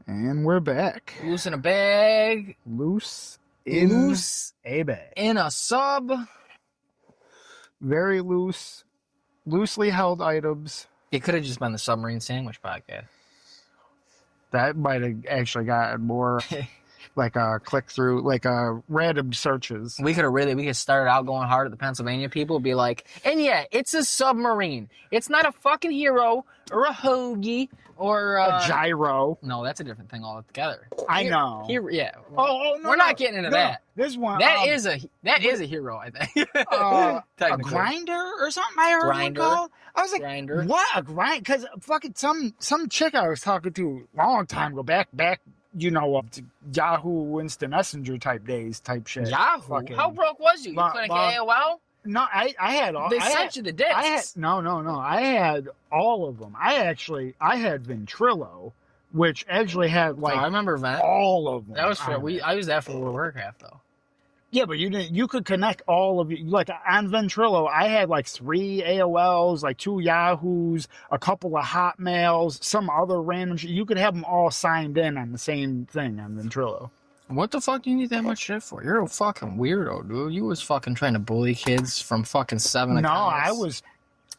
And we're back. Loose in a bag. Loose in a bag. In a sub. Very loose. Loosely held items. It could have just been the Submarine Sandwich Podcast. That might have actually gotten more like a click through, like a random searches. We could start out going hard at the Pennsylvania people, be like, and yeah, it's a submarine. It's not a fucking hero or a hoagie or a gyro. No, that's a different thing altogether. I know. Yeah. Oh no, we're not getting into that. This one. That is a hero, I think. A grinder or something I heard one called. I was like, grinder. What a grind? Because fucking some chick I was talking to a long time ago, back, you know, up to Yahoo Instant Messenger type days, type shit. Yahoo? Fucking, how broke was you? You couldn't get AOL? No, I had all. They sent you the discs. No. I had all of them. I had Ventrilo, which actually had like. I remember that. All of them. That was for I used that for World of Warcraft though. Yeah, but you didn't. You could connect all of you. Like on Ventrilo, I had like 3 AOLs, like 2 Yahoos, a couple of Hotmails, some other random shit. You could have them all signed in on the same thing on Ventrilo. What the fuck do you need that much shit for? You're a fucking weirdo, dude. You was fucking trying to bully kids from fucking 7 accounts. No,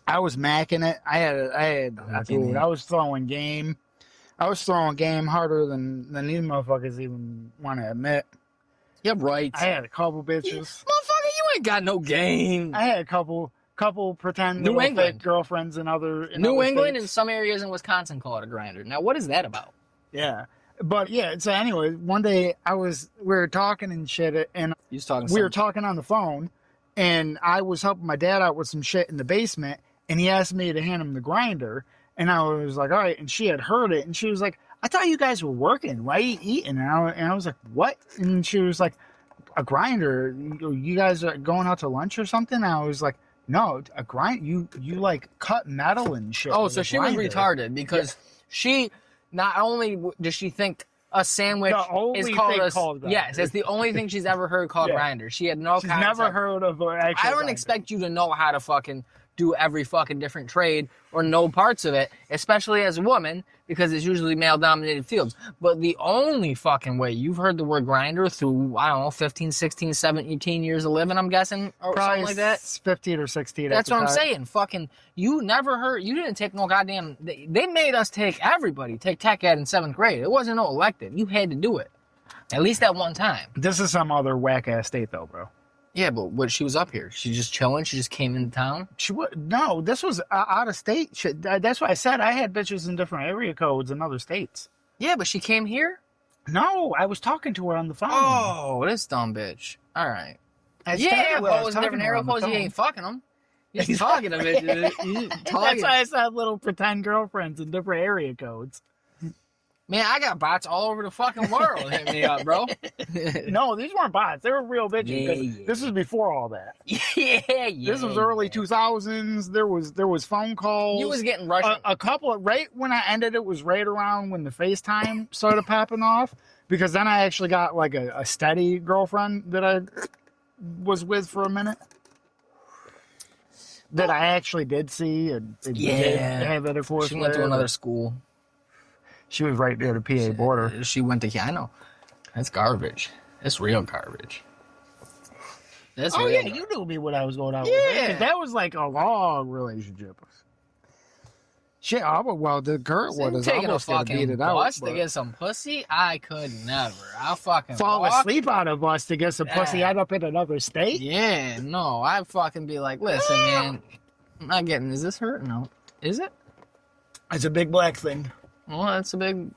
I was macking it. I had dude, I was throwing game. I was throwing game harder than these motherfuckers even want to admit. Yeah, right. I had a couple bitches. Motherfucker, you ain't got no game. I had a couple pretend New England fake girlfriends in other New England states. and some areas in Wisconsin call it a grinder. Now, what is that about? Yeah. But yeah, so anyway, one day we were talking and shit, and we were talking on the phone, and I was helping my dad out with some shit in the basement, and he asked me to hand him the grinder, and I was like, all right, and she had heard it, and she was like, I thought you guys were working. Why are you eating? And I was like, what? And she was like, a grinder? You guys are going out to lunch or something? And I was like, no, a grind. You like cut metal and shit. Oh, so she was retarded because she not only does she think a sandwich is called grinder. Yes, it's the only thing she's ever heard called grinder. She had no concept. Never heard of an actual I don't grinder. expect you to know how to fucking do every fucking different trade or know parts of it, especially as a woman, because it's usually male-dominated fields. But the only fucking way you've heard the word grinder through, I don't know, 15, 16, 17 years of living, I'm guessing, or probably something like that. 15 or 16. That's what I'm saying. Fucking, you never heard, you didn't take no goddamn, they made us take tech ed in 7th grade. It wasn't no elective. You had to do it. At least at one time. This is some other whack-ass state, though, bro. Yeah, but she was up here. She just chilling. She just came into town. No, this was out of state shit. That's why I said I had bitches in different area codes in other states. Yeah, but she came here? No, I was talking to her on the phone. Oh, this dumb bitch. All right. Yeah, but it was different area codes. You ain't fucking them. You're talking to bitches. That's why I said little pretend girlfriends in different area codes. Man, I got bots all over the fucking world hitting me up, bro. No, these weren't bots. They were real bitches. Yeah. This was before all that. Yeah. This was early 2000s. There was phone calls. You was getting Russian. A couple of, right when I ended it was right around when the FaceTime started popping off, because then I actually got like a steady girlfriend that I was with for a minute. That I actually did see and did have intercourse. She went to another school. She was right near the PA border. She went to, I know. That's garbage. That's real garbage. That's real garbage. You knew me when I was going out with her. 'Cause that was like a long relationship. Shit, well, the current one is taking a almost gonna beat fucking it out. bus to get some pussy? I could never. I'll fucking fall asleep on a bus to get some pussy. I'd up in another state? Yeah, no. I'd fucking be like, listen, man. I'm not getting, is this hurt? No. Is it? It's a big black thing. Well, that's a big...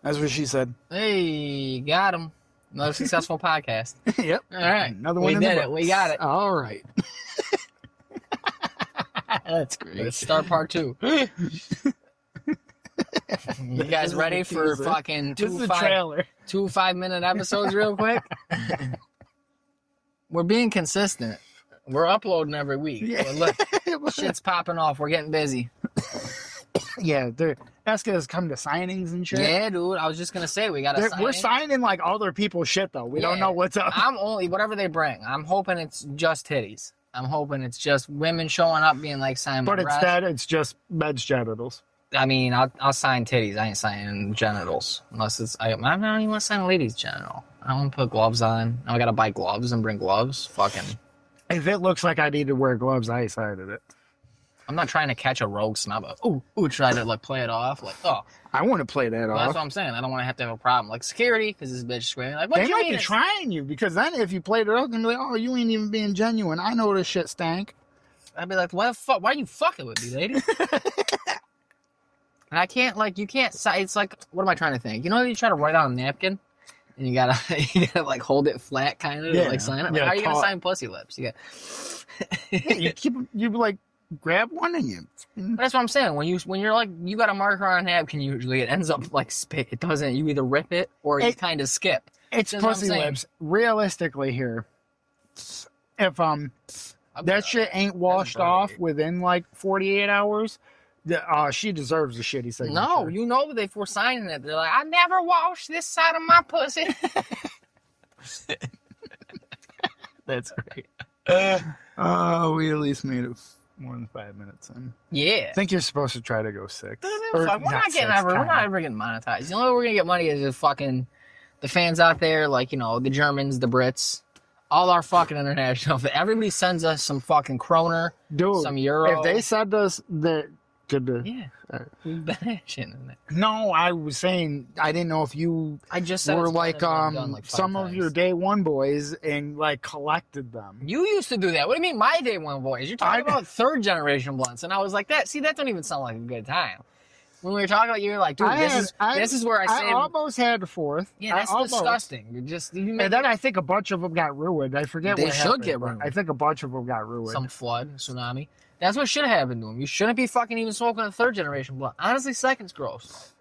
That's what she said. Hey, got him. Another successful podcast. Yep. All right. Another one. We did it. We got it. All right. That's great. Let's start part 2. You guys ready for fucking 2 5-minute episodes real quick? We're being consistent. We're uploading every week. Yeah. Look, shit's popping off. We're getting busy. Yeah, they're asking us to come to signings and shit. Yeah, dude. I was just gonna say we got to sign. We're signing like other people's shit though. We don't know what's up. I'm only whatever they bring. I'm hoping it's just titties. I'm hoping it's just women showing up being like Simon. But instead, it's just men's genitals. I mean, I'll sign titties. I ain't signing genitals unless it's. I don't even want to sign a lady's genital. I don't want to put gloves on. Now I gotta buy gloves and bring gloves. Fucking. If it looks like I need to wear gloves, I decided it. I'm not trying to catch a rogue snub. Try to like play it off. Like, I want to play that off. That's what I'm saying. I don't want to have a problem. Like security, because this bitch screaming. Like, what they you might mean? be trying you, because then if you played it off, they'd be like, oh, you ain't even being genuine. I know this shit stank. I'd be like, why the fuck? Why are you fucking with me, lady? And I can't, like, you can't. It's like, what am I trying to think? You know, you try to write on a napkin, and you gotta like hold it flat, kind of, like sign it. Like, how are you gonna sign pussy lips? You got. you like. Grab one and you. That's what I'm saying. When you're like, you got a marker on a napkin, usually it ends up like spit. It doesn't. You either rip it or you kind of skip. It's pussy lips. Realistically, here, if that shit ain't washed off within like 48 hours, she deserves a shitty signature. No, you know that before signing it, they're like, I never washed this side of my pussy. That's great. We at least made it more than 5 minutes in. Yeah. I think you're supposed to try to go 6. We're not ever getting monetized. The only way we're gonna get money is if fucking the fans out there, like, you know, the Germans, the Brits, all our fucking international. Everybody sends us some fucking kroner, some euro. If they send us the we've been action in it. No, I was saying I didn't know if you were like some of your day one boys and like collected them. You used to do that. What do you mean my day one boys? You're talking about third generation blunts, and I was like, that don't even sound like a good time. When we were talking about, you were like, dude, this is where I saved. I almost had the fourth. Yeah, that's disgusting. And then I think a bunch of them got ruined. I forget what happened. They should get ruined. I think a bunch of them got ruined. Some flood, tsunami. That's what should have happened to him. You shouldn't be fucking even smoking a third generation blunt. Honestly, second's gross.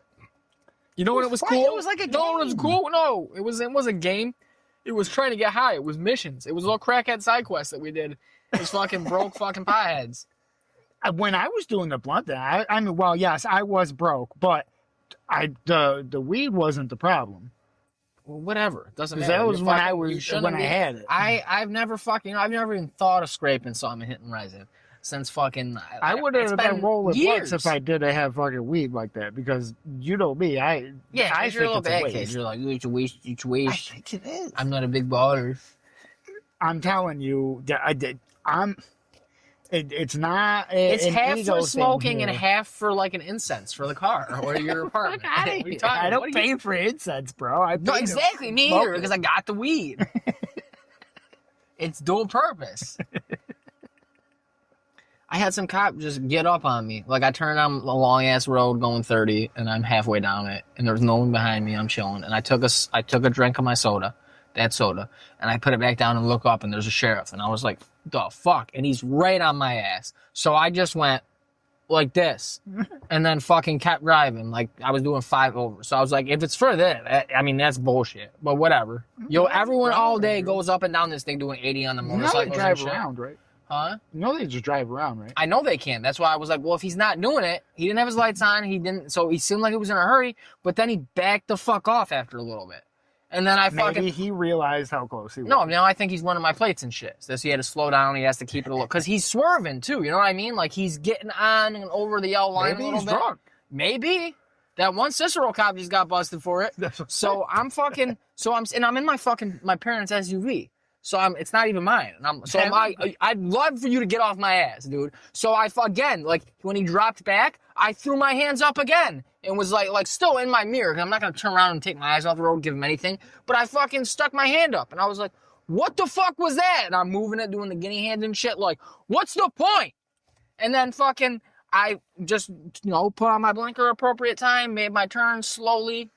You know when it was cool? It was like a game. No, it was cool. No, it was a game. It was trying to get high. It was missions. It was little crackhead side quests that we did. It was fucking broke fucking potheads. When I was doing the blunt, I mean, well, yes, I was broke, but the weed wasn't the problem. Well, whatever. Doesn't matter. That was when I had it. I've never even thought of scraping something and hitting resin. Since fucking, I would have been rolling blunts if I did have fucking weed like that, because you know me, I think you're a little bad kid. You're like, it's a waste. I think it is. I'm not a big baller. I'm telling you, it's not. It's half for smoking and half for like an incense for the car or your apartment. I don't pay for incense, bro. No, exactly. Me either, because I got the weed. It's dual purpose. I had some cop just get up on me. Like, I turned on a long-ass road going 30, and I'm halfway down it, and there's no one behind me. I'm chilling. And I took a drink of my soda, and I put it back down and look up, and there's a sheriff. And I was like, the fuck? And he's right on my ass. So I just went like this, and then fucking kept driving. Like, I was doing 5 over. So I was like, if it's for that, I mean, that's bullshit. But whatever. Everyone all day goes up and down this thing doing 80 on the motorcycle. You know they drive around, right? Huh? You know they just drive around, right? I know they can. That's why I was like, well, if he's not doing it, he didn't have his lights on. So he seemed like he was in a hurry, but then he backed the fuck off after a little bit. And then Maybe he realized how close he was. No, now I think he's running my plates and shit. So he had to slow down. He has to keep it a little, because he's swerving too. You know what I mean? Like, he's getting on and over the yellow line a little bit. Drunk. Maybe. That one Cicero cop just got busted for it. So I'm in my parents' SUV. So it's not even mine. I'd love for you to get off my ass, dude. So again, like, when he dropped back, I threw my hands up again and was like still in my mirror. 'Cause I'm not going to turn around and take my eyes off the road, give him anything. But I fucking stuck my hand up and I was like, what the fuck was that? And I'm moving it, doing the guinea hand and shit. Like, what's the point? And then fucking, I just, put on my blinker appropriate time, made my turn slowly.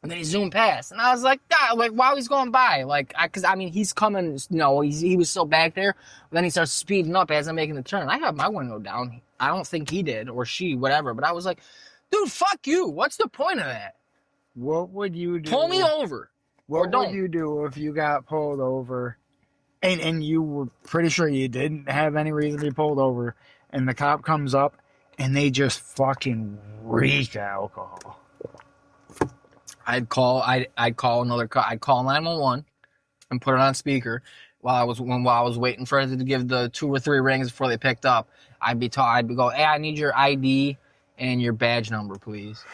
And then he zoomed past. And I was like, God, like, while he's going by, like, he's coming, he was still back there. But then he starts speeding up as I'm making the turn. I have my window down. I don't think he did, or she, whatever. But I was like, dude, fuck you. What's the point of that? What would you do? Pull me over. What would you do if you got pulled over and you were pretty sure you didn't have any reason to be pulled over, and the cop comes up and they just fucking reek alcohol? I'd call another car. I'd call 911 and put it on speaker while I was waiting for it to give the 2 or 3 rings before they picked up. I'd go, hey, I need your ID and your badge number, please.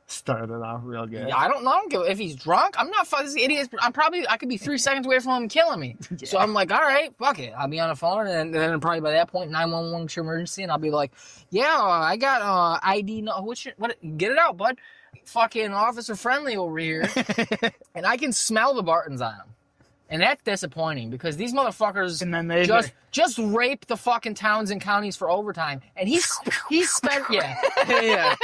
Started off real good. Yeah, I don't give if he's drunk. I'm not fucking this idiot. I could be 3 seconds away from him killing me. Yeah. So I'm like, all right, fuck it. I'll be on the phone, and then probably by that point, 911 is your emergency, and I'll be like, yeah, I got ID. No, what? Get it out, bud. Fucking officer friendly over here, and I can smell the Bartons on him. And that's disappointing because these motherfuckers and then they just rape the fucking towns and counties for overtime. And he's spent yeah.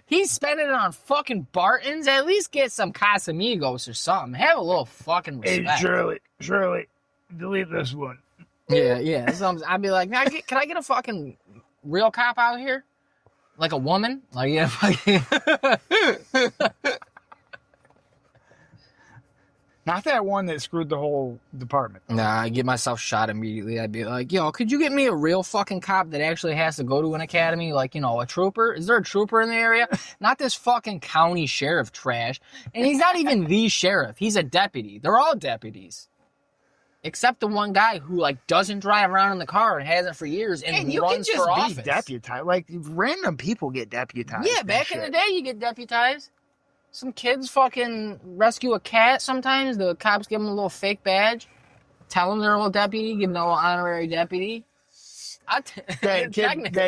He's spending it on fucking Bartons. At least get some Casamigos or something. Have a little fucking respect. Hey, Shirley, delete this one. Yeah. So I'd be like, can I get a fucking real cop out here? Like a woman? Like, yeah, fucking... Not that one that screwed the whole department. Nah, I'd get myself shot immediately. I'd be like, yo, could you get me a real fucking cop that actually has to go to an academy? Like, you know, a trooper? Is there a trooper in the area? Not this fucking county sheriff trash. And he's not even the sheriff. He's a deputy. They're all deputies. Except the one guy who, like, doesn't drive around in the car and hasn't for years and runs for office. You can just be deputized. Like, random people get deputized. Yeah, back in the day, you get deputized. Some kids fucking rescue a cat sometimes. The cops give them a little fake badge. Tell them they're a little deputy. Give them a little honorary deputy. That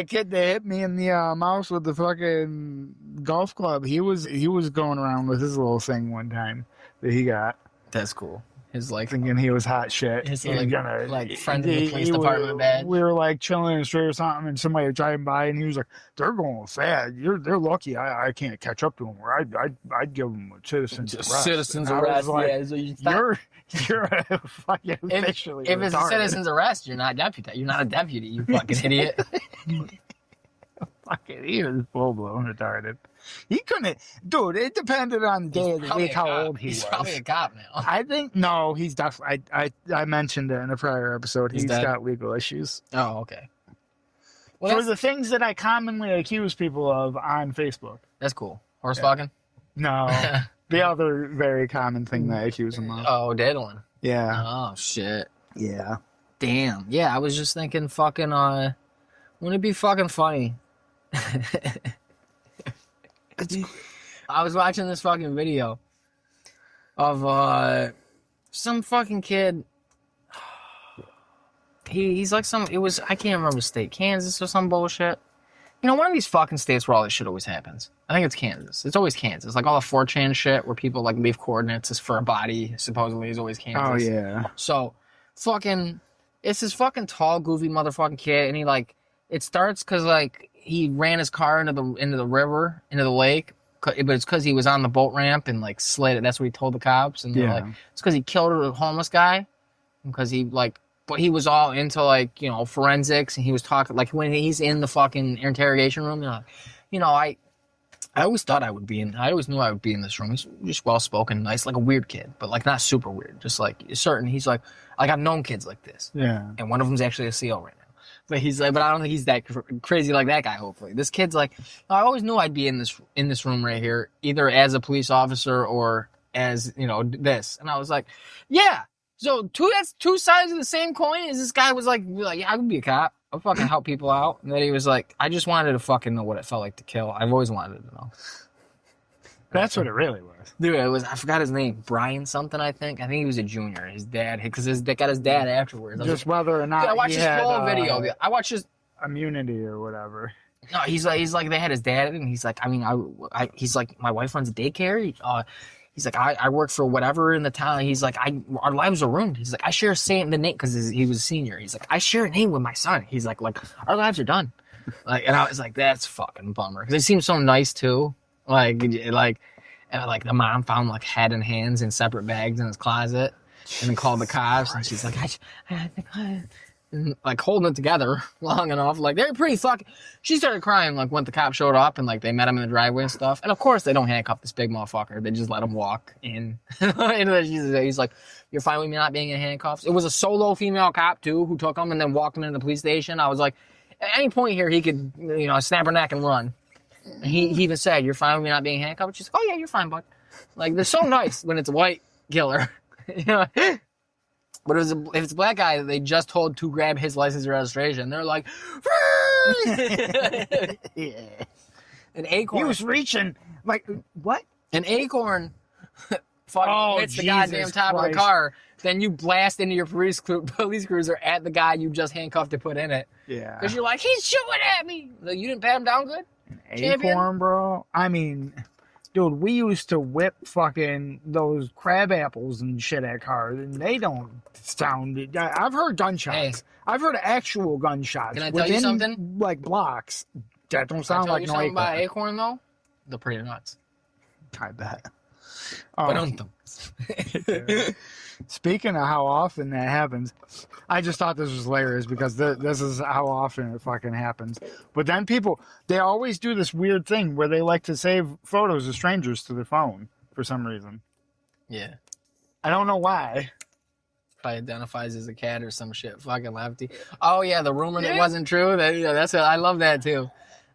kid that hit me in the mouth with the fucking golf club, he was going around with his little thing one time that he got. That's cool. His like thinking he was hot shit. His like friend of the police department badge. We were like chilling in the street or something, and somebody was driving by, and he was like, "They're going fast. They're lucky. I can't catch up to them. Or I'd give them a citizen's arrest." Citizen's arrest. Like, yeah. So you're a fucking officially. If it's a citizen's arrest, you're not deputy. You're not a deputy. You fucking idiot. Fucking, he was full blown retarded. He couldn't, dude. It depended on the day of the week how old he was. He's probably a cop now. I think no, he's definitely. I mentioned it in a prior episode. He's got legal issues. Oh, okay. Well, for the things that I commonly accuse people of on Facebook. That's cool. Horse fucking? No, the other very common thing that I accuse him of. Oh, diddling. Yeah. Oh shit. Yeah. Damn. Yeah, I was just thinking, fucking. Wouldn't it be fucking funny? I was watching this fucking video of some fucking kid. He's like I can't remember the state, Kansas or some bullshit. You know, one of these fucking states where all this shit always happens. I think it's Kansas. It's always Kansas. Like all the 4chan shit where people like leave coordinates is for a body, supposedly is always Kansas. Oh yeah. So fucking it's this fucking tall, goofy motherfucking kid, and he like it starts because like he ran his car into the river, into the lake, but it's because he was on the boat ramp and like slid it. That's what he told the cops, and they're like, it's because he killed a homeless guy, because he like, but he was all into like, you know, forensics, and he was talking like when he's in the fucking interrogation room, you know, I always thought I always knew I would be in this room. He's just well spoken, nice, like a weird kid, but like not super weird, just like certain. He's like I've known kids like this, and one of them's actually a CO right now. But he's like, but I don't think he's that crazy like that guy. Hopefully, this kid's like, I always knew I'd be in this room right here, either as a police officer or as, you know, this. And I was like, yeah. So that's two sides of the same coin. Is this guy was like, yeah, I would be a cop. I'll fucking help people out. And then he was like, I just wanted to fucking know what it felt like to kill. I've always wanted to know. That's what it really was. Dude, I forgot his name. Brian something, I think. I think he was a junior. His dad, because they got his dad afterwards. Just like, whether or not I watched his whole video. I watched his immunity or whatever. No, he's like they had his dad, and he's like, I mean, he's like, my wife runs a daycare. He's like, I work for whatever in the town. He's like, our lives are ruined. He's like, I share the name because he was a senior. He's like, I share a name with my son. He's like our lives are done. Like, and I was like, that's fucking bummer, because he seems so nice too. And like the mom found like head and hands in separate bags in his closet, and then called the cops, and she's like, I think and like holding it together long enough. Like they're pretty fucking. She started crying like when the cops showed up and like they met him in the driveway and stuff. And of course they don't handcuff this big motherfucker. They just let him walk in. He's like, you're fine with me not being in handcuffs? It was a solo female cop too who took him and then walked him into the police station. I was like, at any point here he could, you know, snap her neck and run. He even said, you're fine with me not being handcuffed? She's like, oh yeah, you're fine, bud. Like, they're so nice when it's a white killer. You know? But if it's a black guy that they just told to grab his license and registration, they're like, Yeah. An acorn. He was reaching like what? An acorn fucking hits the goddamn top of the car. Then you blast into your police cruiser at the guy you just handcuffed to put in it. Yeah. Because you're like, he's shooting at me. Like, you didn't pat him down good? An acorn, bro. I mean, dude, we used to whip fucking those crab apples and shit at cars, and they don't sound. I've heard gunshots. Hey. I've heard actual gunshots. Can I tell you something? Like blocks. That don't sound like no something acorn. about acorn, though? They're pretty nuts. I bet. Speaking of how often that happens, I just thought this was hilarious because this is how often it fucking happens. But then people, they always do this weird thing where they like to save photos of strangers to their phone for some reason. Yeah. I don't know why. Probably identifies as a cat or some shit. Fucking lefty. Oh, yeah, the rumor that wasn't true. That's it. I love that, too.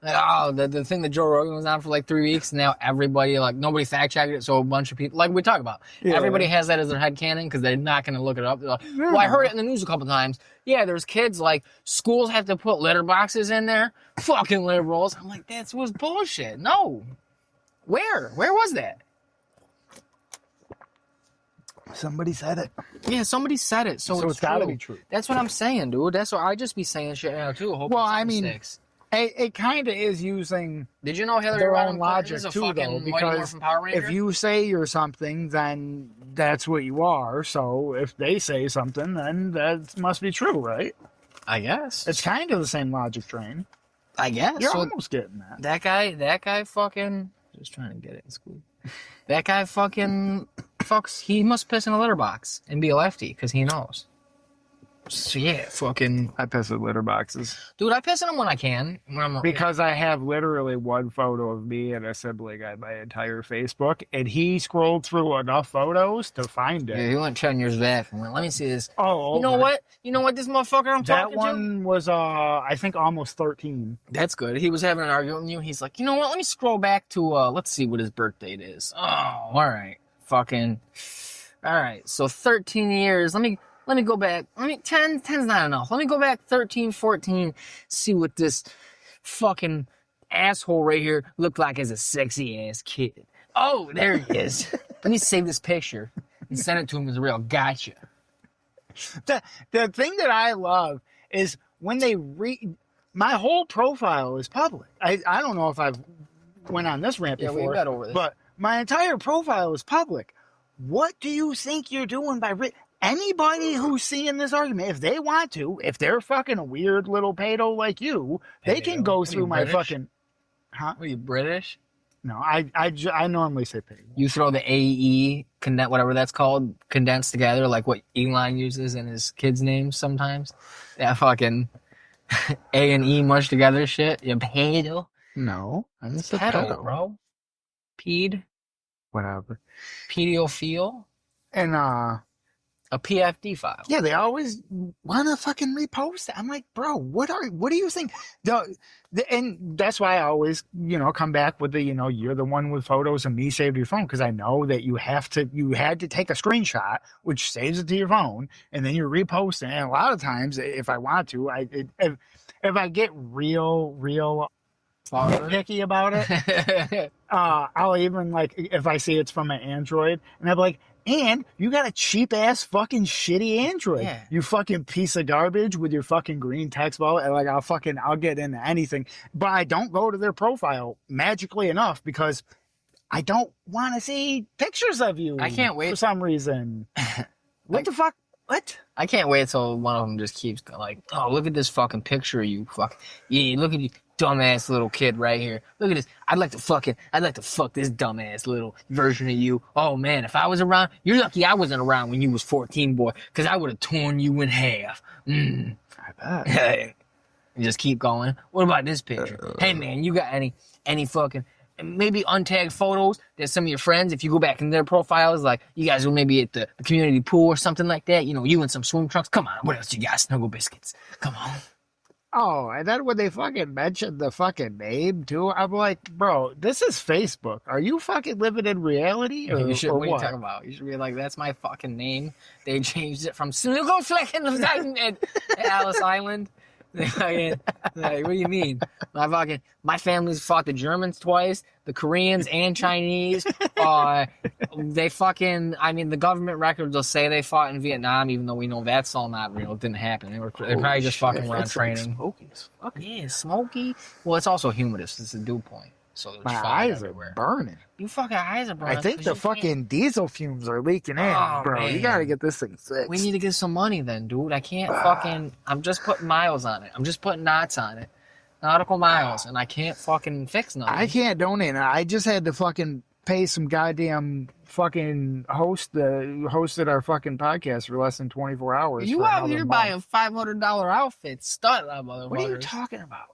Like, oh, the thing that Joe Rogan was on for like 3 weeks, and now everybody, like, nobody fact-checked it, so a bunch of people, like we talk about, everybody has that as their headcanon because they're not going to look it up. They're like, well, I heard it in the news a couple times. Yeah, there's kids, like, schools have to put litter boxes in there. Fucking liberals. I'm like, that was bullshit. No. Where was that? Somebody said it. Yeah, somebody said it, so it's got to be true. That's what I'm saying, dude. That's what I just be saying shit now, too. Well, I mean... It kind of is using Did you know Hillary their Rodham own logic is a too, fucking though, Mighty because Morphin Power Ranger? if you say you're something, then that's what you are. So if they say something, then that must be true, right? I guess it's kind of the same logic train. I guess you're almost getting that. That guy, fucking just trying to get it in school. That guy fucking fucks. He must piss in a litter box and be a lefty because he knows. So yeah, fucking. I piss in litter boxes. Dude, I piss in them when I can. Because I have literally one photo of me and a sibling on my entire Facebook, and he scrolled through enough photos to find it. Yeah, he went 10 years back and went, let me see this. Oh, you know what? You know what this motherfucker I'm talking to? That one was, I think, almost 13. That's good. He was having an argument with you. He's like, you know what? Let me scroll back to, let's see what his birth date is. Oh, all right. Fucking. All right. So 13 years. Let me go back. 10's not enough. Let me go back 13, 14, see what this fucking asshole right here looked like as a sexy ass kid. Oh, there he is. Let me save this picture and send it to him as a real gotcha. The thing that I love is when they my whole profile is public. I don't know if I've went on this rant before. We got over this. But my entire profile is public. What do you think you're doing by anybody who's seeing this argument, if they want to, if they're fucking a weird little pedo like you, they can go through my fucking... Huh? Are you British? No, I normally say pedo. You throw the AE, whatever that's called, condensed together, like what Elon uses in his kids' names sometimes? That fucking A and E mushed together shit? You pedo? No. I'm just a pedo, bro. Ped? Whatever. Pedophile? And, a PFD file. Yeah, they always want to fucking repost it. I'm like, bro, what do you think? And that's why I always, come back with the, you're the one with photos of me saved to your phone, because I know that you had to take a screenshot, which saves it to your phone, and then you repost it. And a lot of times, if I want to, if I get real picky about it, I'll even, like, if I see it's from an Android, and I'm like, and you got a cheap ass fucking shitty Android. Yeah. You fucking piece of garbage with your fucking green text ball. And like, I'll get into anything, but I don't go to their profile magically enough because I don't want to see pictures of you. I can't wait for some reason. What the fuck? What? I can't wait till one of them just keeps like, oh, look at this fucking picture of you. Fuck. Yeah, look at you. Dumbass little kid right here. Look at this. I'd like to fuck this dumbass little version of you. Oh man, if I was around, you're lucky I wasn't around when you was 14, boy, because I would have torn you in half. I bet. And just keep going. What about this picture? Hey man, you got any fucking maybe untagged photos that some of your friends, if you go back in their profiles, like you guys were maybe at the community pool or something like that, you in some swim trunks. Come on, what else you got? Snuggle biscuits. Come on. Oh, and then when they fucking mentioned the fucking name too, I'm like, bro, this is Facebook. Are you fucking living in reality or, what are you what? talking about? You should be like, that's my fucking name. They changed it from Snuggleflecken at Alice Island Like, what do you mean? My family's fought the Germans twice, the Koreans and Chinese. They fucking, I mean, the government records will say they fought in Vietnam, even though we know that's all not real. It didn't happen. They probably just fucking were on training. Smoky as fuck. Yeah, smoky. Well, it's also humidous. It's a dew point. So there's my fog eyes everywhere. are burning. You fucking eyes are burning. I think the fucking diesel fumes are leaking in, bro. Man. You gotta get this thing fixed. We need to get some money then, dude. I can't fucking... I'm just putting miles on it. I'm just putting knots on it. Nautical miles. And I can't fucking fix nothing. I can't donate. I just had to fucking pay some goddamn fucking host that hosted our fucking podcast for less than 24 hours. You out here buying $500 outfits. Start that motherfucker. What are you talking about?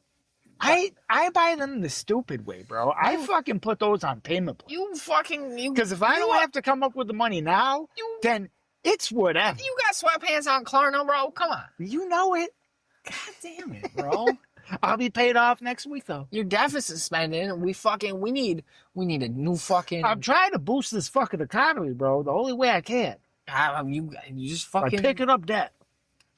I buy them the stupid way, bro. I fucking put those on payment plan. You fucking... Because if I don't have to come up with the money now, then it's whatever. You got sweatpants on Klarna, bro? Come on. You know it. God damn it, bro. I'll be paid off next week, though. Your deficit spending, we need a new fucking... I'm trying to boost this fucking economy, bro. The only way I can. You just fucking... By picking up debt.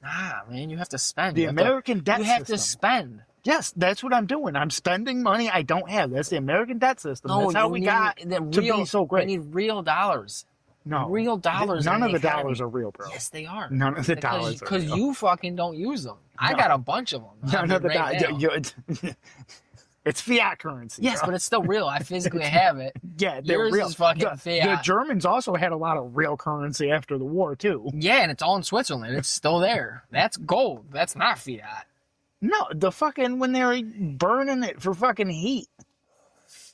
Nah, man, you have to spend. The American debt system. You have to spend. Yes, that's what I'm doing. I'm spending money I don't have. That's the American debt system. That's how we got to be so great. We need real dollars. No. Real dollars. None of the dollars are real, bro. Yes, they are. None of the dollars are real. Because you fucking don't use them. No. I got a bunch of them. None of the dollars. It's fiat currency. Yes, bro. but it's still real. I physically have it. Yeah, they're Yours real. is fucking fiat. The Germans also had a lot of real currency after the war, too. Yeah, and it's all in Switzerland. It's still there. That's gold. That's not fiat. No, the fucking, when they were burning it for fucking heat.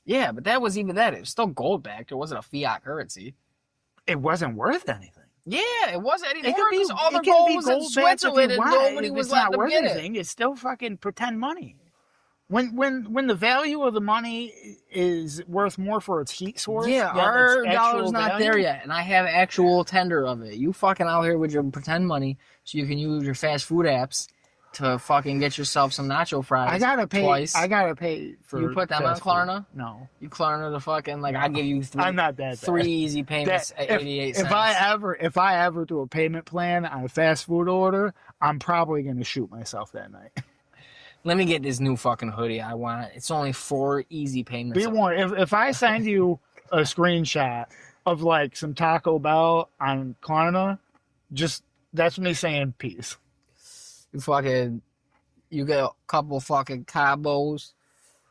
Yeah, but that was even that. It was still gold backed. It wasn't a fiat currency. It wasn't worth anything. Yeah, it wasn't anymore It because all the can be gold was in gold backed Switzerland if you and want. nobody If was it's not letting them worth get anything, it's still fucking pretend money. When the value of the money is worth more for its heat source, yeah, our dollar's not there yet, and I have actual tender of it. You fucking out here with your pretend money, so you can use your fast food apps to fucking get yourself some nacho fries. I gotta pay twice. I gotta pay for. You put them on Klarna? Food. No, you Klarna the fucking like I give you three. I'm not that bad. 3 easy payments at 88 cents. If I ever do a payment plan on a fast food order, I'm probably gonna shoot myself that night. Let me get this new fucking hoodie I want. It's only 4 easy payments. Be warned, if I send you a screenshot of like some Taco Bell on Klarna, just that's me saying peace. You get a couple fucking combos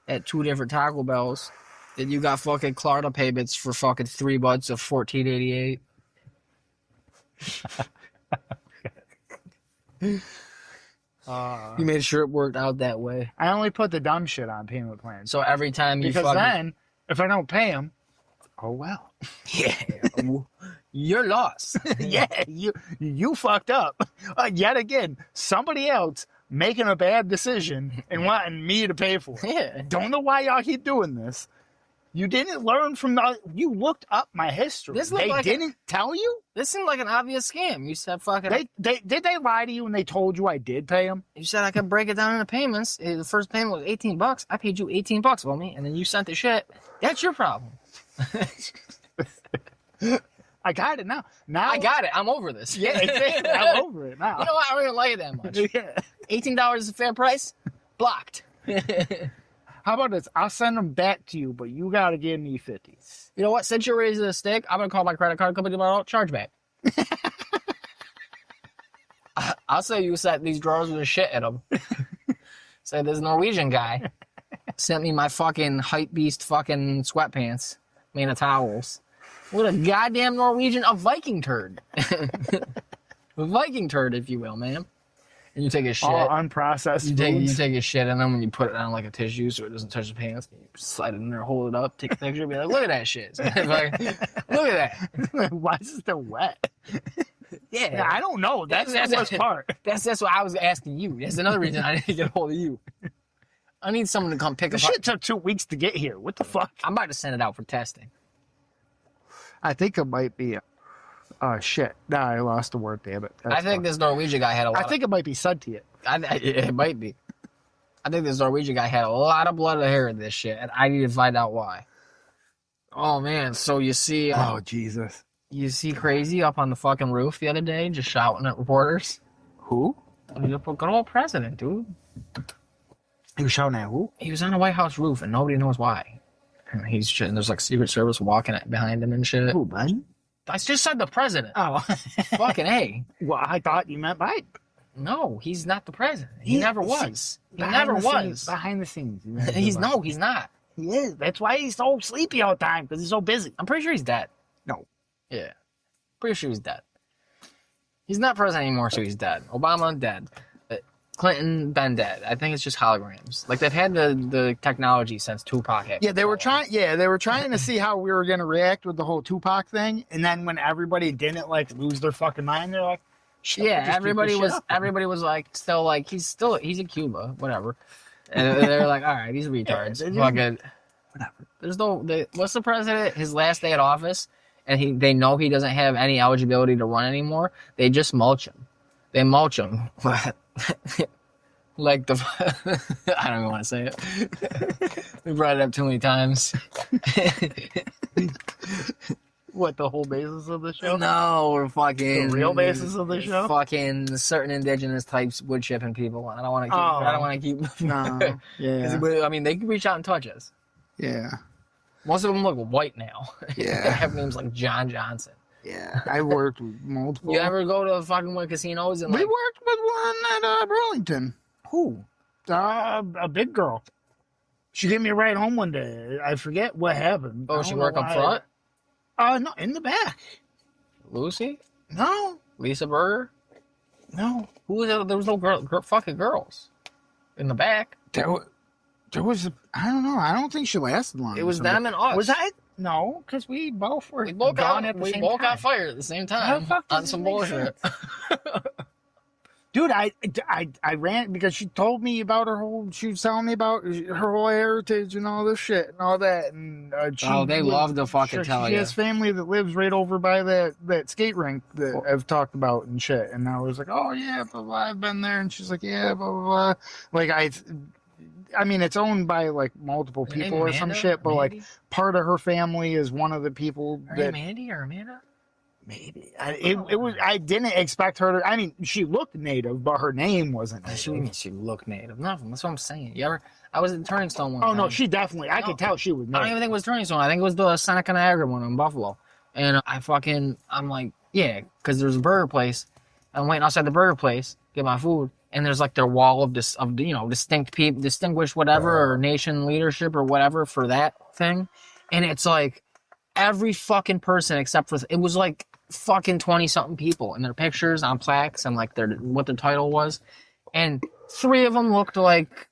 at 2 different Taco Bells, and you got fucking Klarna payments for fucking $3 of $14.88. You made sure it worked out that way. I only put the dumb shit on payment plans. So every time you because then, if I don't pay them, oh well. Yeah, you're lost. Yeah, you fucked up. Yet again, somebody else making a bad decision and wanting me to pay for it. Yeah. Don't know why y'all keep doing this. You didn't learn from you looked up my history. They didn't tell you? This seemed like an obvious scam. You said fucking... Did they lie to you when they told you I did pay them? You said I could break it down into payments. The first payment was $18. I paid you $18, homie, and then you sent the shit. That's your problem. I got it now. I got it. I'm over this. Yeah, exactly. I'm over it now. You know what? I don't even like it that much. Yeah. $18 is a fair price? Blocked. How about this? I'll send them back to you, but you got to give me 50. You know what? Since you're raising a stick, I'm going to call my credit card company tomorrow. Charge back. I'll say you set these drawers with shit in them. Say this Norwegian guy sent me my fucking hype beast fucking sweatpants made of towels. What a goddamn a Viking turd. A Viking turd, if you will, man. And you take a shit. All unprocessed You take a shit in them and you put it on like a tissue so it doesn't touch the pants. You slide it in there, hold it up, take a picture, be like, look at that shit. Look at that. Why is it still wet? Yeah. I don't know. That's the worst part. That's what I was asking you. That's another reason I didn't get a hold of you. I need someone to come pick up. The shit took 2 weeks to get here. What the fuck? I'm about to send it out for testing. I think it might be. Oh, shit. Nah, I lost the word, damn it. I think this Norwegian guy had a lot. I think it might be Sentiet. It might be. I think this Norwegian guy had a lot of blood of hair in this shit, and I need to find out why. Oh, man. So you see... oh, Jesus. You see Crazy up on the fucking roof the other day just shouting at reporters? Who? Good old president, dude. He was shouting at who? He was on a White House roof and nobody knows why. And he's shit, and there's like Secret Service walking behind him and shit. Who, Biden? I just said the president. Oh. Fucking A. Well, I thought you meant Biden. No, he's not the president. He never was. He never was. Behind the scenes. He's not. He is. That's why he's so sleepy all the time, because he's so busy. I'm pretty sure he's dead. No. Yeah. Pretty sure he's dead. He's not president anymore, so he's dead. Obama, dead. Clinton, been dead. I think it's just holograms. Like, they've had the technology since Tupac happened. Yeah, they were trying to see how we were going to react with the whole Tupac thing, and then when everybody didn't, like, lose their fucking mind, they're like, yeah, everybody was like, still like, he's in Cuba, whatever. And they're like, all right, these retards. Fucking, whatever. What's the president, his last day at office, and they know he doesn't have any eligibility to run anymore, they just mulch him. They mulch him. Like I don't even want to say it. We brought it up too many times. What, the whole basis of the show? No, we're fucking the real basis of the show. Fucking certain indigenous types wood chipping people. I don't want to keep. I don't want to keep. No. Yeah. I mean, they can reach out and touch us. Yeah. Most of them look white now. Yeah. They have names like John Johnson. Yeah. I worked with multiple. You ever go to fucking casinos and we worked with one at Burlington. Who? A big girl. She gave me a ride home one day. I forget what happened. Oh, she work up front? No, in the back. Lucy? No. Lisa Berger? No. Who was that? There was no fucking girls in the back. There was I don't know. I don't think she lasted long. It was them and us. Was I? No, because we both were gone at the same time. We both got fired at the same time on some bullshit. Dude, I ran because she told me about she was telling me about her whole heritage and all this shit and all that. And they love to fucking tell you. She has family that lives right over by that skate rink that I've talked about and shit. And I was like, oh yeah, blah, blah, I've been there. And she's like, yeah, blah, blah, blah. Like I mean, it's owned by like multiple people or some shit, but like part of her family is one of the people that. Mandy or Amanda? Maybe it was. I didn't expect her to. I mean, she looked native, but her name wasn't native. She looked native. Nothing. That's what I'm saying. I was at Turning Stone one time. Oh no, she definitely. I could tell she was native. I don't even think it was Turning Stone. I think it was the Seneca Niagara one in Buffalo. And I'm like, yeah, because there's a burger place. I'm waiting outside the burger place, get my food, and there's like their wall of distinguished whatever or nation leadership or whatever for that thing, and it's like every fucking person except for it was like fucking 20-something people and their pictures on plaques and like what the title was, and 3 of them looked like,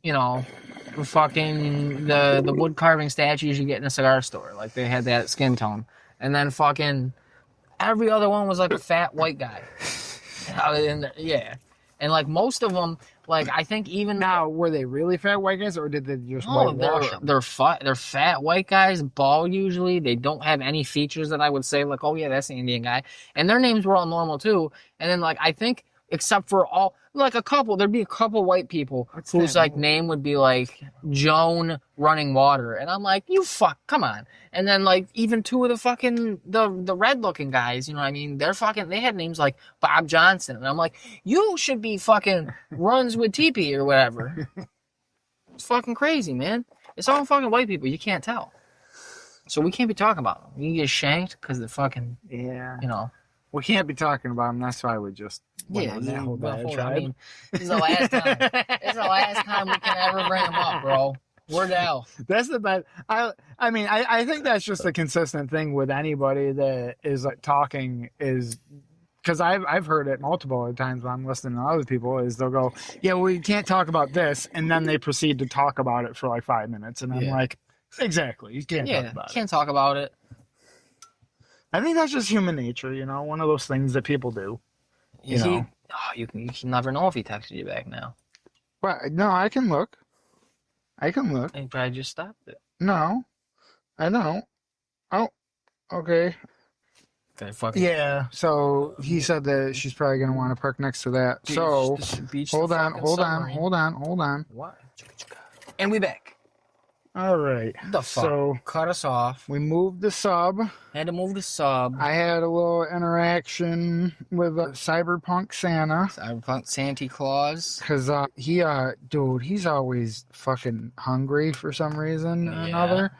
fucking the wood carving statues you get in a cigar store. Like they had that skin tone, and then fucking every other one was like a fat white guy. And like most of them, like I think even now, were they really fat white guys or did they just whitewash them? They're fat white guys, bald usually. They don't have any features that I would say like, oh yeah, that's the Indian guy. And their names were all normal too. And then like I think except for there'd be a couple white people whose like name would be like Joan Running Water. And I'm like, come on. And then like even 2 of the fucking, the red looking guys, you know what I mean? They had names like Bob Johnson. And I'm like, you should be fucking runs with teepee or whatever. It's fucking crazy, man. It's all fucking white people. You can't tell. So we can't be talking about them. You can get shanked because they're fucking, We can't be talking about them. That's why we just I mean, this is the last time. This is the last time we can ever bring them up, bro. We're down. That's the best. I mean, I think that's just a consistent thing with anybody that is like talking is because I've heard it multiple times when I'm listening to other people is they'll go, yeah, we can't talk about this, and then they proceed to talk about it for like 5 minutes, and I'm like, exactly, you can't talk about it. Can't talk about it. I think that's just human nature, one of those things that people do. You can never know if he texted you back now. Well, no, I can look. He probably just stopped it. No, I don't. Oh, okay. Yeah, so he said that she's probably going to want to park next to that. So, hold on. What? And we back. All right. The fuck? So cut us off. we moved the sub. Had to move the sub. I had a little interaction with Cyberpunk Santa. Cyberpunk Santa Claus. Because dude, he's always fucking hungry for some reason or another.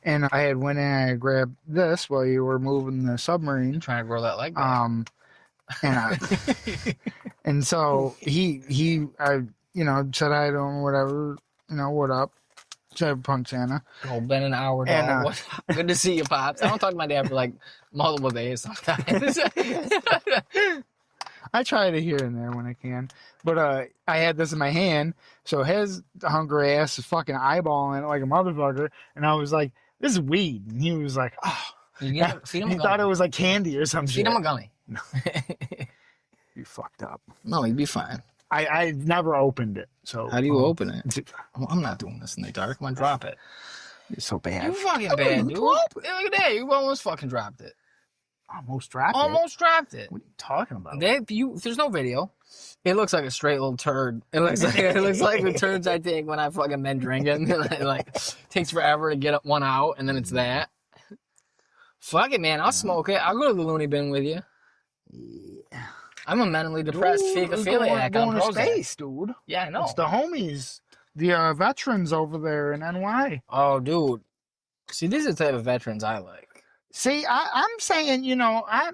And I had went in and I grabbed this while you were moving the submarine. Trying to grow that leg back. And so he said hi to him, whatever, what up, Cyberpunk Santa. Oh, been an hour, dog. Good to see you, Pops. I don't talk to my dad for like multiple days sometimes. I try to here and there when I can. But I had this in my hand, so his hungry ass is fucking eyeballing it like a motherfucker. And I was like, this is weed. And he was like, oh. Feed him he thought it was like candy or some shit. Feed him a gummy. No. You fucked up. No, he'd be fine. I never opened it. So how do you open it? I'm not doing this in the dark. I'm gonna drop it. You're so bad. You fucking bad, dude. Look at that. You almost fucking dropped it. Almost dropped it? Almost dropped it. What are you talking about? There's no video. It looks like a straight little turd. It looks like the turds I take when I fucking been drinking. It like takes forever to get one out, and then it's that. Fuck it, man. I'll smoke it. I'll go to the loony bin with you. Yeah. I'm a mentally depressed fecophiliac. Going to space, dude. Yeah, I know. It's the homies, the veterans over there in NY. Oh, dude. See, these are the type of veterans I like. See, I'm saying, I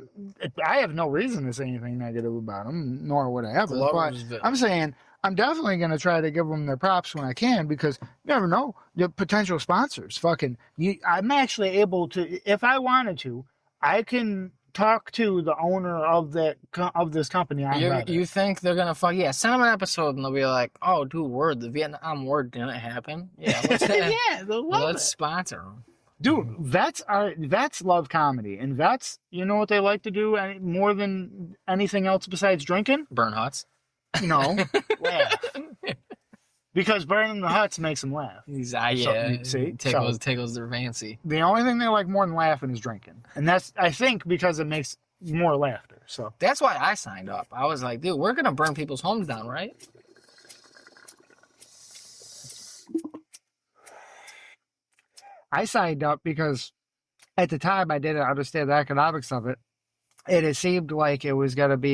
have no reason to say anything negative about them, nor would I ever. But I'm saying I'm definitely going to try to give them their props when I can, because you never know, the potential sponsors. I'm actually able to, if I wanted to, I can talk to the owner of this company. You think they're gonna send them an episode and they'll be like, oh, dude, the Vietnam War didn't happen. Yeah, let's sponsor them. Dude, vets love comedy, and vets, you know what they like to do more than anything else besides drinking? Burn huts. No, laugh. Because burning the huts makes them laugh. Tickles their fancy. The only thing they like more than laughing is drinking. And that's, I think, because it makes more laughter. So that's why I signed up. I was like, dude, we're going to burn people's homes down, right? I signed up because at the time I didn't understand the economics of it. It seemed like it was going to be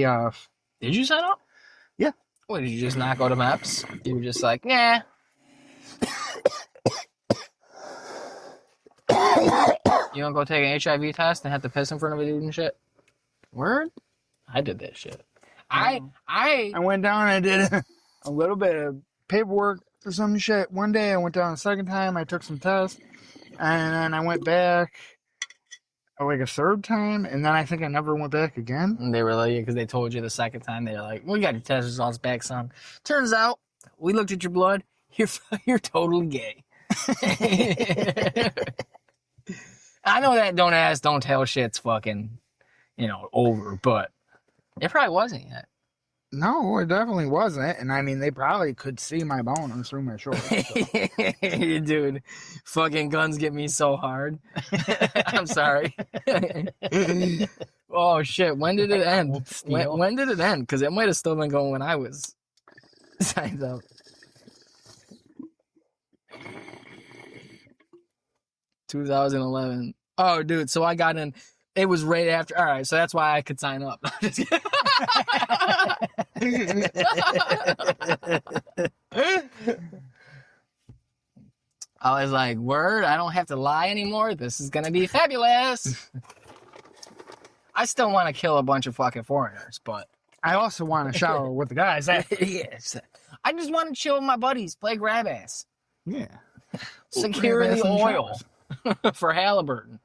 Did you sign up? Yeah. What, did you just not go to Maps? You were just like, yeah. You don't go take an HIV test and have to piss in front of a dude and shit? Word? I did that shit. I went down and I did a little bit of paperwork for some shit. One day I went down a second time. I took some tests. And then I went back like a third time. And then I think I never went back again. And they were like, because they told you the second time. They were like, we got your test results back, son. Turns out, we looked at your blood. You're totally gay. I know that don't ask, don't tell shit's fucking, over, but it probably wasn't yet. No, it definitely wasn't. And I mean, they probably could see my boners through my shorts. So. Dude, fucking guns get me so hard. I'm sorry. Oh, shit. When did it end? When did it end? Because it might have still been going when I was signed up. 2011. Oh, dude. So I got in. It was right after. All right. So that's why I could sign up. I was like, word, I don't have to lie anymore. This is going to be fabulous. I still want to kill a bunch of fucking foreigners, but I also want to shower with the guys. Yes. I just want to chill with my buddies, play grab ass. Yeah. Secure the oil for Halliburton.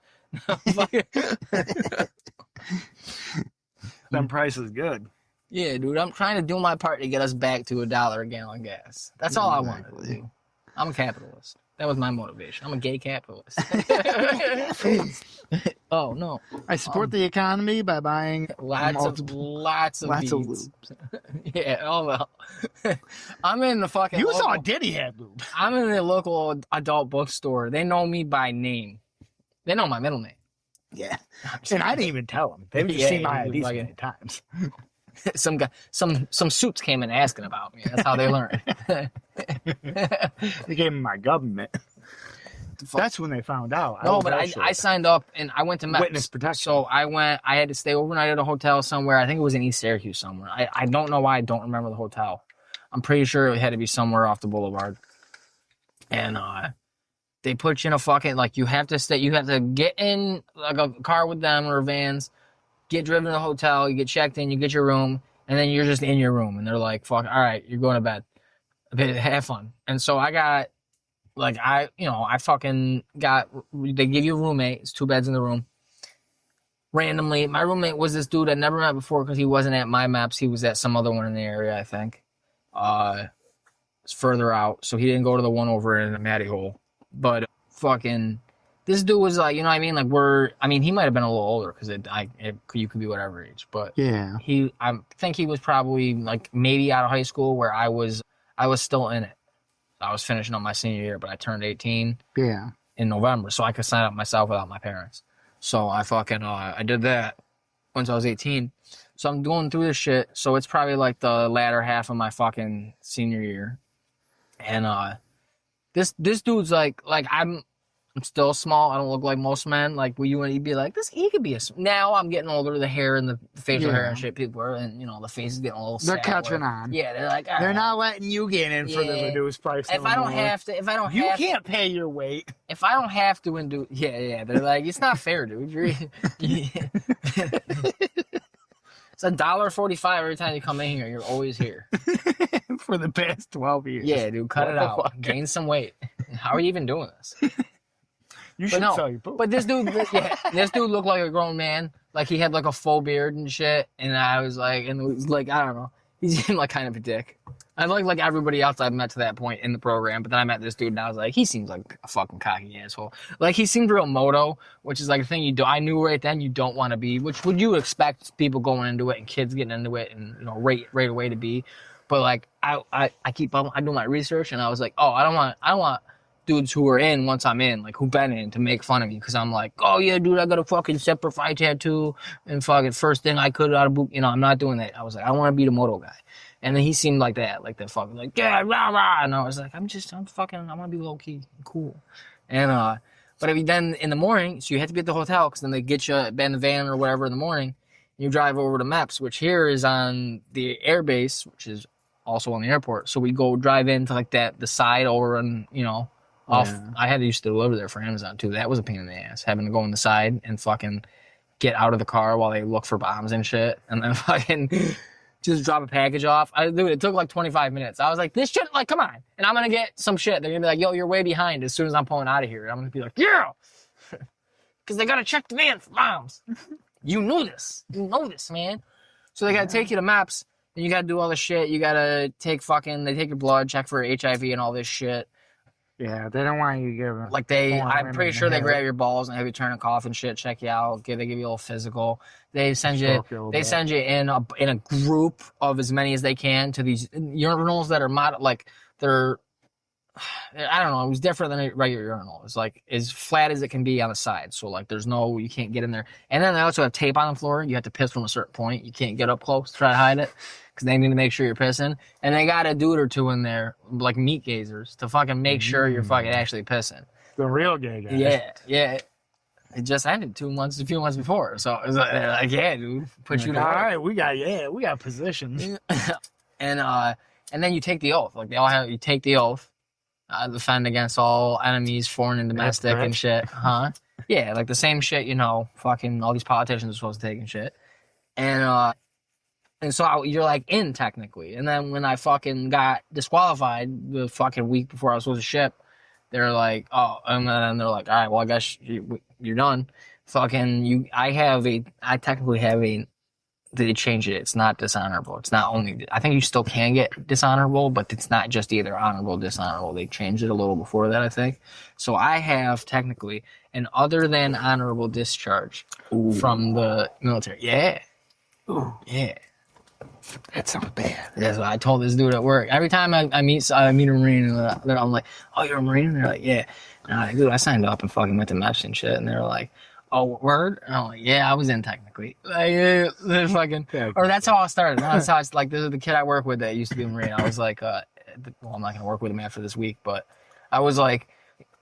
Them price is good. Yeah, dude, I'm trying to do my part to get us back to $1 a gallon gas. That's all I wanted to do. I'm a capitalist. That was my motivation. I'm a gay capitalist. Oh, no. I support the economy by buying lots of lubes. Yeah, oh well. I'm in the fucking You saw Diddy had lube. I'm in the local adult bookstore. They know me by name. They know my middle name. Yeah. And I didn't even tell them. They've just seen my ID so many times. Some guy, some suits came in asking about me. That's how they learned. They gave me my government. That's when they found out. No, but I signed up and I went to MEPS. Witness protection. So I had to stay overnight at a hotel somewhere. I think it was in East Syracuse somewhere. I don't know why I don't remember the hotel. I'm pretty sure it had to be somewhere off the boulevard. And they put you in a fucking, like, you have to get in like a car with them or vans, get driven to the hotel, you get checked in, you get your room, and then you're just in your room. And they're like, fuck, all right, you're going to bed. Have fun. And so I got, like, they give you a roommate. It's 2 beds in the room. Randomly, my roommate was this dude I never met before because he wasn't at my MEPS. He was at some other one in the area, I think. It's further out, so he didn't go to the one over in the Matty Hole. But fucking, this dude was like, you know what I mean? Like, he might have been a little older because you could be whatever age. But yeah, I think he was probably like maybe out of high school where I was still in it. I was finishing up my senior year, but I turned 18 in November, so I could sign up myself without my parents. So I fucking, I did that once I was 18. So I'm going through this shit. So it's probably like the latter half of my fucking senior year. And this dude's like I'm still small. I don't look like most men. Like, you'd be like, he could be now I'm getting older, the hair and the facial hair and shit, people are, and the face is getting a little They're catching on. Yeah, they're like, they're not letting you get in for the reduced price. If I don't have to, you can't pay your weight. If I don't have to they're like, it's not fair, dude. It's $1.45 every time you come in here. You're always here. For the past 12 years. Yeah, dude, cut it out. Gain some weight. How are you even doing this? You should sell your poop. But this dude looked like a grown man. Like, he had like a full beard and shit. And I was like, and it was like, I don't know. He seemed like kind of a dick. I like everybody else I've met to that point in the program, but then I met this dude and I was like, he seems like a fucking cocky asshole. Like, he seemed real moto, which is like a thing you do. I knew right then you don't want to be, which would you expect people going into it and kids getting into it and right away to be. But like I do my research and I was like, oh, I don't want dudes who are in once I'm in, like who been in, to make fun of me because I'm like, oh yeah, dude, I got a fucking separate fight tattoo and fucking first thing I could out of boot. I'm not doing that. I was like, I want to be the moto guy. And then he seemed like that fucking like, yeah, rah, rah. And I was like, I'm gonna be low key, cool. And, but if you then in the morning, so you have to be at the hotel because then they get you in the van or whatever in the morning. You drive over to MEPS, which here is on the air base, which is also on the airport. So we go drive into like the side over and, off. Yeah. I had to used to deliver there for Amazon too. That was a pain in the ass, having to go on the side and fucking get out of the car while they look for bombs and shit. And then fucking just drop a package off. It took like 25 minutes. I was like, this shit, like, come on. And I'm going to get some shit. They're going to be like, yo, you're way behind as soon as I'm pulling out of here. And I'm going to be like, yeah. Because they got to check the van for bombs. You knew this. You know this, man. So they got to take you to MEPS. And you got to do all this shit. You got to they take your blood, check for HIV and all this shit. Yeah, they don't want you to give them. Like I'm pretty sure they grab your balls and have you turn a cough and shit, check you out. They give you a little physical. They send you in a group of as many as they can to these urinals that are they're, I don't know, it was different than a regular urinal. It's like as flat as it can be on the side. So like you can't get in there. And then they also have tape on the floor. You have to piss from a certain point. You can't get up close to try to hide it because they need to make sure you're pissing. And they got a dude or two in there, like meat gazers, to fucking make sure you're fucking actually pissing. The real gay guys. Yeah. It just ended a few months before. So it was like yeah, dude, put you to work. All right, we got positions. And then you take the oath. Like you take the oath. Defend against all enemies, foreign and domestic and shit. Huh? Yeah, like the same shit, fucking all these politicians are supposed to take and shit. And so you're like in technically. And then when I fucking got disqualified the fucking week before I was supposed to ship, they're like, oh, and then they're like, all right, well, I guess you're done. Fucking I technically have they changed it. It's not dishonorable. It's not only, I think you still can get dishonorable, but it's not just either honorable or dishonorable. They changed it a little before that, I think. So I have technically an other than honorable discharge from the military. Yeah. Ooh. Yeah. That sounds bad. That's what I told this dude at work. Every time I meet a Marine, and I'm like, oh, you're a Marine? And they're like, yeah. And I'm like, dude, I signed up and fucking went to MEPS and shit. And they're like, oh, word? And I'm like, yeah, I was in technically. Like, they're fucking, or that's how I started. That's how it's like, this is the kid I work with that used to be a Marine. I was like, well, I'm not going to work with him after this week, but I was like,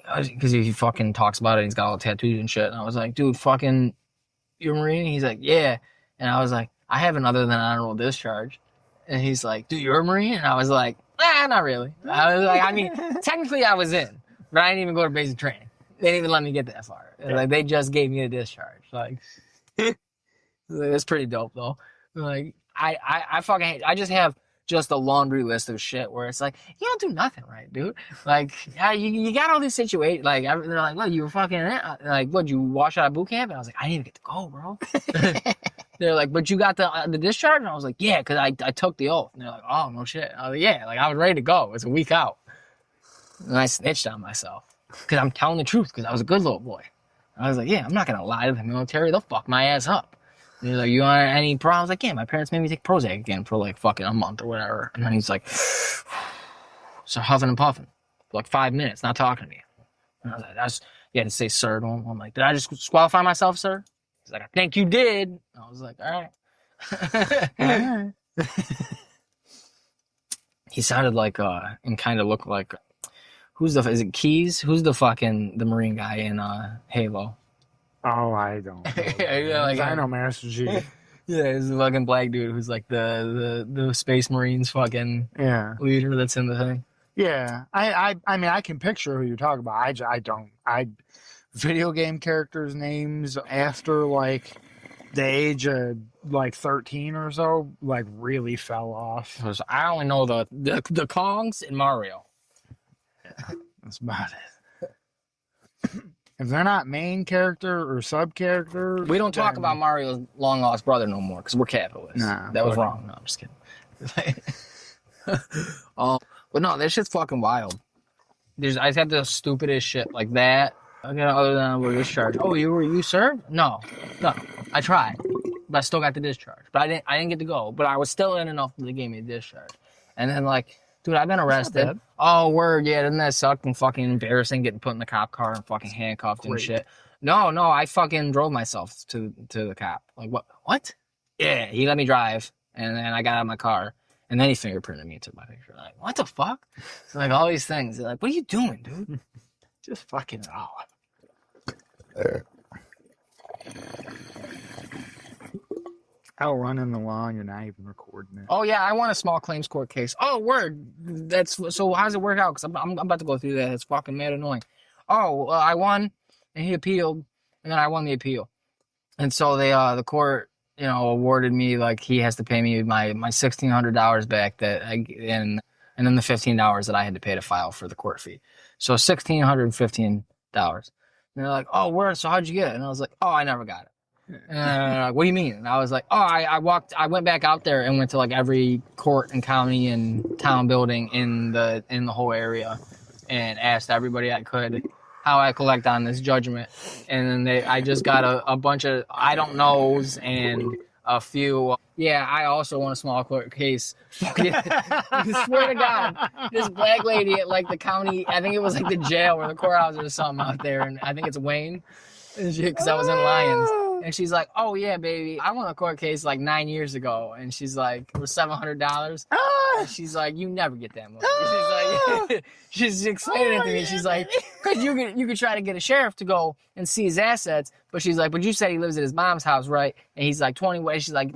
because he fucking talks about it. He's got all the tattoos and shit. And I was like, dude, fucking, you're a Marine? He's like, yeah. And I was like, I have an other than honorable discharge. And he's like, dude, you're a Marine? And I was like, not really. I was like, I mean, technically I was in, but I didn't even go to basic training. They didn't even let me get that far. Like, they just gave me a discharge. Like, it's pretty dope though. Like, I fucking hate, I just have just a laundry list of shit where it's like, you don't do nothing right, dude. Like, you got all these situations. Like, they're like, look, you were fucking, like, what, you wash out of boot camp? And I was like, I didn't even get to go, bro. They're like, but you got the discharge? And I was like, yeah, because I took the oath. And they're like, oh, no shit. I was like, yeah, like, I was ready to go. It's a week out. And I snitched on myself because I'm telling the truth because I was a good little boy. I was like, yeah, I'm not going to lie to the military. They'll fuck my ass up. And he's like, you want any problems? I was like, yeah, my parents made me take Prozac again for like fucking a month or whatever. And then he's like, so huffing and puffing for like 5 minutes, not talking to me. And I was like, you had to say sir to him. I'm like, did I just disqualify myself, sir? He's like, I think you did. And I was like, all right. He sounded like, and kind of looked like, is it Keys? Who's the Marine guy in Halo? Oh, I don't know. Yeah, like, I know Master Chief. Yeah, he's a fucking black dude who's like the Space Marines fucking leader that's in the thing. Yeah, I mean, I can picture who you're talking about. I don't. Video game characters' names after like the age of like 13 or so, like really fell off. I only know the Kongs and Mario. Yeah, that's about it. If they're not main character or sub character, we don't talk about Mario's long lost brother no more because we're capitalists. Nah, that was wrong. No, I'm just kidding. But no, that shit's fucking wild. I just had the stupidest shit like that. Okay, other than a discharge. Oh, you served? No, I tried, but I still got the discharge. But I didn't get to go. But I was still in enough that they gave me a discharge. And then like, dude, I've been arrested. Oh, word, yeah, doesn't that suck? And fucking embarrassing getting put in the cop car and fucking handcuffed and shit. No, I fucking drove myself to the cop. Like, what? Yeah, he let me drive, and then I got out of my car, and then he fingerprinted me and took my picture. Like, what the fuck? So like all these things. They're like, what are you doing, dude? Just fucking it all. I'll run in the lawn. You're not even recording it. Oh yeah, I won a small claims court case. Oh word, so how does it work out? Because I'm about to go through that. It's fucking mad annoying. Oh, I won, and he appealed, and then I won the appeal, and so the court awarded me like he has to pay me my $1,600 back and then the $15 that I had to pay to file for the court fee. So $1,615. And they're like, oh, word, so how'd you get it? And I was like, oh, I never got it. And they're like, what do you mean? And I was like, oh, I went back out there and went to like every court and county and town building in the whole area and asked everybody I could how I collect on this judgment. And then I just got a bunch of I don't knows and a few. Yeah, I also won a small court case. I swear to God, this black lady at like the county, I think it was like the jail or the courthouse or something out there, and I think it's Wayne, because I was in Lyons. And she's like, oh yeah, baby, I won a court case like 9 years ago. And she's like, for $700. And she's like, you never get that money. She's like, she's explaining it to me. She's like, because you could try to get a sheriff to go and see his assets. But she's like, but you said he lives at his mom's house, right? And he's like 20. She's like,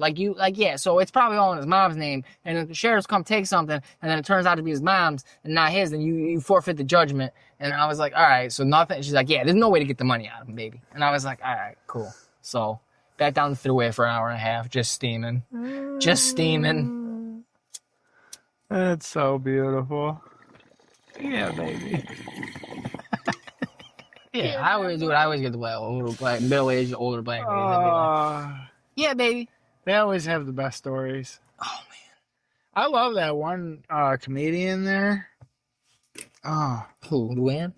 yeah, so it's probably all in his mom's name. And if the sheriff's come take something, and then it turns out to be his mom's and not his, then you forfeit the judgment. And I was like, all right, so nothing. She's like, yeah, there's no way to get the money out of him, baby. And I was like, all right, cool. So back down the freeway for an hour and a half, just steaming. That's so beautiful. Yeah, baby. Yeah, I always do it. I always get the older black, middle-aged, older black ladies. Like, yeah, baby. They always have the best stories. Oh, man. I love that one comedian there. Who? Luann?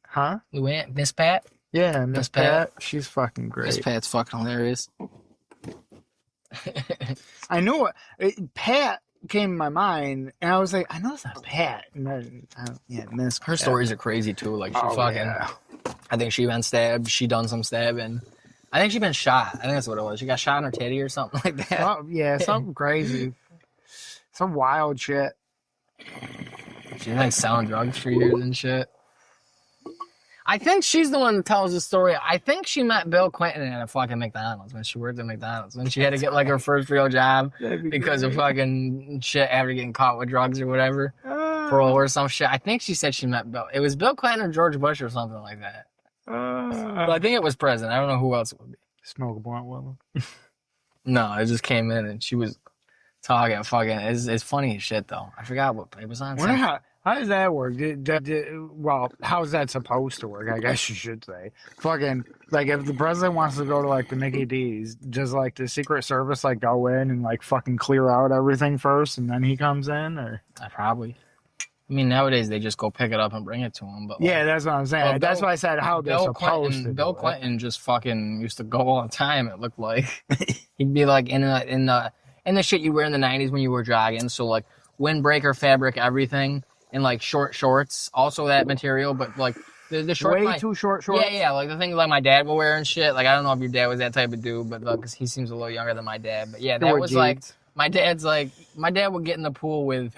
Huh? Luann? Miss Pat? Yeah, Miss Pat. She's fucking great. Miss Pat's fucking hilarious. I knew it. Pat came to my mind, and I was like, I know it's not Pat. And then, Miss Her Pat. Stories are crazy, too. Like, she I think she been stabbed. She done some stabbing. I think she been shot. I think that's what it was. She got shot in her titty or something like that. Oh, yeah, something crazy. Some wild shit. She's like selling drugs for years and shit. I think she's the one that tells the story. I think she met Bill Clinton at a fucking McDonald's when she worked at McDonald's. When she had to get like her first real job because of fucking shit after getting caught with drugs or whatever. Parole or some shit. I think she said she met Bill. It was Bill Clinton or George Bush or something like that. But I think it was president. I don't know who else it would be. Smoke a blunt with him. No, it just came in and she was talking fucking. It's funny as shit though. I forgot what it was on. How does that work? Well, how's that supposed to work? I guess you should say. Fucking, like, if the president wants to go to, like, the Mickey D's, does, like, the Secret Service, like, go in and, like, fucking clear out everything first and then he comes in? Or probably. I mean, nowadays they just go pick it up and bring it to him. But yeah, that's what I'm saying. That's why I said how they're supposed to. Bill Clinton just fucking used to go all the time, it looked like. He'd be, like, in the shit you wear in the 90s when you were jogging. So, like, windbreaker fabric, everything. And like short shorts, also that material, but like the short, way too short shorts. Yeah, like the things like my dad will wear and shit. Like I don't know if your dad was that type of dude, but because he seems a little younger than my dad. But yeah, that was like my dad would get in the pool with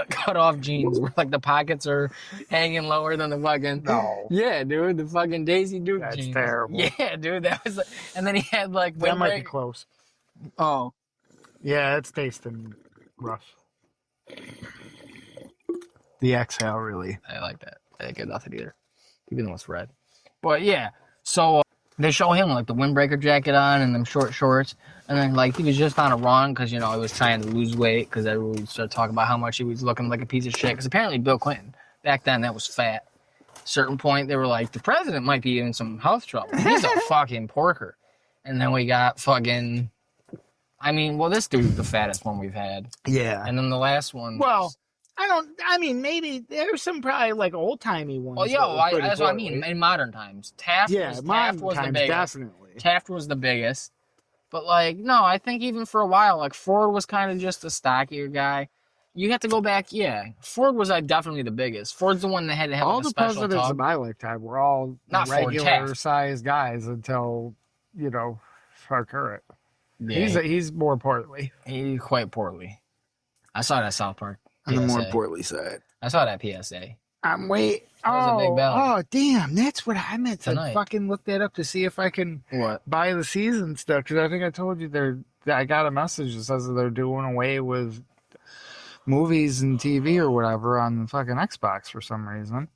cut off jeans where like the pockets are hanging lower than the fucking. No. Yeah, dude, the fucking Daisy Duke That's jeans. That's terrible. Yeah, dude, that was. And then he had like. That might be close. Oh. Yeah, it's tasting rough. The exhale, really. I like that. I didn't get nothing either. Even though it's red. But yeah, so they show him like the windbreaker jacket on and them short shorts. And then like he was just on a run because, you know, he was trying to lose weight because everyone started talking about how much he was looking like a piece of shit. Because apparently Bill Clinton, back then, that was fat. At a certain point, they were like, the president might be in some health trouble. He's a fucking porker. And then we got fucking... I mean, well, this dude's the fattest one we've had. Yeah. And then the last one was... maybe there's some probably like old timey ones. Well, that's what I mean. In modern times, Taft was the biggest. Definitely. Taft was the biggest, but like no, I think even for a while, like Ford was kind of just a stockier guy. You have to go back, yeah. Ford was definitely the biggest. Ford's the one that had to have all a the special presidents tug. of my lifetime were all not regular sized guys until our current. Yeah, he's more portly. He's quite portly. I saw that South Park. On the more portly side. I saw that PSA. That was a big belly. Oh, damn. That's what I meant to fucking look that up to see if I can buy the season stuff. Because I think I told you I got a message that says that they're doing away with movies and TV or whatever on the fucking Xbox for some reason.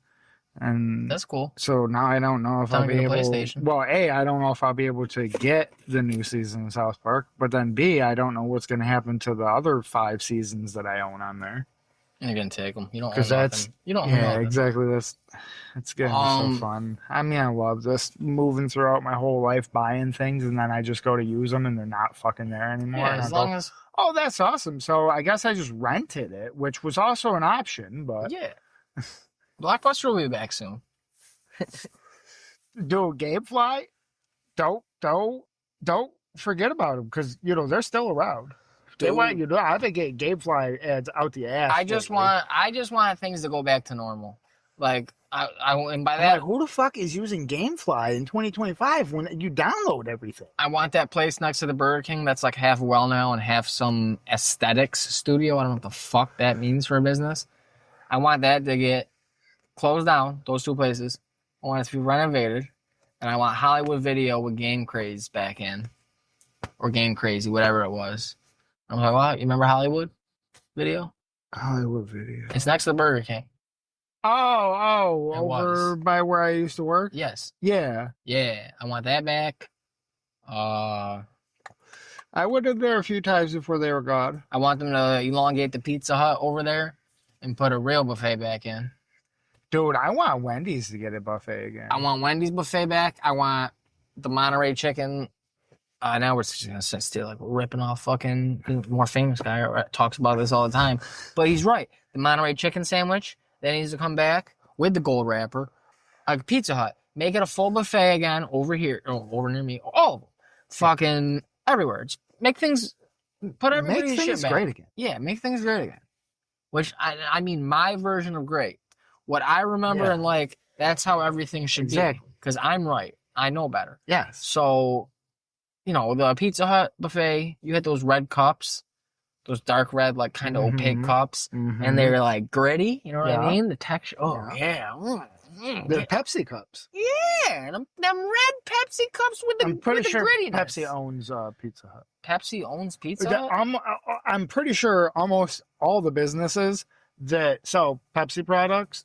And that's cool. So now I don't know if I'll be able. PlayStation. Well, A, I don't know if I'll be able to get the new season of South Park. But then B, I don't know what's going to happen to the other 5 seasons that I own on there. You're gonna take them. You don't own nothing. You don't own nothing. Exactly. It's getting so fun. I mean, I love this moving throughout my whole life, buying things, and then I just go to use them, and they're not fucking there anymore. Yeah, as long as. Oh, that's awesome. So I guess I just rented it, which was also an option, but yeah. Blockbuster will be back soon. Dude, Gamefly, don't forget about them because they're still around. They want I've been getting Gamefly ads out the ass. I just want things to go back to normal. Like and by that, who the fuck is using Gamefly in 2025 when you download everything? I want that place next to the Burger King that's like half well now and half some aesthetics studio. I don't know what the fuck that means for a business. I want that to get closed down. Those 2 places. I want it to be renovated, and I want Hollywood Video with Game Craze back in, or Game Crazy, whatever it was. I'm like, what? You remember Hollywood Video? Hollywood Video. It's next to the Burger King. Over by where I used to work? Yes. Yeah. Yeah. I want that back. I went in there a few times before they were gone. I want them to elongate the Pizza Hut over there and put a real buffet back in. Dude, I want Wendy's to get a buffet again. I want Wendy's buffet back. I want the Monterey chicken. Now we're just going to sit still, like we're ripping off fucking more famous guy talks about this all the time. But he's right. The Monterey chicken sandwich, that needs to come back with the gold wrapper. Like Pizza Hut, make it a full buffet again over here, over near me. Oh, fucking everywhere. Just make things, put everybody's shit back. Great again. Yeah, make things great again. Which, I mean, my version of great. What I remember and like, that's how everything should be. Because I'm right. I know better. Yes. So... the Pizza Hut buffet, you had those red cups, those dark red, like kind of opaque cups, and they were like gritty, you know what I mean? The texture, They're Pepsi cups. Yeah, them red Pepsi cups with the I'm pretty sure grittiness. Pepsi owns Pizza Hut. Pepsi owns Pizza Hut? I'm pretty sure almost all the businesses that sell Pepsi products,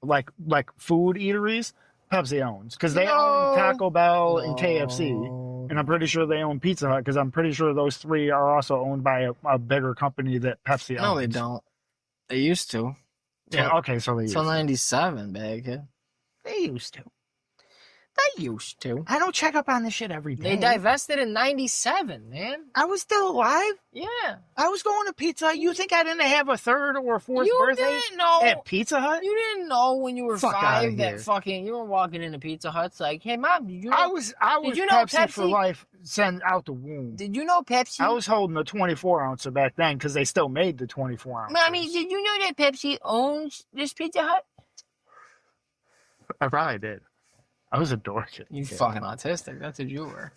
like food eateries, Pepsi owns because they own Taco Bell and KFC, and I'm pretty sure they own Pizza Hut because I'm pretty sure those three are also owned by a bigger company that Pepsi owns. No, they don't. They used to. Yeah, okay, so they used till to. 97, bag. They used to. They used to. I don't check up on this shit every day. They divested in 97, man. I was still alive. Yeah. I was going to Pizza Hut. You think I didn't have a third or a fourth birthday didn't know, at Pizza Hut? You didn't know when you were Fuck 5 that fucking you were walking into Pizza Hut's like, hey mom, did you know? I was did you know Pepsi for life sent out the womb. Did you know Pepsi? I was holding the 24 ouncer back then because they still made the 24 ounce. Mommy, did you know that Pepsi owns this Pizza Hut? I probably did. I was a dork. You fucking autistic. That's what you were.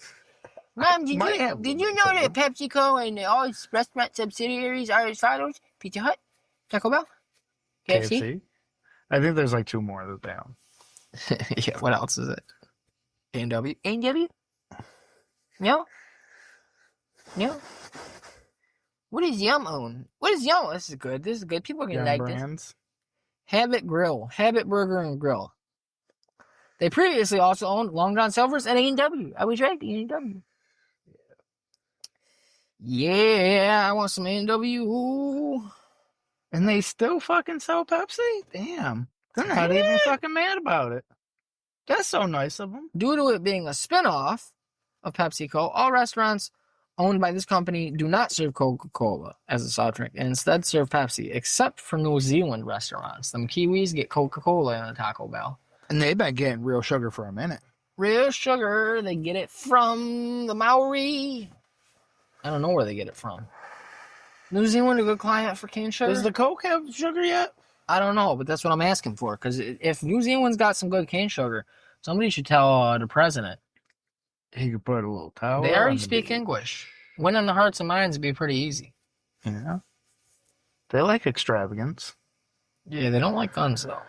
Mom, did you know that PepsiCo and all its restaurant subsidiaries are as follows? Pizza Hut, Taco Bell, KFC? I think there's like 2 more that they own. Yeah, what else is it? A&W? A&W? No? No? What does Yum own? What is Yum? This is good. This is good. People are going to like brands. this. Habit Grill. Habit Burger and Grill. They previously also owned Long John Silver's and A&W. I was right, A&W. Yeah, I want some A&W. And they still fucking sell Pepsi? Damn. They're not even fucking mad about it. That's so nice of them. Due to it being a spinoff of PepsiCo, all restaurants owned by this company do not serve Coca-Cola as a soft drink and instead serve Pepsi, except for New Zealand restaurants. Them Kiwis get Coca-Cola in a Taco Bell. And they've been getting real sugar for a minute. Real sugar, they get it from the Maori. I don't know where they get it from. New Zealand a good client for cane sugar? Does the Coke have sugar yet? I don't know, but that's what I'm asking for. Because if New Zealand's got some good cane sugar, somebody should tell the president. He could put a little towel. They already speak English. Winning the hearts and minds would be pretty easy. Yeah. They like extravagance. Yeah, they don't like guns, though.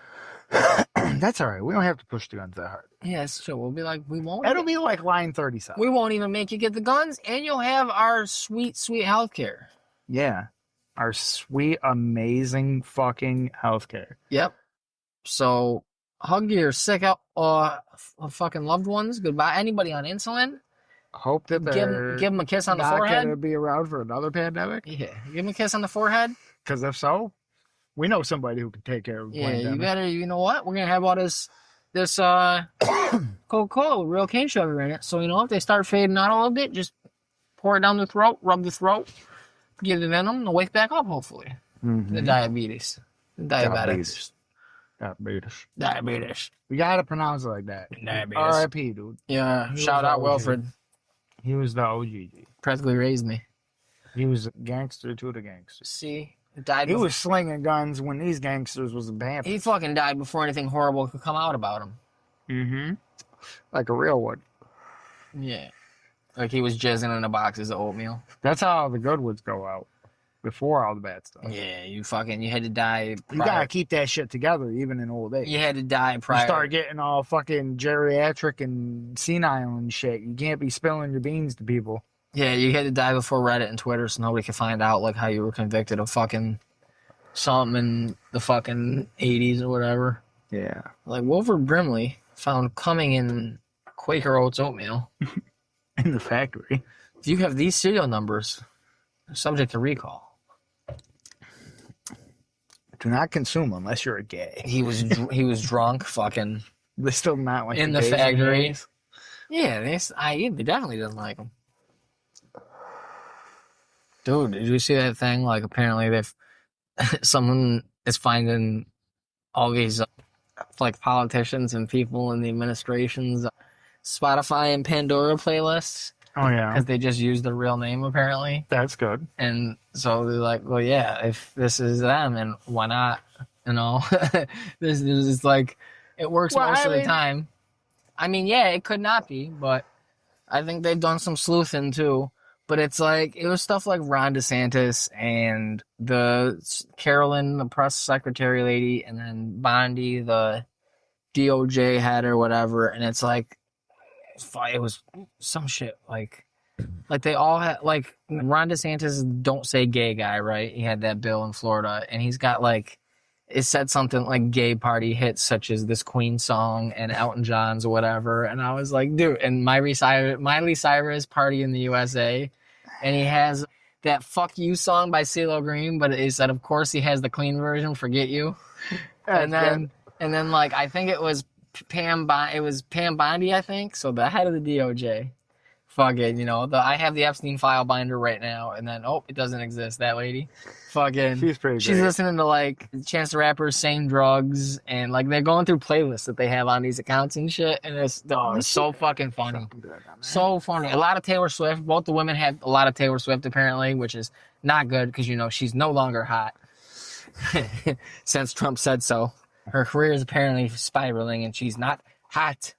That's all right. We don't have to push the guns that hard. Yeah, so we'll be like, we won't. It'll be like line 37. We won't even make you get the guns, and you'll have our sweet, sweet health care. Yeah. Our sweet, amazing fucking health care. Yep. So, hug your sick fucking loved ones. Goodbye. Anybody on insulin. Hope that they're give them a kiss on the forehead. Not going to be around for another pandemic. Yeah. Give them a kiss on the forehead. Because if so, we know somebody who can take care of the pandemic. You better, you know what? We're going to have all this Coca-Cola with real cane sugar in it. So, if they start fading out a little bit, just pour it down the throat, rub the throat, give the venom, and wake back up, hopefully. Mm-hmm. The diabetes. The diabetics. Diabetes. We got to pronounce it like that. Diabetes. R.I.P., dude. Yeah. Shout out Wilfred. He was the OG. Practically raised me. He was a gangster to the gangsters. See? He was slinging guns when these gangsters was a band. He fucking died before anything horrible could come out about him. Mm-hmm. Like a real one. Yeah. Like he was jizzing in the boxes of oatmeal. That's how the good ones go out. Before all the bad stuff. Yeah, you had to die prior. You gotta keep that shit together, even in old age. You had to die prior. You start getting all fucking geriatric and senile and shit. You can't be spilling your beans to people. Yeah, you had to die before Reddit and Twitter so nobody could find out like how you were convicted of fucking something in the fucking 80s or whatever. Yeah. Like Wilford Brimley found coming in Quaker Oats oatmeal. In the factory. If you have these serial numbers, they're subject to recall. Do not consume unless you're a gay. He was drunk, fucking. They're still not like in the factory. Yeah, they definitely didn't like him. Dude, did you see that thing? Like, apparently someone is finding all these like politicians and people in the administration's Spotify and Pandora playlists. Oh yeah, because they just used their real name apparently. That's good. And so they're like, well, yeah, if this is them, and why not? This is like it works most of the time. I mean, yeah, it could not be, but I think they've done some sleuthing too. But it's like it was stuff like Ron DeSantis and the Carolyn, the press secretary lady, and then Bondi, the DOJ head or whatever, and it's like, it was some shit like they all had, like, Ron DeSantis don't say gay guy, right? He had that bill in Florida, and he's got like, it said something like gay party hits such as this Queen song and Elton John's or whatever, and I was like, dude, and Miley Cyrus Party in the USA, and he has that Fuck You song by CeeLo Green, but it said, of course, he has the clean version, Forget You. And then like, I think it was Pam Bondi, I think, so the head of the DOJ. Fucking, you know, I have the Epstein file binder right now, and then, it doesn't exist, that lady. Fucking, she's pretty great. She's listening to, like, Chance the Rapper's Same Drugs, and, like, they're going through playlists that they have on these accounts and shit, and it's so fucking funny. So funny. A lot of Taylor Swift. Both the women have a lot of Taylor Swift, apparently, which is not good, because, you know, she's no longer hot. Since Trump said so. Her career is apparently spiraling, and she's not hot.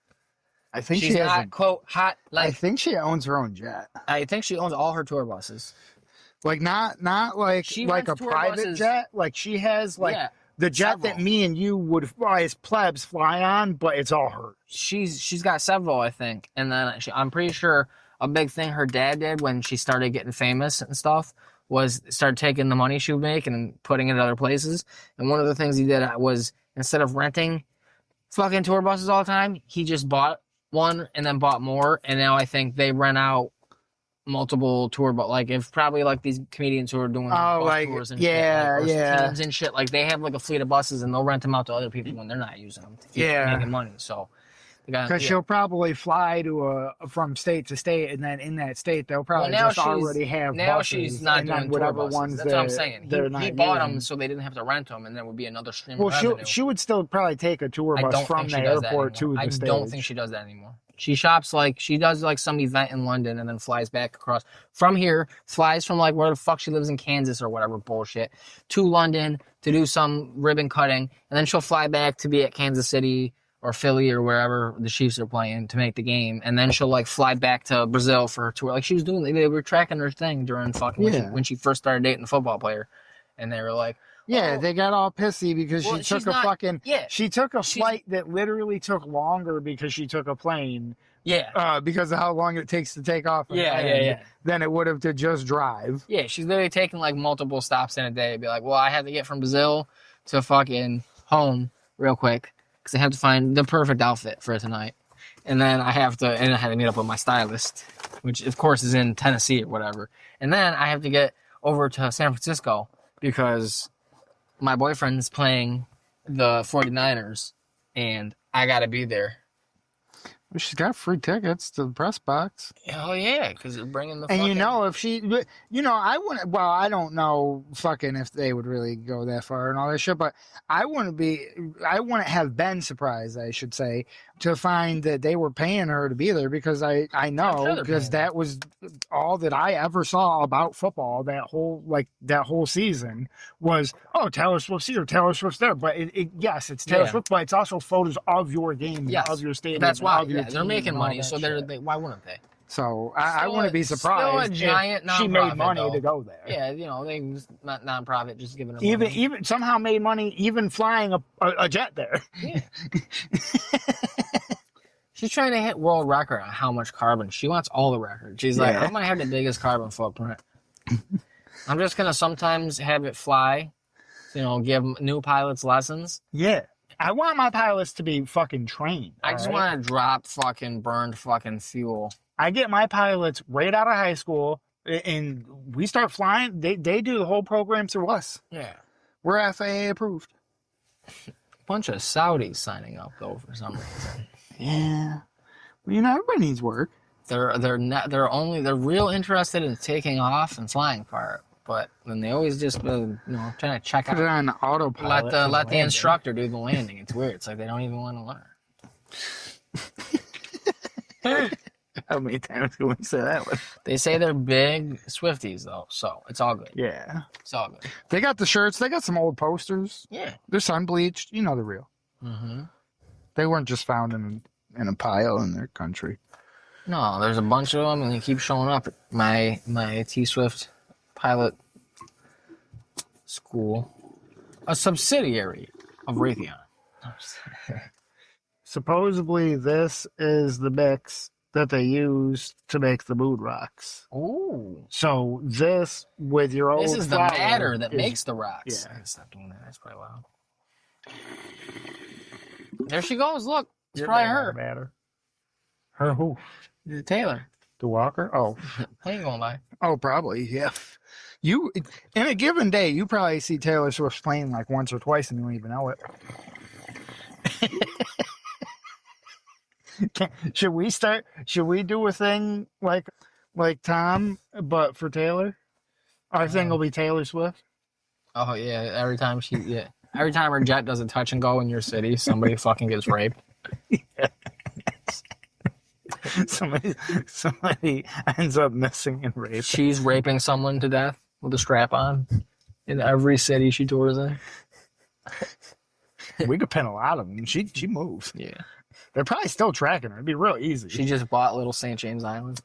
I think she's not, quote, hot. Like, I think she owns her own jet. I think she owns all her tour buses. Like, not like a private buses. Jet. Like, she has, like, the jet several. That me and you would fly as plebs fly on, but it's all hers. She's got several, I think. And then I'm pretty sure a big thing her dad did when she started getting famous and stuff was start taking the money she would make and putting it in other places. And one of the things he did was, instead of renting fucking tour buses all the time, he just bought one and then bought more, and now I think they rent out multiple tour, but like, if probably like these comedians who are doing bus like tours and teams and shit, like they have like a fleet of buses and they'll rent them out to other people when they're not using them to keep making money. So because she'll probably fly from state to state, and then in that state they'll probably already have now buses, she's not doing whatever tour buses. ones. That's what I'm saying. He bought them so they didn't have to rent them, and there would be another stream of revenue. She would still probably take a tour bus from the airport to the stage. I don't think she does that anymore. She shops, like, she does like some event in London and then flies back across from here, flies from like where the fuck she lives in Kansas or whatever bullshit to London to do some ribbon cutting, and then she'll fly back to be at Kansas City or Philly or wherever the Chiefs are playing to make the game, and then she'll like fly back to Brazil for her tour. Like, she was doing, they were tracking her thing during fucking when she first started dating the football player, and they were like, they got all pissy because she took she took a flight that literally took longer because she took a plane. Because of how long it takes to take off. Than it would have to just drive. Yeah, she's literally taking like multiple stops in a day. Be like, well, I have to get from Brazil to fucking home real quick because I have to find the perfect outfit for tonight. And then I had to meet up with my stylist, which of course is in Tennessee or whatever. And then I have to get over to San Francisco because my boyfriend's playing the 49ers and I got to be there. Well, she's got free tickets to the press box. Oh, yeah, because they're bringing the And if she, I wouldn't, well, I don't know fucking if they would really go that far and all that shit, but I wouldn't have been surprised, I should say, to find that they were paying her to be there because I know, because that was all that I ever saw about football that whole season was, Taylor Swift's here, Taylor Swift's there. But yes, it's Taylor Swift, but it's also photos of your game, of your stadium. That's why they're making money, so why wouldn't they? So I wouldn't be surprised if she made money to go there. Yeah, they non-profit, just giving her money. Even somehow made money even flying a jet there. Yeah. She's trying to hit world record on how much carbon. She wants all the records. She's like, I'm going to have the biggest carbon footprint. I'm just going to sometimes have it fly, give new pilots lessons. Yeah. I want my pilots to be fucking trained. I just want to drop fucking burned fucking fuel. I get my pilots right out of high school, and we start flying. They do the whole program through us. Yeah. We're FAA approved. Bunch of Saudis signing up, though, for some reason. Yeah. Well, everybody needs work. They're real interested in taking off and flying part. But then they always just, trying to check out. Put it on autopilot. Let the instructor do the landing. It's weird. It's like they don't even want to learn. How many times can we say that one? They say they're big Swifties, though, so it's all good. Yeah. It's all good. They got the shirts. They got some old posters. Yeah. They're sun-bleached. They're real. Mm-hmm. They weren't just found in a pile in their country. No, there's a bunch of them, and they keep showing up at my T-Swift pilot school, a subsidiary of Raytheon. supposedly this is the mix that they use to make the moon rocks. Ooh. So this with your old This is the flour matter that makes the rocks. Yeah. Stop doing that. That's probably loud. There she goes. Look. It's Your probably matter, her. matter. Her who? Taylor. The walker? Oh. Plane going by. Oh, probably, yeah. You in a given day, you probably see Taylor Swift's plane like once or twice and you don't even know it. Should we do a thing like Tom, but for Taylor? Our thing will be Taylor Swift. Oh yeah, every time her jet does a touch and go in your city, somebody fucking gets raped. somebody ends up missing and raped. She's raping someone to death with a strap on in every city she tours in. We could pin a lot of them. She moves. Yeah. They're probably still tracking her. It'd be real easy. She just bought Little St. James Island.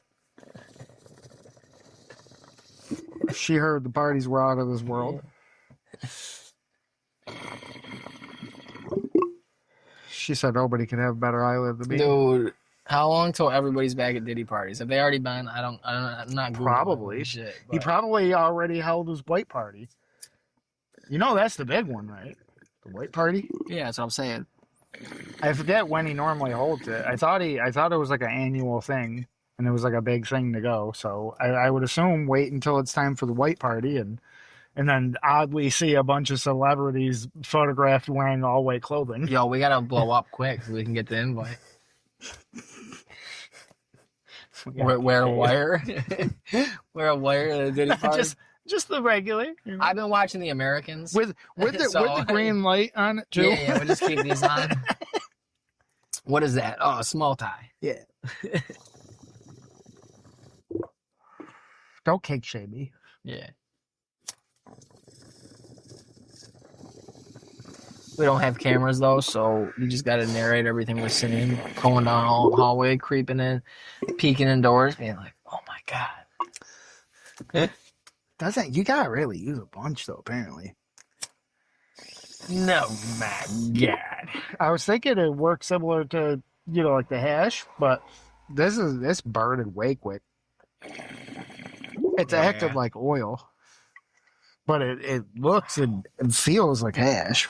She heard the parties were out of this world. She said nobody can have a better island than me. Dude, how long till everybody's back at Diddy parties? Have they already been? I'm not Googling Probably. shit. He probably already held his white party. You know that's the big one, right? The white party? Yeah, that's what I'm saying. I forget when he normally holds it. I thought it was like an annual thing, and it was like a big thing to go. So I would assume wait until it's time for the white party, and then oddly see a bunch of celebrities photographed wearing all white clothing. Yo, we gotta blow up quick so we can get the invite. Wear a wire. Wear a wire at a Diddy party. Just the regular. You know? I've been watching The Americans with the green light on it too. Yeah, we'll just keep these on. What is that? Oh, a small tie. Yeah. Don't cake shame me. Yeah. We don't have cameras though, so you just gotta narrate everything we're seeing, going down the hallway, creeping in, peeking indoors, being like, "Oh my god." You gotta really use a bunch though, apparently. No, my god. I was thinking it works similar to, like the hash, but this burned way quick. It's acted like oil, but it looks and feels like hash.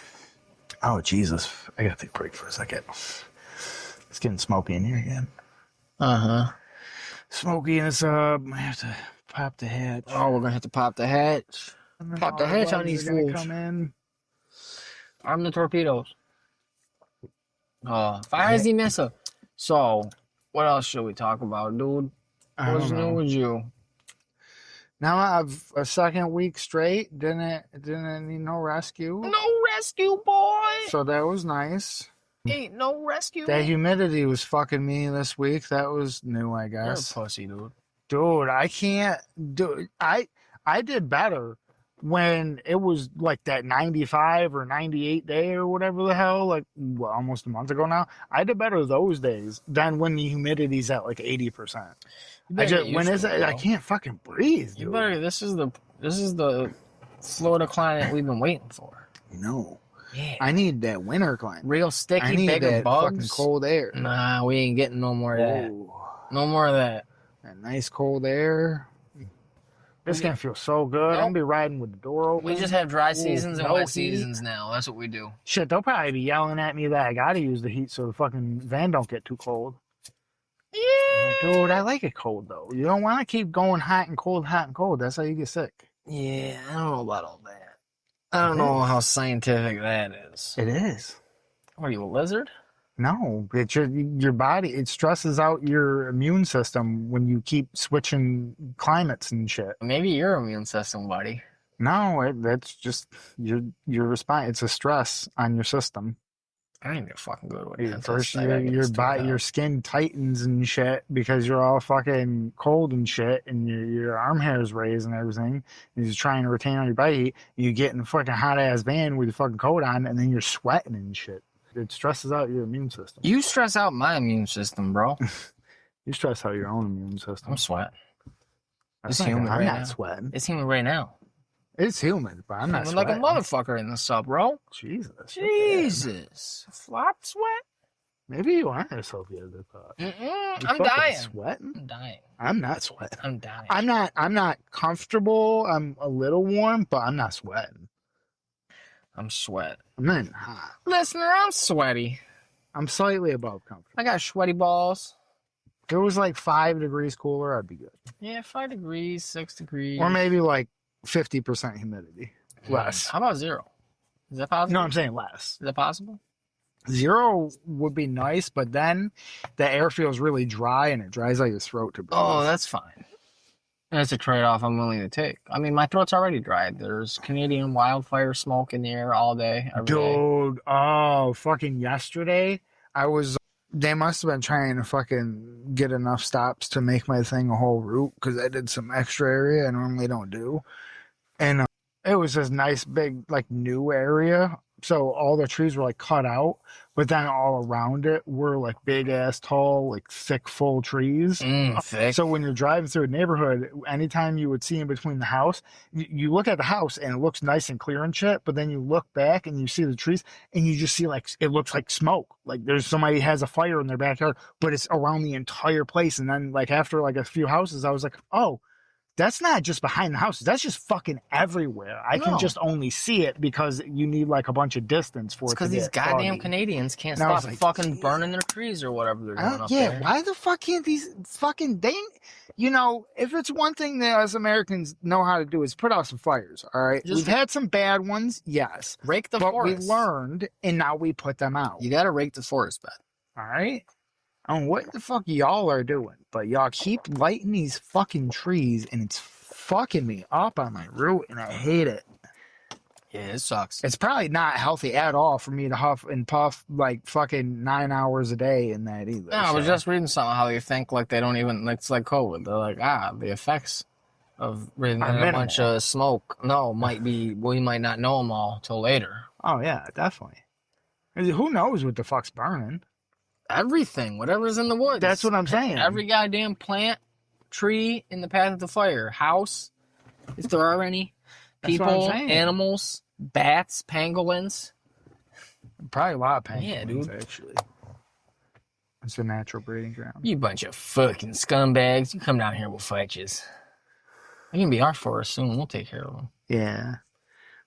Oh, Jesus. I gotta take a break for a second. It's getting smoky in here again. Uh-huh. Smoky in us up. I have to pop the hatch. Oh, we're gonna have to pop the hatch. Pop the hatch on these fools. Come in. Arm the torpedoes. Fire the missile. So, what else should we talk about, dude? What's new with you? Now I've a second week straight. Didn't need no rescue. No rescue, boy. So that was nice. Ain't no rescue. That humidity was fucking me this week. That was new, I guess. You're a pussy, dude. Dude, I can't do. I did better when it was like that 95 or 98 day or whatever the hell, like almost a month ago now. I did better those days than when the humidity's at like 80%. I can't fucking breathe, dude. You better. This is the Florida climate we've been waiting for. No. Yeah. I need that winter climate. Real sticky, I need bigger that bugs. fucking cold air. Nah, we ain't getting no more of that. No more of that. That nice cold air. This gonna feel so good. I'm gonna be riding with the door open. We just have dry seasons and wet seasons now. That's what we do. Shit, they'll probably be yelling at me that I gotta use the heat so the fucking van don't get too cold. Yeah. Dude, I like it cold though. You don't want to keep going hot and cold, hot and cold. That's how you get sick. Yeah, I don't know about all that. I don't know how scientific that is. It is. Are you a lizard? No, it's your body. It stresses out your immune system when you keep switching climates and shit. Maybe your immune system, buddy. No, that's just your response. It's a stress on your system. I ain't gonna fucking go to it. First, your skin tightens and shit because you're all fucking cold and shit, and your arm hairs raise and everything. And you're trying to retain all your body heat. You get in a fucking hot ass van with your fucking coat on, and then you're sweating and shit. It stresses out your immune system. You stress out my immune system, bro. You stress out your own immune system. I'm sweating. It's humid. I'm not sweating. It's humid right now. It's humid, but I'm not sweating. Like a motherfucker in the sub, bro. Jesus. Jesus. Flop sweat? Maybe you are a Soviet. I'm dying. Sweating? I'm dying. I'm not sweating. I'm dying. I'm not comfortable. I'm a little warm, but I'm not sweating. I'm sweating. I'm not hot. Listener, I'm sweaty. I'm slightly above comfortable. I got sweaty balls. If it was like 5 degrees cooler, I'd be good. Yeah, 5 degrees, 6 degrees. Or maybe like 50% humidity. Less. How about 0? Is that possible? No, I'm saying less. Is that possible? 0 would be nice, but then the air feels really dry and it dries out your throat to breathe. Oh, that's fine. That's a trade-off I'm willing to take. I mean, my throat's already dried. There's Canadian wildfire smoke in the air all day, every day. Dude, oh, fucking yesterday, they must have been trying to fucking get enough stops to make my thing a whole route because I did some extra area I normally don't do. And it was this nice big, like, new area. So all the trees were like cut out, but then all around it were like big ass tall, like thick, full trees. Thick. So when you're driving through a neighborhood, anytime you would see in between the house, you look at the house and it looks nice and clear and shit, but then you look back and you see the trees and you just see like, it looks like smoke. Like there's somebody has a fire in their backyard, but it's around the entire place. And then like after like a few houses, I was like, oh, that's not just behind the houses. That's just fucking everywhere. I can just only see it because you need like a bunch of distance for it. Because these goddamn foggy. Canadians can't stop fucking burning their trees or whatever they're doing up there. Why the fuck can't these fucking if it's one thing that us Americans know how to do is put out some fires, all right? We've had some bad ones, yes. Rake the forest. But we learned, and now we put them out. You gotta rake the forest, bud. All right? I don't know what the fuck y'all are doing, but y'all keep lighting these fucking trees, and it's fucking me up on my root, and I hate it. Yeah, it sucks. It's probably not healthy at all for me to huff and puff like fucking 9 hours a day in that either. No, I was just reading something how they think like they don't even, it's like COVID. They're like, the effects of breathing in a bunch of smoke, we might not know them all till later. Oh, yeah, definitely. Who knows what the fuck's burning? Everything, whatever's in the woods. That's what I'm saying. Every goddamn plant, tree in the path of the fire, house, if there are any, people, animals, bats, pangolins. Probably a lot of pangolins, yeah, dude. Actually. It's a natural breeding ground. You bunch of fucking scumbags. You come down here, we'll fight you. They can be our forest soon. We'll take care of them. Yeah.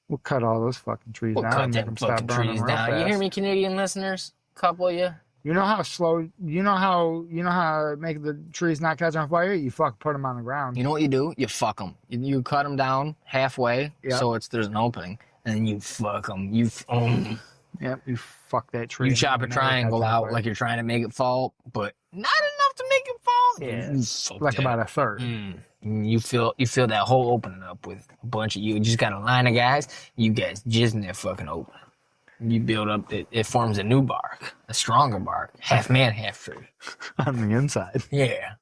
We'll cut all those fucking trees down. We'll cut them fucking trees down. You hear me, Canadian listeners? A couple of you. You know how slow, you know how to make the trees not catch on fire? You fuck put them on the ground. You know what you do? You fuck them. You cut them down halfway so there's an opening, and then you fuck them. Yep, you fuck that tree. You chop a triangle out like you're trying to make it fall, but not enough to make it fall. Yeah, like about a third. You feel that hole opening up with a bunch of you. Just got a line of guys. You guys just in there fucking open. You build up, it forms a new bark, a stronger bark, half man, half tree. On the inside. Yeah.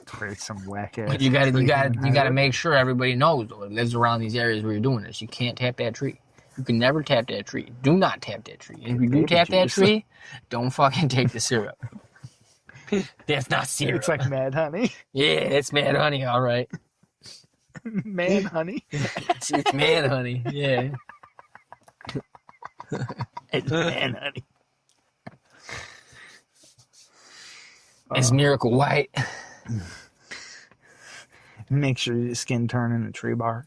Create some whack ass. You gotta make sure everybody knows though, it lives around these areas where you're doing this. You can't tap that tree. You can never tap that tree. Do not tap that tree. And if you do tap that tree, don't fucking take the syrup. That's not syrup. It's like mad honey. Yeah, it's mad honey, all right. Mad honey? It's mad honey, yeah. It's mad honey. It's Miracle White. Make sure your skin turn into tree bark.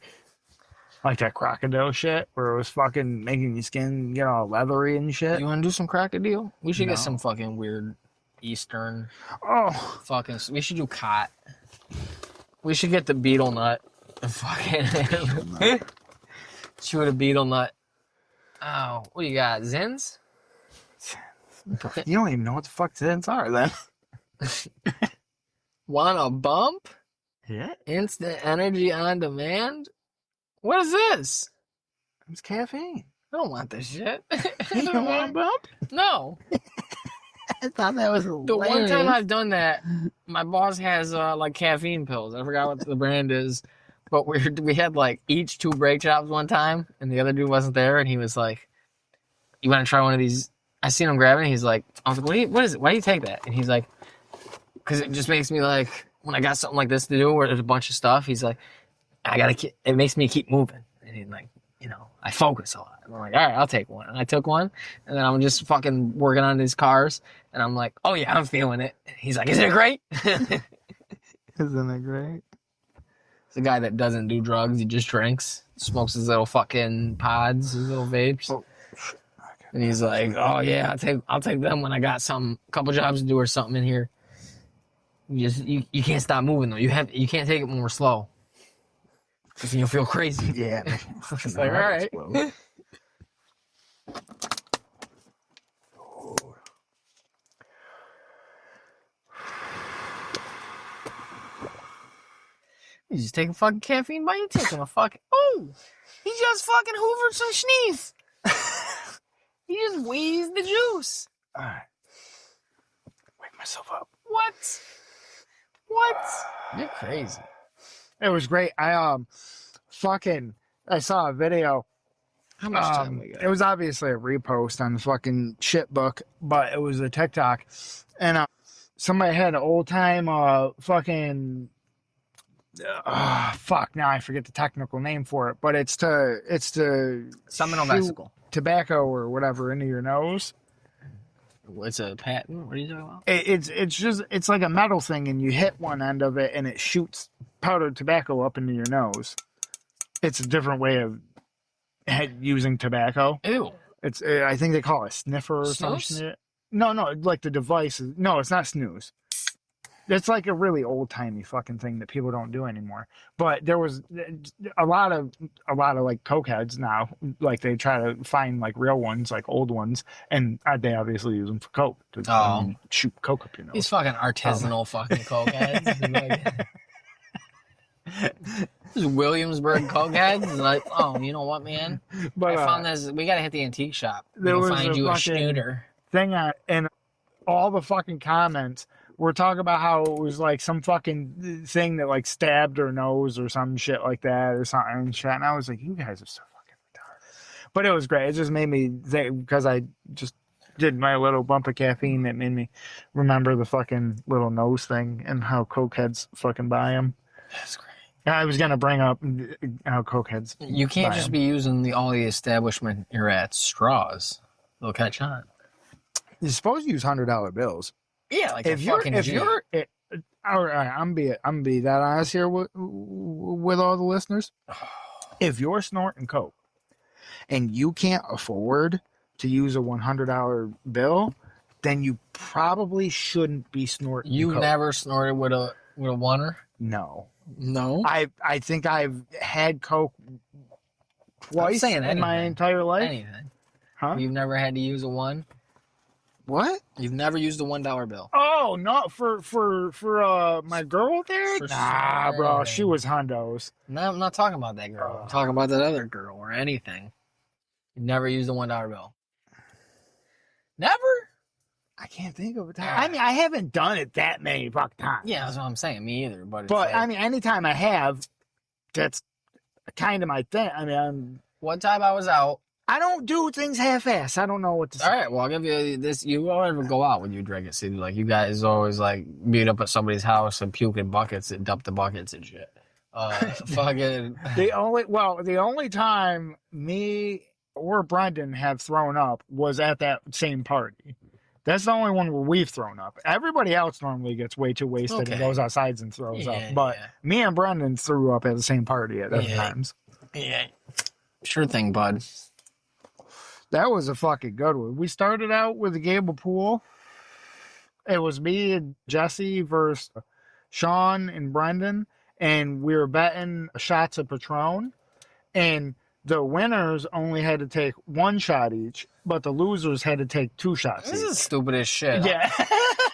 Like that crocodile shit where it was fucking making your skin get all leathery and shit. You want to do some crocodile? We should get some fucking weird Eastern. We should do cot. We should get the beetle nut. Fucking shoot a beetle nut. Oh, what do you got? Zins? You don't even know what the fuck Zins are then. Want a bump? Yeah. Instant energy on demand? What is this? It's caffeine. I don't want this shit. You don't want a bump? No. I thought that was hilarious. The one time I've done that, my boss has like caffeine pills. I forgot what the brand is. But we had like each 2 break jobs one time, and the other dude wasn't there, and he was like, "You want to try one of these?" I seen him grabbing it. He's like, "I was like, what is it? Why do you take that?" And he's like, "Because it just makes me like when I got something like this to do where there's a bunch of stuff." He's like, it makes me keep moving." And he's like, I focus a lot. I'm like, all right, I'll take one. And I took one, and then I'm just fucking working on these cars, and I'm like, oh yeah, I'm feeling it. He's like, isn't it great? Isn't it great? It's a guy that doesn't do drugs. He just drinks, smokes his little fucking pods, his little vapes. Oh, shit. Okay. And he's like, oh yeah, I'll take them when I got a couple jobs to do or something in here. You can't stop moving though. You can't take it when we're slow. Because you'll feel crazy. Yeah. It's like, all right. You just taking fucking caffeine by you taking a fucking... Oh! He just fucking hoovered some schneef. He just wheezed the juice. All right. Wake myself up. What? You're crazy. It was great. I saw a video. How much time we got? It was obviously a repost on the fucking shit book, but it was a TikTok. And somebody had an old time fucking... fuck, now I forget the technical name for it, but it's to Seminal vesicle. Tobacco or whatever into your nose. It's a patent? What are you talking about? It's like a metal thing, and you hit one end of it, and it shoots powdered tobacco up into your nose. It's a different way of using tobacco. Ew. I think they call it a sniffer or something. No, like the device. No, it's not snooze. It's like a really old timey fucking thing that people don't do anymore. But there was a lot of like cokeheads now. Like they try to find like real ones, like old ones, and they obviously use them for coke to shoot coke up your nose. These fucking artisanal fucking cokeheads. These Williamsburg cokeheads. Like, oh, you know what, man? But I found this. We gotta hit the antique shop. We'll find you a schnooter thing on, and all the fucking comments. We're talking about how it was like some fucking thing that like stabbed her nose or some shit like that or something and shit. And I was like, you guys are so fucking retarded. But it was great. It just made me think, because I just did my little bump of caffeine that made me remember the fucking little nose thing and how cokeheads fucking buy them. That's great. I was going to bring up how cokeheads You can't just be using all the establishment you're at straws. They'll catch on. You're supposed to use $100 bills. Yeah, like if you're all right, I'm be that honest here with all the listeners. If you're snorting coke and you can't afford to use a $100 bill, then you probably shouldn't be snorting. You coke. Never snorted with a oneer? No. I think I've had coke twice in my entire life. Anything? Huh? You've never had to use a one? What? You've never used a $1 bill? Oh, not for my girl there? Nah, bro. She was hundos. No, I'm not talking about that girl. I'm talking about that other girl or anything. You've never used a $1 bill? Never? I can't think of a time. I mean, I haven't done it that many fucking times. Yeah, that's what I'm saying. Me either. But like, I mean, anytime I have, that's kind of my thing. I mean, one time I was out. I don't do things half-ass. I don't know what to say. All right, well, I'll give you this. You don't ever go out when you drink at City. Like, you guys always, like, meet up at somebody's house and puke in buckets and dump the buckets and shit. Fucking... The only time me or Brendan have thrown up was at that same party. That's the only one where we've thrown up. Everybody else normally gets way too wasted and goes outside and throws up. But me and Brendan threw up at the same party at other times. Yeah. Sure thing, bud. That was a fucking good one. We started out with a game of pool. It was me and Jesse versus Sean and Brendan, and we were betting shots of Patron. And the winners only had to take one shot each, but the losers had to take 2 shots This each. is stupid as shit. Yeah.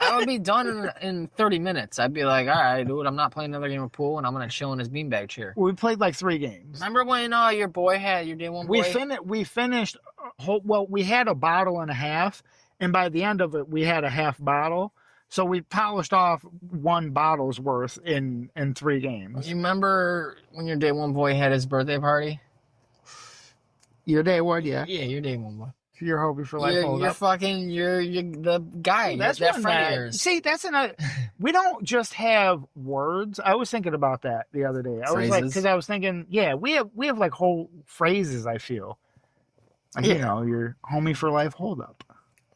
I would be done in 30 minutes. I'd be like, all right, dude, I'm not playing another game of pool, and I'm going to chill in his beanbag chair. We played like 3 games. Remember when your boy had your day one boy? We finished, we had a bottle and a half, and by the end of it, we had a half bottle. So we polished off 1 bottle's worth in 3 games. You remember when your day one boy had his birthday party? Your day one, yeah. Yeah, your day one boy. Your homie for life. Hold up. You're the guy. That's that one friend of that, yours. see, that's another. We don't just have words. I was thinking about that the other day. I was like, because I was thinking, yeah, we have like whole phrases. I feel like your homie for life. Hold up.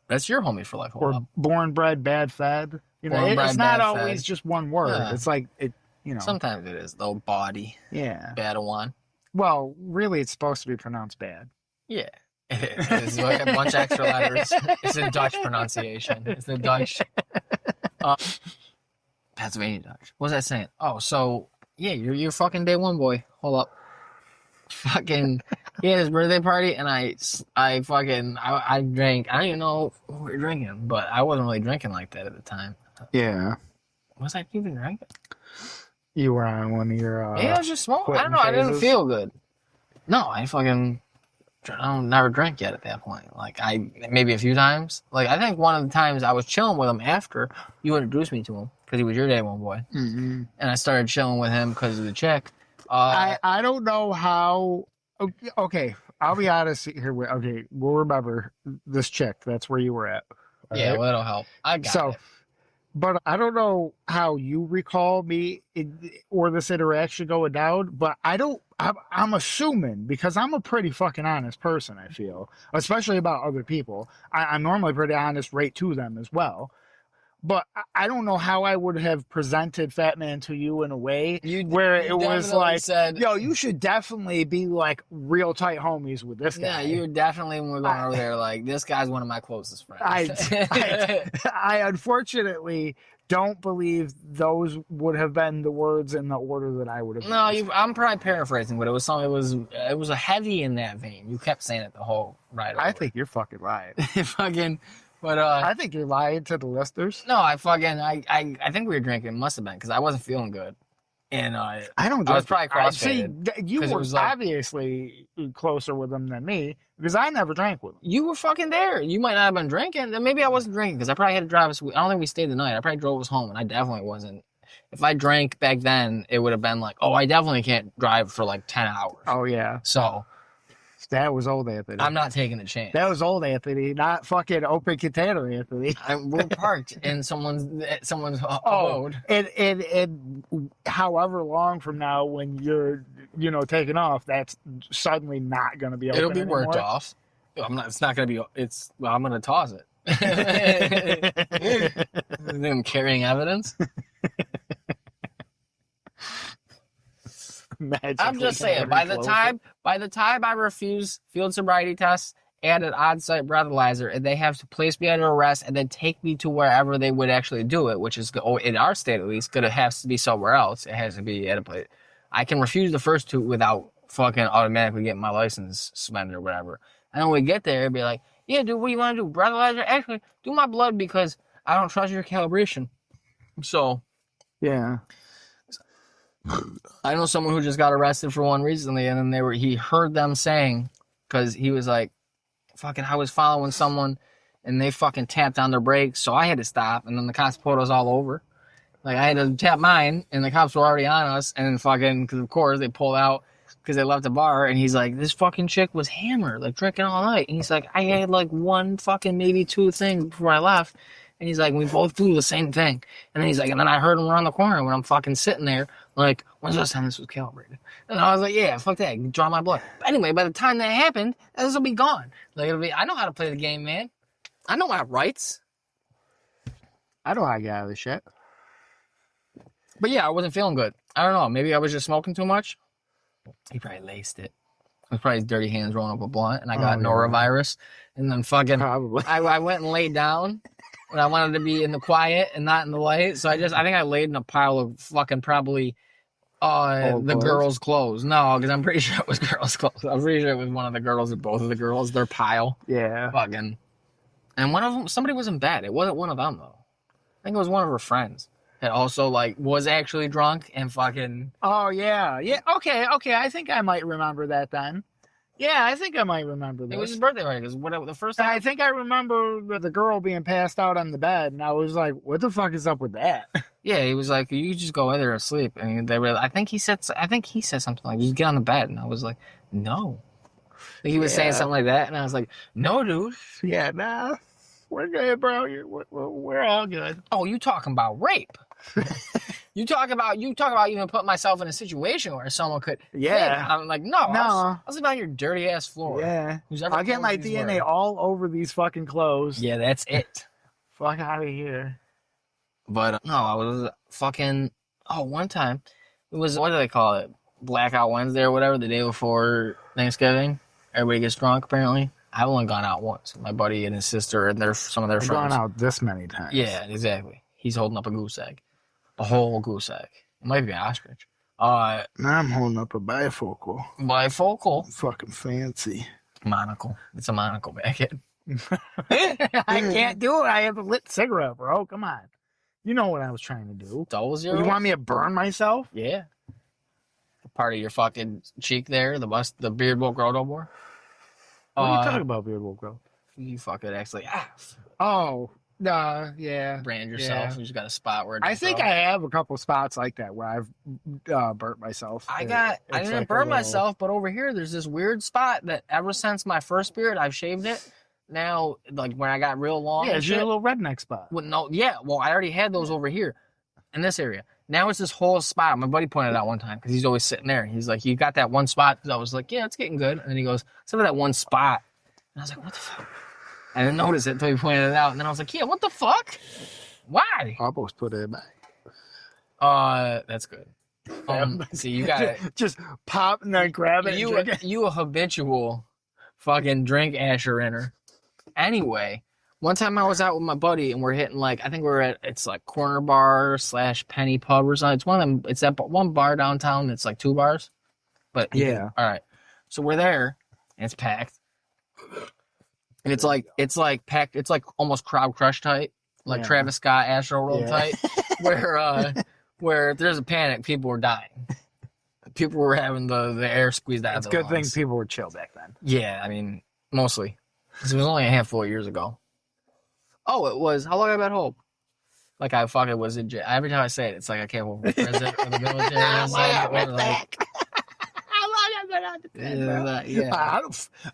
That's your homie for life. Hold up. Born bred bad fed. It's not always just one word. Yeah. It's like it. Sometimes it is though. Body. Yeah. Bad one. Well, really, it's supposed to be pronounced bad. Yeah. It's like a bunch of extra letters. It's a Dutch pronunciation. It's the Dutch. Pennsylvania Dutch. What was I saying? Oh, so, yeah, you're fucking day one, boy. Hold up. Fucking, he had his birthday party, and I drank. I don't even know what we were drinking, but I wasn't really drinking like that at the time. Yeah. Was I even drinking? You were on one of your, yeah, I was just smoking. I don't know. Phases. I didn't feel good. No, I never drank yet at that point. Like, maybe a few times. Like, I think one of the times I was chilling with him after you introduced me to him, because he was your day one boy. Mm-hmm. And I started chilling with him because of the chick. I don't know how. Okay, I'll be honest here. Okay, we'll remember this chick. That's where you were at. Yeah, right? Well, that'll help. I got it. But I don't know how you recall me or this interaction going down, but I'm assuming, because I'm a pretty fucking honest person, I feel, especially about other people. I'm normally pretty honest right to them as well. But I don't know how I would have presented Fat Man to you in a way where it was like, yo, you should definitely be like real tight homies with this guy. Yeah, you were definitely, when we were going over there, like, this guy's one of my closest friends. I unfortunately don't believe those would have been the words in the order that I would have. No, I'm probably paraphrasing, but it was something. It was a heavy in that vein. You kept saying it the whole ride over. I think you're fucking lying. But I think you're lying to the listeners. No, I think we were drinking. Must have been, because I wasn't feeling good, and I was probably crossfaded. See, you were obviously closer with them than me, because I never drank with them. You were fucking there. You might not have been drinking. Then maybe I wasn't drinking, because I probably had to drive us. I don't think we stayed the night. I probably drove us home, and I definitely wasn't. If I drank back then, it would have been like, oh, I definitely can't drive for like 10 hours. Oh yeah. So. That was old Anthony. I'm not taking a chance. That was old Anthony, not fucking open container Anthony. We're parked in someone's abode. And however long from now, when you're taking off, that's suddenly not going to be open. It'll be anymore. worked off. It's not going to be. I'm going to toss it. I'm carrying evidence. I'm just saying, by the time I refuse field sobriety tests and an on-site breathalyzer, and they have to place me under arrest and then take me to wherever they would actually do it, which is, in our state at least, gonna have to be somewhere else. It has to be at a place. I can refuse the first two without fucking automatically getting my license suspended or whatever. And then when we get there, it'd be like, yeah, dude, what do you want to do? Breathalyzer? Actually, do my blood, because I don't trust your calibration. So, yeah. I know someone who just got arrested for one recently, and then he heard them saying, because he was like, fucking, I was following someone, and they fucking tapped on their brakes, so I had to stop, and then the cops pulled us all over. Like, I had to tap mine, and the cops were already on us, and fucking, because of course they pulled out, because they left the bar, and he's like, this fucking chick was hammered, like, drinking all night, and he's like, I had like one fucking, maybe two things before I left. And he's like, we both do the same thing. And then he's like, and then I heard him around the corner when I'm fucking sitting there, like, when's the last time this was calibrated? And I was like, yeah, fuck that, draw my blood. But anyway, by the time that happened, this will be gone. Like, I know how to play the game, man. I know my rights. I know how to get out of this shit. But yeah, I wasn't feeling good. I don't know, maybe I was just smoking too much. He probably laced it. It was probably his dirty hands rolling up a blunt, and I got norovirus. And then fucking, probably. I went and laid down. When I wanted to be in the quiet and not in the light. So I think I laid in a pile of fucking probably the girls' clothes. No, because I'm pretty sure it was girls' clothes. I'm pretty sure it was one of the girls or both of the girls, their pile. Yeah. Fucking. And one of them, somebody was in bed. It wasn't one of them, though. I think it was one of her friends that also, like, was actually drunk and fucking. Oh, yeah. Yeah. Okay. I think I might remember that then. Yeah, I think I might remember this. It was his birthday party, because the first time... I think I remember the girl being passed out on the bed, and I was like, what the fuck is up with that? Yeah, he was like, you just go in there and sleep. And they were, I think he said something like, just get on the bed. And I was like, no. He was saying something like that, and I was like, no, dude. Yeah, nah. We're good, bro. We're all good. Oh, you talking about rape? You talk about even putting myself in a situation where someone could. Yeah. Think. I'm like, no. I was about your dirty ass floor. Yeah. I'll get my DNA all over these fucking clothes. Yeah, that's it. Fuck out of here. But no, I was fucking. Oh, one time, it was, what do they call it? Blackout Wednesday or whatever, the day before Thanksgiving. Everybody gets drunk, apparently. I've only gone out once. My buddy and his sister and some of their friends. Gone out this many times. Yeah, exactly. He's holding up a goose egg. A whole goose egg. It might be an ostrich. Now I'm holding up a bifocal. Bifocal? Fucking fancy. Monocle. It's a monocle, Crackhead. I can't do it. I have a lit cigarette, bro. Come on. You know what I was trying to do. Double zero? You want me to burn myself? Yeah. Part of your fucking cheek there, the beard will grow no more. What are you talking about, beard will grow? You fucking actually, Oh, yeah. Brand yourself. You just got a spot where I think I have a couple spots like that where I've burnt myself. I didn't burn myself, but over here there's this weird spot that ever since my first beard, I've shaved it. Now, like when I got real long, it's your little redneck spot. Well, no, yeah. Well, I already had those over here, in this area. Now it's this whole spot. My buddy pointed out one time because he's always sitting there. He's like, "You got that one spot?" I was like, "Yeah, it's getting good." And then he goes, "Except for that one spot." And I was like, "What the fuck?" I didn't notice it until he pointed it out. And then I was like, "Yeah, what the fuck? Why?" I almost put it back. That's good. See, you got it. Just pop and then grab it. You a habitual fucking drink Asher-inner. Anyway, one time I was out with my buddy and we're hitting I think we're at, it's like Corner Bar / Penny Pub or something. It's one of them. It's that one bar downtown that's like 2 bars. But yeah. All right. So we're there and it's packed. And it's like packed. It's like almost Crowd Crush type, like Travis Scott, Astro World type, where if there's a panic, people were dying. People were having the air squeezed out of their lungs. It's a good thing people were chill back then. Yeah, I mean, mostly. Because it was only a handful of years ago. Oh, it was. How long have I been home? Like I fucking was in jail. Every time I say it, it's like I can't hold the prison or the military.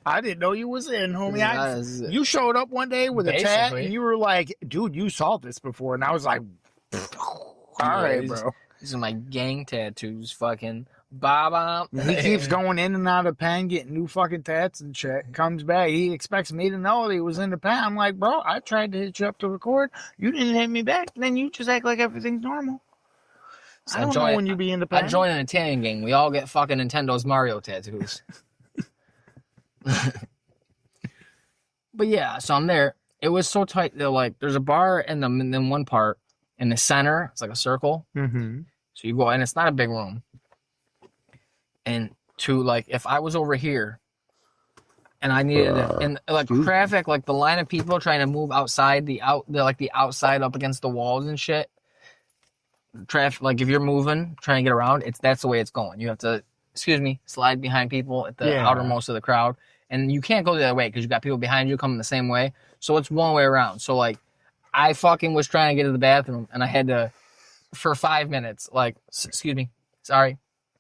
I didn't know you was in, homie. You showed up one day with a tat, and you were like, "Dude, you saw this before," and I was like, "All right, bro." These are my gang tattoos, fucking. Baba. He keeps going in and out of pen, getting new fucking tats and shit. Comes back. He expects me to know that he was in the pen. I'm like, bro, I tried to hit you up to record. You didn't hit me back. Then you just act like everything's normal. So I don't know when you be in the pen. I joined an Italian gang. We all get fucking Nintendo's Mario tattoos. But yeah, so I'm there. It was so tight. They're like, there's a bar and then one part in the center. It's like a circle. Mm-hmm. So you go, and it's not a big room. And if I was over here and I needed it, and traffic, like the line of people trying to move outside the outside up against the walls and shit. Traffic, like if you're moving, trying to get around, that's the way it's going. You have to, slide behind people at the outermost of the crowd. And you can't go the other way because you got people behind you coming the same way. So it's one way around. So I fucking was trying to get to the bathroom and I had to, for 5 minutes, sorry.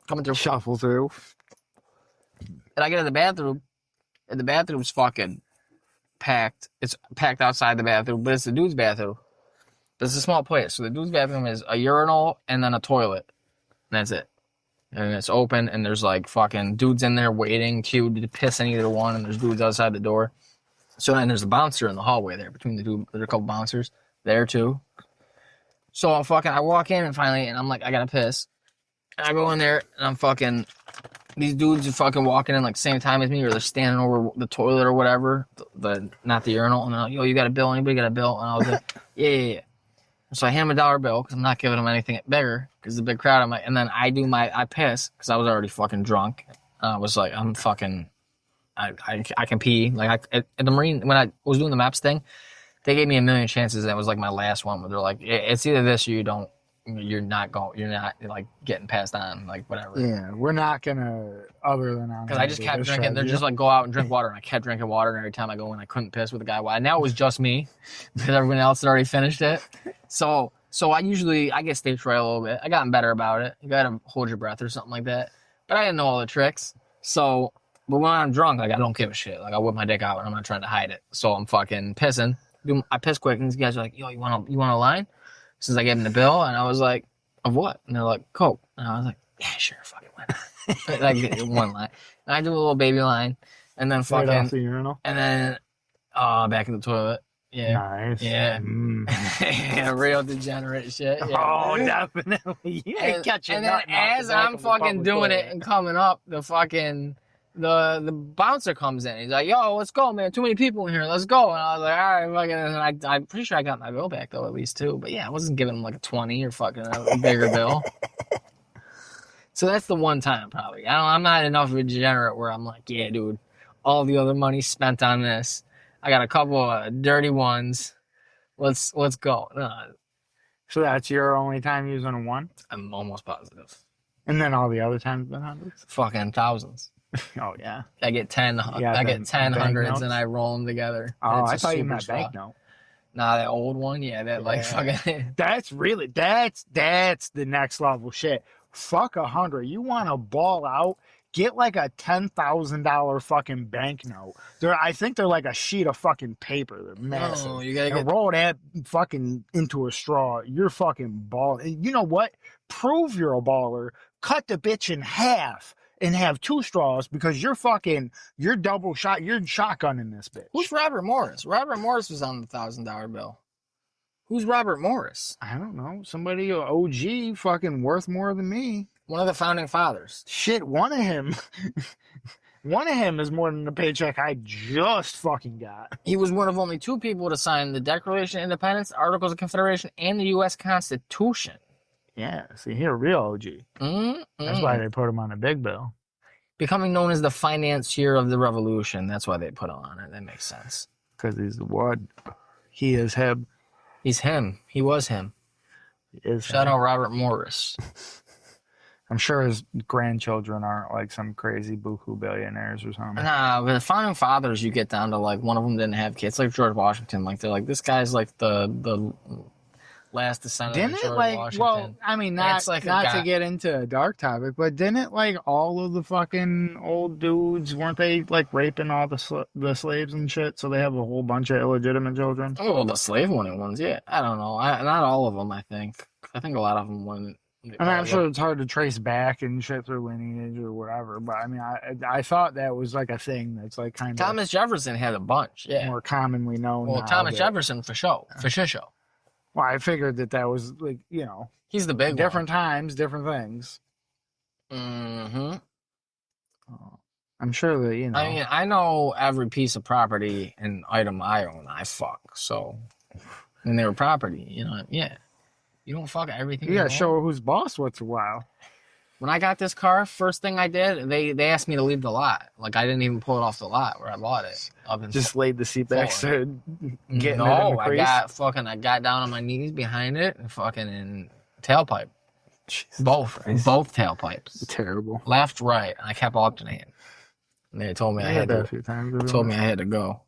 Coming through. Shuffle through. And I get to the bathroom, and the bathroom's fucking packed. It's packed outside the bathroom, but it's the dude's bathroom. But it's a small place. So the dude's bathroom is a urinal and then a toilet. And that's it. And it's open, and there's fucking dudes in there waiting, queued to piss in either one, and there's dudes outside the door. So then there's a bouncer in the hallway there between the two. There's a couple bouncers there too. So I walk in and finally, and I'm like, I gotta piss. And I go in there, and these dudes are fucking walking in same time as me, or they're standing over the toilet or whatever, not the urinal. And they're like, yo, you got a bill? Anybody got a bill? And I was like, yeah. So I hand him a $1 bill because I'm not giving him anything bigger because it's a big crowd. I'm like, and then I piss because I was already fucking drunk. I was like, I'm fucking, I can pee. At the Marine, when I was doing the maps thing, they gave me a million chances. That was my last one where they're like, it's either this or you don't. You're not getting passed on, whatever. Yeah, we're not gonna, other than on. Because I just kept drinking. They're just go out and drink water, and I kept drinking water, and every time I go in, I couldn't piss with the guy. Well, now it was just me, because everyone else had already finished it. So I get stage fright a little bit. I gotten better about it. You gotta hold your breath or something like that. But I didn't know all the tricks. So But when I'm drunk, like, I don't give a shit. Like, I whip my dick out and I'm not trying to hide it. So I'm fucking pissing. I piss quick, and these guys are like, yo, you want a line? Since I gave them the bill, and I was like, of what? And they're like, Coke. And I was like, yeah, sure, fucking why not? Like, one line. And I do a little baby line, and then fucking, right off the urinal. And then, back in the toilet. Yeah. Nice. Yeah. Yeah, real degenerate shit. Yeah. Oh, definitely. You ain't catching And then as I'm fucking doing it and coming up, the fucking the bouncer comes in. He's like, yo, let's go, man. Too many people in here. Let's go. And I was like, all right, fucking. And I'm pretty sure I got my bill back, though, at least, too. But yeah, I wasn't giving him like a 20 or fucking a bigger bill. So that's the one time, probably. I'm not enough of a degenerate where I'm like, yeah, dude, all the other money spent on this. I got a couple of dirty ones. Let's go. So that's your only time using a 1? I'm almost positive. And then all the other times been hundreds? Fucking thousands. Oh, yeah. I get 10 hundreds notes? And I roll them together. Oh, I thought you meant banknote. Nah, that old one, yeah, that like fucking. That's the next level shit. Fuck 100. You want to ball out? Get like a $10,000 fucking banknote. I think they're like a sheet of fucking paper. They're massive. No, you gotta roll that fucking into a straw. You're fucking balling. You know what? Prove you're a baller. Cut the bitch in half and have 2 straws because you're double shot. You're shotgunning this bitch. Who's Robert Morris? Robert Morris was on the $1,000 bill. Who's Robert Morris? I don't know. Somebody OG fucking worth more than me. One of the founding fathers. Shit, one of him is more than the paycheck I just fucking got. He was one of only 2 people to sign the Declaration of Independence, Articles of Confederation, and the U.S. Constitution. Yeah, see, he's a real OG. That's why they put him on a big bill. Becoming known as the financier of the revolution. That's why they put him on it. That makes sense. Because he's what? He is him. He's him. He was him. Shout out Robert Morris. I'm sure his grandchildren aren't like some crazy buku billionaires or something. Nah, but the founding fathers, you get down to like one of them didn't have kids, like George Washington. Like they're like, this guy's like the last descendant of George Washington. Well, I mean, not to get into a dark topic, but didn't like all of the fucking old dudes, weren't they like raping all the slaves and shit? So they have a whole bunch of illegitimate children. Oh, well, the slave owning ones, yeah. I don't know. Not all of them. I think a lot of them wouldn't. I mean, I'm sure it's hard to trace back and shit through lineage or whatever, but I mean, I thought that was like a thing that's like kind of Thomas Jefferson had a bunch, yeah, more commonly known. Well, Thomas Jefferson for sure, Well, I figured that was like, you know, he's the big different times, different things. Mm-hmm. I'm sure that, you know. I mean, I know every piece of property and item I own. I fuck, so when they were property, you know, yeah. You don't fuck everything. You gotta show who's boss once in a while. When I got this car, first thing I did, they asked me to leave the lot. Like I didn't even pull it off the lot where I bought it. Just laid the seat back to get no, I got down on my knees behind it and fucking in tailpipe. Jesus both tailpipes. Terrible. Left, right. And I kept alternating. And they told me I had to. A few times. Told me I had to go.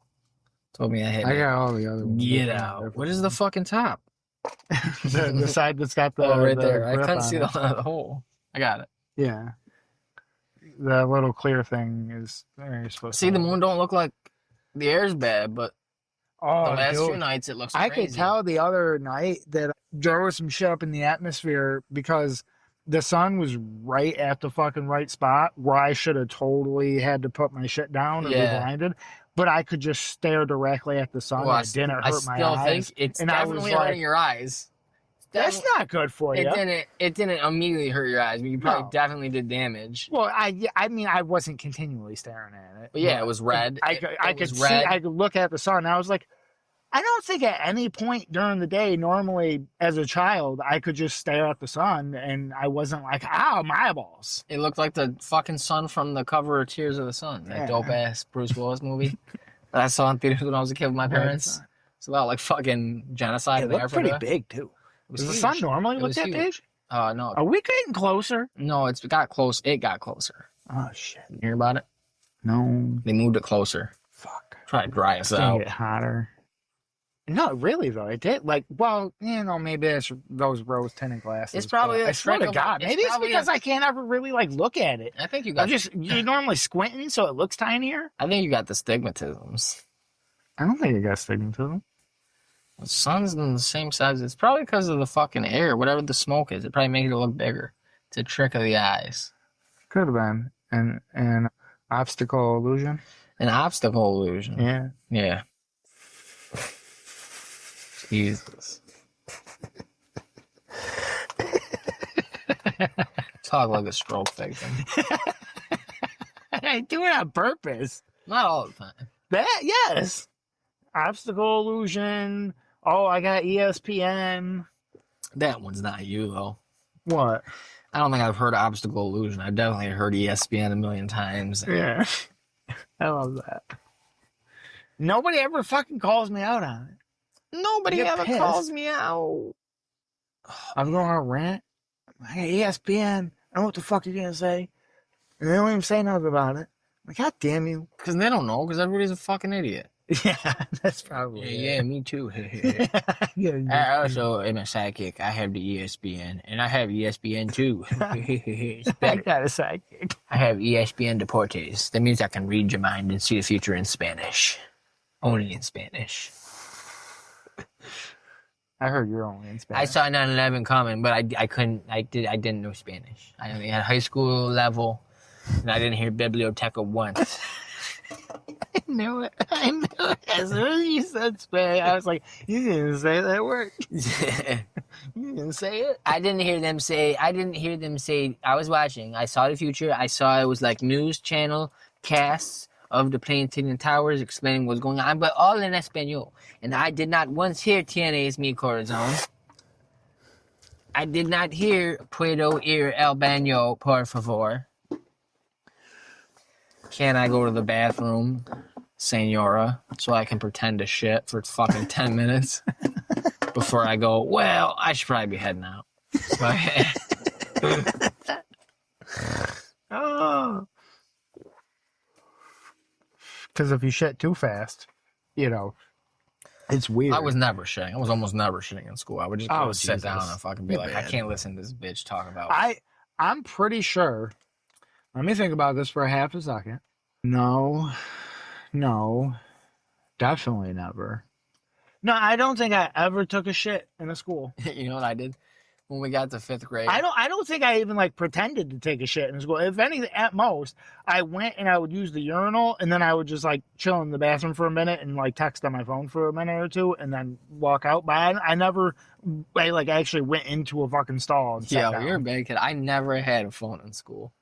Told me I had. I got all the other ones. Get out. What is the fucking top? the side that's got the right the there. I couldn't see the hole. I got it. Yeah. The little clear thing is you're supposed see, to. The moon don't look like the air's bad, but the last few nights it looks crazy. I could tell the other night that there was some shit up in the atmosphere because the sun was right at the fucking right spot where I should have totally had to put my shit down and be blinded. But I could just stare directly at the sun. Well, it didn't hurt my eyes. I still think it's definitely hurting your eyes. That's not good for you. It didn't immediately hurt your eyes, but you probably definitely did damage. Well, I mean, I wasn't continually staring at it. But yeah, it was red. I could look at the sun. And I was like, I don't think at any point during the day, normally as a child, I could just stare at the sun and I wasn't like, ow, my eyeballs. It looked like the fucking sun from the cover of Tears of the Sun, that dope ass Bruce Willis movie that I saw in theaters when I was a kid with my parents. It's about like fucking genocide in Africa. It looked pretty big too. Does the sun normally look that big? No. Are we getting closer? No, it got close. It got closer. Oh shit! You hear about it? No. They moved it closer. Fuck. Try to dry us out. Get hotter. No, really though, it did. Like, well, maybe it's those rose tinted glasses. It's probably I swear to God, maybe it's because I can't ever really like look at it. I think you got. You're normally squinting, so it looks tinier. I think you got the stigmatisms. I don't think you got stigmatism. The sun's in the same size. It's probably because of the fucking air, whatever the smoke is. It probably makes it look bigger. It's a trick of the eyes. Could have been an optical illusion. An obstacle illusion. Yeah. Yeah. Jesus. Talk like a stroke victim. I do it on purpose. Not all the time. Yes. Obstacle illusion. Oh, I got ESPN. That one's not you, though. What? I don't think I've heard obstacle illusion. I've definitely heard ESPN a million times. Yeah. I love that. Nobody ever fucking calls me out on it. Nobody ever calls me out. I'm going on a rant. I got ESPN. I know what the fuck you're going to say. And they don't even say nothing about it. I'm like, God damn you. Because they don't know, because everybody's a fucking idiot. Yeah, that's probably Yeah, me too. yeah. I also am a sidekick. I have the ESPN, and I have ESPN too. It's I better. got a sidekick. I have ESPN Deportes. That means I can read your mind and see the future in Spanish. Only in Spanish. I heard you're only in Spanish. I saw 9/11 coming, but I couldn't. I didn't know Spanish. I only had high school level, and I didn't hear biblioteca once. I knew it. As soon as you said Spanish, I was like, you didn't say that word. You didn't say it. I didn't hear them say. I was watching. I saw the future. I saw it was like news channel casts of the plane hitting towers explaining what's going on, but all in Espanol. And I did not once hear "Tienes mi corazón." I did not hear "Puedo ir al baño, por favor." Can I go to the bathroom, senora, so I can pretend to shit for fucking 10 minutes before I go, well, I should probably be heading out. Oh. Because if you shit too fast, it's weird. I was never shitting. I was almost never shitting in school. I would just go sit down and fucking be like, I can't listen to this bitch talk about I'm pretty sure. Let me think about this for a half a second. No, definitely never. No, I don't think I ever took a shit in a school. You know what I did when we got to 5th grade? I don't think I even pretended to take a shit in school. If anything, at most, I went and I would use the urinal, and then I would just chill in the bathroom for a minute and text on my phone for a minute or two, and then walk out. But I never, actually went into a fucking stall and sat down. You're a bad kid. I never had a phone in school.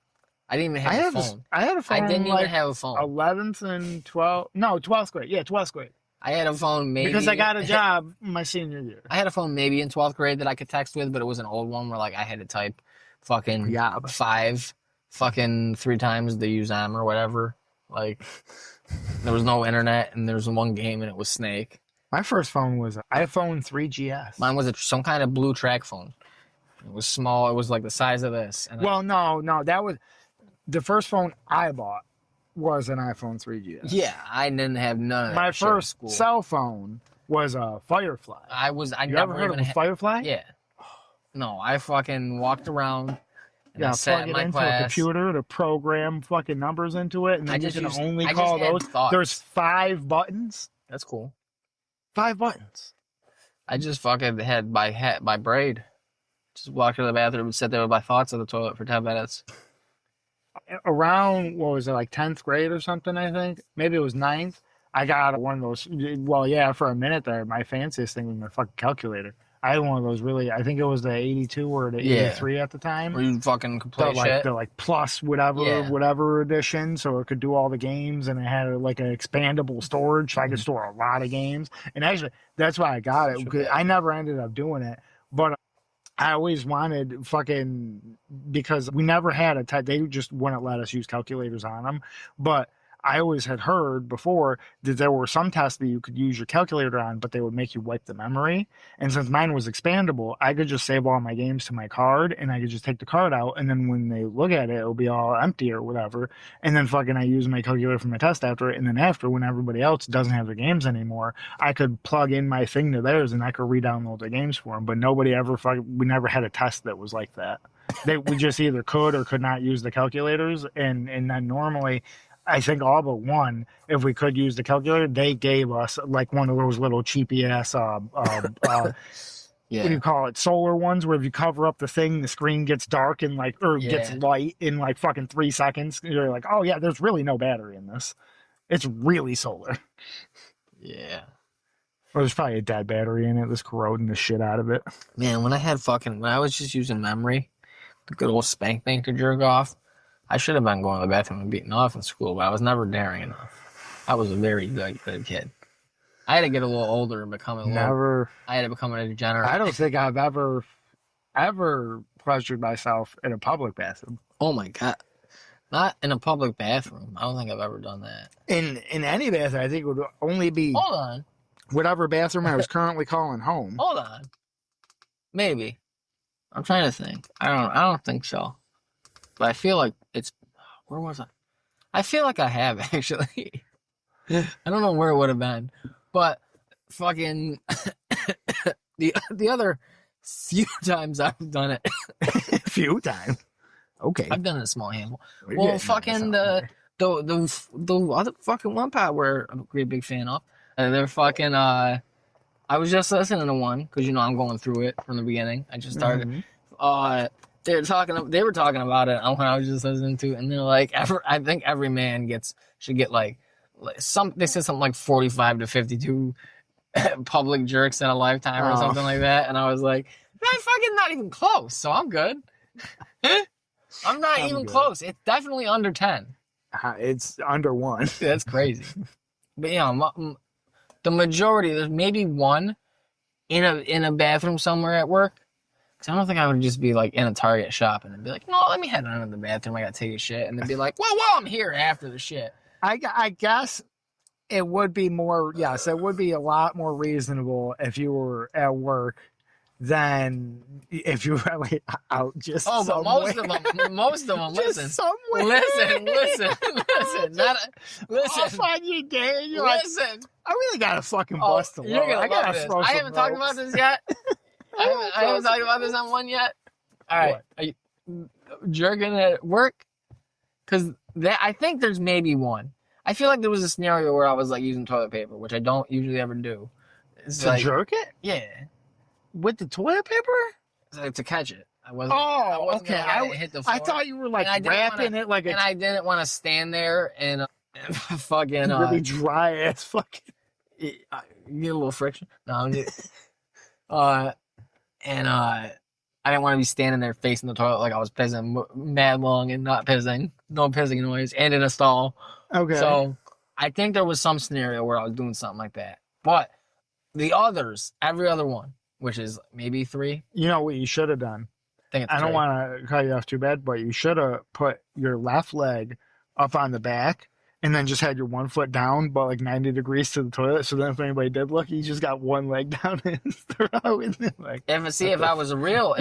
I didn't even have a phone. I had a phone. I didn't even have a phone. 11th and 12th. No, 12th grade. Yeah, 12th grade. I had a phone maybe. Because I got a job my senior year. I had a phone maybe in 12th grade that I could text with, but it was an old one where I had to type fucking 5 fucking 3 times the usam or whatever. There was no internet and there was one game and it was Snake. My first phone was an iPhone 3GS. Mine was some kind of blue track phone. It was small. It was the size of this. And no. That was... The first phone I bought was an iPhone 3GS. Yeah, I didn't have none of that. My first cell phone was a Firefly. You ever heard of a Firefly? Yeah. No, I fucking walked around. And I sat in my into class. A computer to program fucking numbers into it, and then you can only call those. There's 5 buttons. That's cool. 5 buttons. I just fucking had my braid. Just walked to the bathroom and sat there with my thoughts on the toilet for 10 minutes. Around, 10th grade or something, I think. Maybe it was 9th. I got one of those, for a minute there, my fanciest thing was my fucking calculator. I had one of those I think it was the 82 or the 83 at the time. Where you fucking could play shit? The plus whatever edition, so it could do all the games, and it had an expandable storage, so I could store a lot of games. And actually, that's why I got it. I never ended up doing it, but I always wanted because we never had they just wouldn't let us use calculators on them. But I always had heard before that there were some tests that you could use your calculator on, but they would make you wipe the memory. And since mine was expandable, I could just save all my games to my card, and I could just take the card out, and then when they look at it, it'll be all empty or whatever. And then fucking I use my calculator for my test after it, and then after, when everybody else doesn't have their games anymore, I could plug in my thing to theirs, and I could re-download the games for them. But nobody ever we never had a test that was like that. We just either could or could not use the calculators, and then normally, I think all but one, if we could use the calculator, they gave us like one of those little cheapy ass what do you call it, solar ones, where if you cover up the thing, the screen gets dark and gets light in like fucking 3 seconds. You're like, oh yeah, there's really no battery in this. It's really solar. Yeah. Or there's probably a dead battery in it that's corroding the shit out of it. Man, when I was just using memory, the good old spank bank to jerk off, I should have been going to the bathroom and beating off in school, but I was never daring enough. I was a very good kid. I had to get a little older and become I had to become a degenerate. I don't think I've ever pleasured myself in a public bathroom. Oh my God. Not in a public bathroom. I don't think I've ever done that. In any bathroom, I think it would only be... Hold on. Whatever bathroom I was currently calling home. Hold on. Maybe. I'm trying to think. I don't think so. But I feel like where was I? I feel like I have, actually. I don't know where it would have been. But fucking the other few times I've done it. Few times? Okay. I've done it a small handful. Well, fucking the other fucking one part where I'm a great big fan of. They're fucking I was just listening to one because I'm going through it from the beginning. I just started. Mm-hmm. They were talking about it when I was just listening to it, and they're like, I think every man should get like they said something like 45 to 52 public jerks in a lifetime or something like that, and I was like, I'm fucking not even close, so I'm good. I'm not even close. It's definitely under 10. It's under 1. That's crazy. But the majority, there's maybe one in a bathroom somewhere at work. Cause I don't think I would just be like in a Target shop and be like, no, let me head on to the bathroom. I gotta take a shit, and then be like, well, I'm here after the shit. I guess it would be more. Yes, it would be a lot more reasonable if you were at work than if you were like out just. Oh, but somewhere. most of them. Listen, listen. Off on your day, you're listen. Like, I really gotta fucking bust a load. I gotta throw some I haven't talked about this yet. I haven't talked about this on one yet. All right, what? Are you jerking at work? Because I think there's maybe one. I feel like there was a scenario where I was like using toilet paper, which I don't usually ever do. To jerk it? Yeah. With the toilet paper? To catch it. I wasn't okay. Hit the floor. I thought you were like wrapping it like a... And I didn't want to stand there and fucking... really dry ass fucking... You get a little friction. No, I'm just... I didn't want to be standing there facing the toilet like I was pissing mad long and not pissing. No pissing noise. And in a stall. Okay. So I think there was some scenario where I was doing something like that. But the others, every other one, which is maybe 3. You know what you should have done? I don't want to cut you off too bad, but you should have put your left leg up on the back and then just had your one foot down, but like 90 degrees to the toilet. So then if anybody did look, you just got one leg down and throw it. Like, if I was a real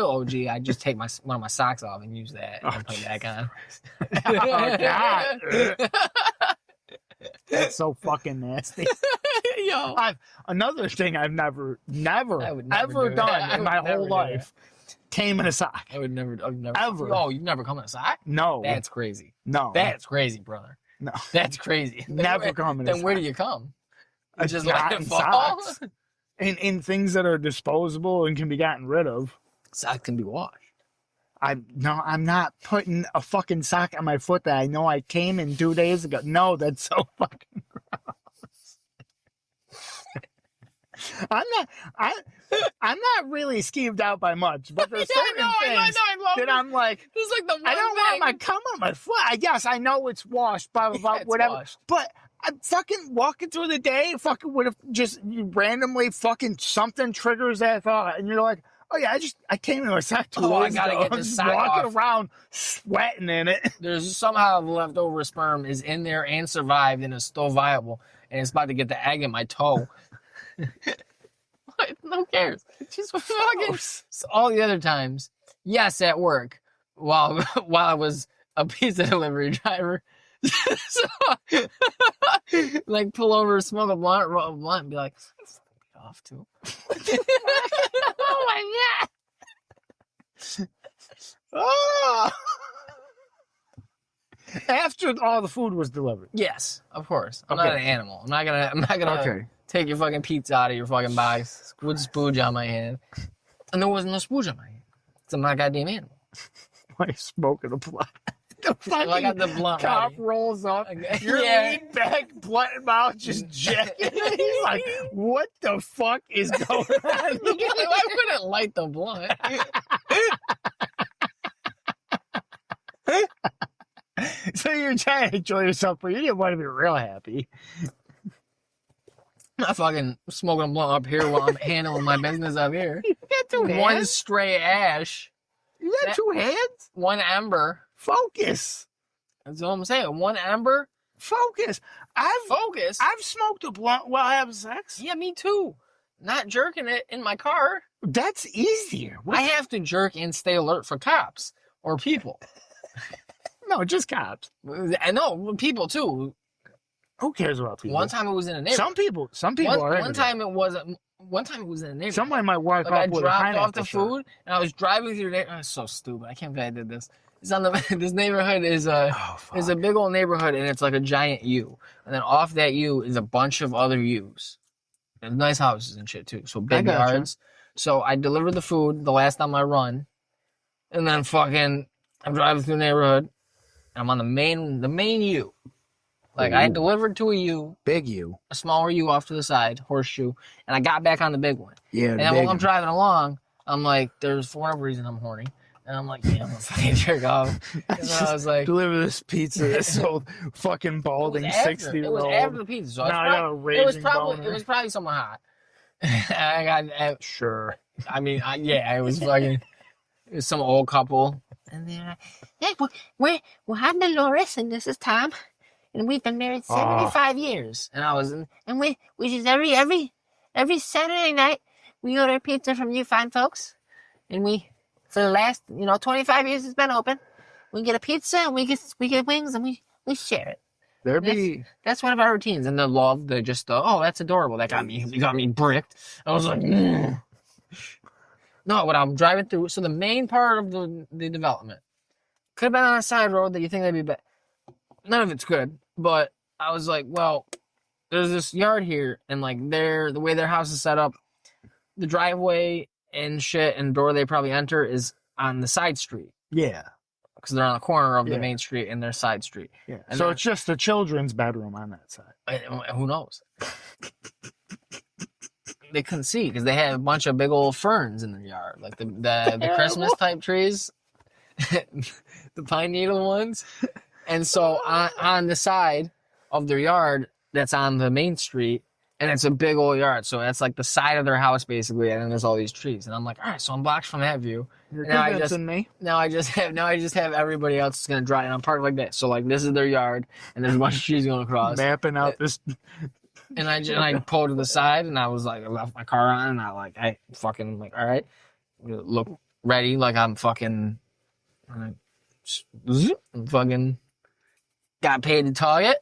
OG, I'd just take one of my socks off and use that and put it back on. Oh, God. That's so fucking nasty. Yo. Another thing I've never ever done in my whole life came in a sock. I would never ever. Oh, you've never come in a sock? No. That's crazy. No. That's crazy, brother. No. That's crazy. Never come in a sock. Then where do you come? You just let it fall? Socks. In things that are disposable and can be gotten rid of. Socks can be washed. I'm not putting a fucking sock on my foot that I know I came in 2 days ago. No, that's so fucking gross. I'm not really skeeved out by much, but there's certain things that I'm like, this is like the I don't want my cum on my foot. I guess I know it's washed, blah, blah, blah, whatever. Washed. But I'm fucking walking through the day, fucking would have just randomly fucking something triggers that thought, and you're like, Oh yeah, I came to a sack 2 I days gotta ago. get I'm this just sack walking off. around sweating in it. There's somehow leftover sperm is in there and survived and is still viable, and it's about to get the egg in my toe. Who cares? It's just fucking. So all the other times, yes, at work, while I was a pizza delivery driver, so, like pull over, smoke a blunt, roll a blunt, and be like, "Get off too." Oh my god! Oh! After all the food was delivered. Yes, of course. I'm not an animal. I'm not gonna Okay. take your fucking pizza out of your fucking box with spooge on my hand. And there wasn't no spooge on my hand. So I'm not a goddamn animal. Why are you smoking a blunt? The fucking I got the blunt cop ready. rolls up. Okay. You're Yeah. leaning back, blunt in mouth, just jacking. He's like, what the fuck is going on? I couldn't light the blunt. So you're trying to enjoy yourself, but you didn't want to be real happy. I'm not fucking smoking a blunt up here while I'm handling my business up here. You got two One hands. stray ash, You got two hands. one ember. Focus. That's all I'm saying. One ember. Focus. Focus. I've smoked a blunt while having sex. Yeah, me too. Not jerking it in my car. That's easier. I have to jerk and stay alert for cops or people. No, just cops. I know people too. Who cares about people? One time it was in a neighborhood. Some people are. One time it was in a neighborhood. Somebody might walk Like I up with a dropped pineapple off the shot. food and I was driving through there. Oh, it's so stupid. I can't believe I did this. It's on the this neighborhood is a big old neighborhood and it's like a giant U. And then off that U is a bunch of other U's. And nice houses and shit too. So big gotcha. yards. So I delivered the food the last time I run. And then fucking I'm driving through the neighborhood. And I'm on the main U. Like I delivered to a U. Big U. A smaller U off to the side, horseshoe, and I got back on the big one. Yeah, and then while I'm driving along, I'm like, for whatever reason, I'm horny. And I'm like, yeah, I'm gonna fucking jerk off. And then I was like, deliver this pizza to this old fucking balding 60-year-old. It was after the pizza. So Now I got a it raging was probably someone hot. Sure. I mean, it was fucking, it was some old couple. And they're like, hey, I'm Dolores, and this is Tom, and we've been married 75 years. And I was, And we just every Saturday night we order pizza from you fine folks, and we for the last 25 years it's been open. We get a pizza and we get wings and we share it. That's one of our routines. And the love, that's adorable. That got me bricked. I was like, mm. No, when I'm driving through, so the main part of the development could have been on a side road that you think that'd be bad. None of it's good, but I was like, well, there's this yard here, and like the way their house is set up, the driveway and shit and door they probably enter is on the side street. Yeah. Because they're on the corner of the main street and their side street. Yeah. And so it's just the children's bedroom on that side. Who knows? They couldn't see because they had a bunch of big old ferns in their yard, like the Christmas type trees, the pine needle ones. And so on the side of their yard that's on the main street, and it's a big old yard, so that's like the side of their house basically, and then there's all these trees. And I'm like, all right, so I'm blocked from that view. You're Now convincing me. Now I just have everybody else is gonna drive, and I'm parked like that. So like this is their yard, and there's a bunch of trees going across. Mapping out this. And I pulled to the side, and I was like, I left my car on, and I fucking all right, look ready, like I'm fucking, fucking got paid to target,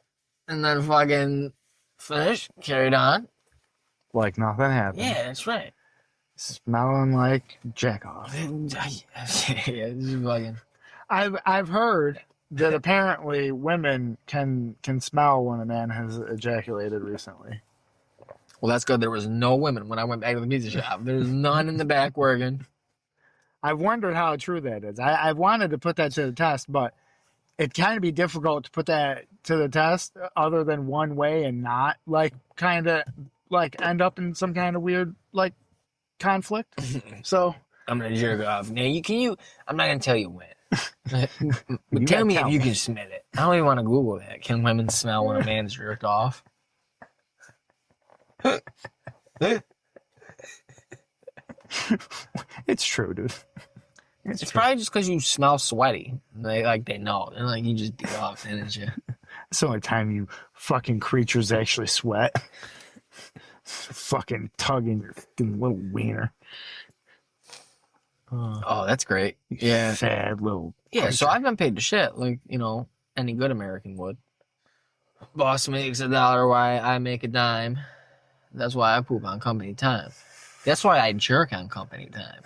and then fucking finished, carried on. Like nothing happened. Yeah, that's right. Smelling like jack off. Yeah, this is fucking. I've heard that apparently women can smell when a man has ejaculated recently. Well, that's good. There was no women when I went back to the pizza shop. There was none in the back working. I've wondered how true that is. I've wanted to put that to the test, but it can be difficult to put that to the test other than one way and not kind of end up in some kind of weird conflict. So I'm gonna jerk off. Now I'm not gonna tell you when. But You tell gotta me tell if you me. can smell it. I don't even want to Google that. Can women smell when a man's jerked off? It's true, dude. It's probably just because you smell sweaty. They know. And like you just be off, didn't you? It's the only time you fucking creatures actually sweat. Fucking tugging your fucking little wiener. Oh, that's great. Yeah. Sad little creature. So I've been paid to shit, like, any good American would. Boss makes $1 while I make a dime. That's why I poop on company time. That's why I jerk on company time.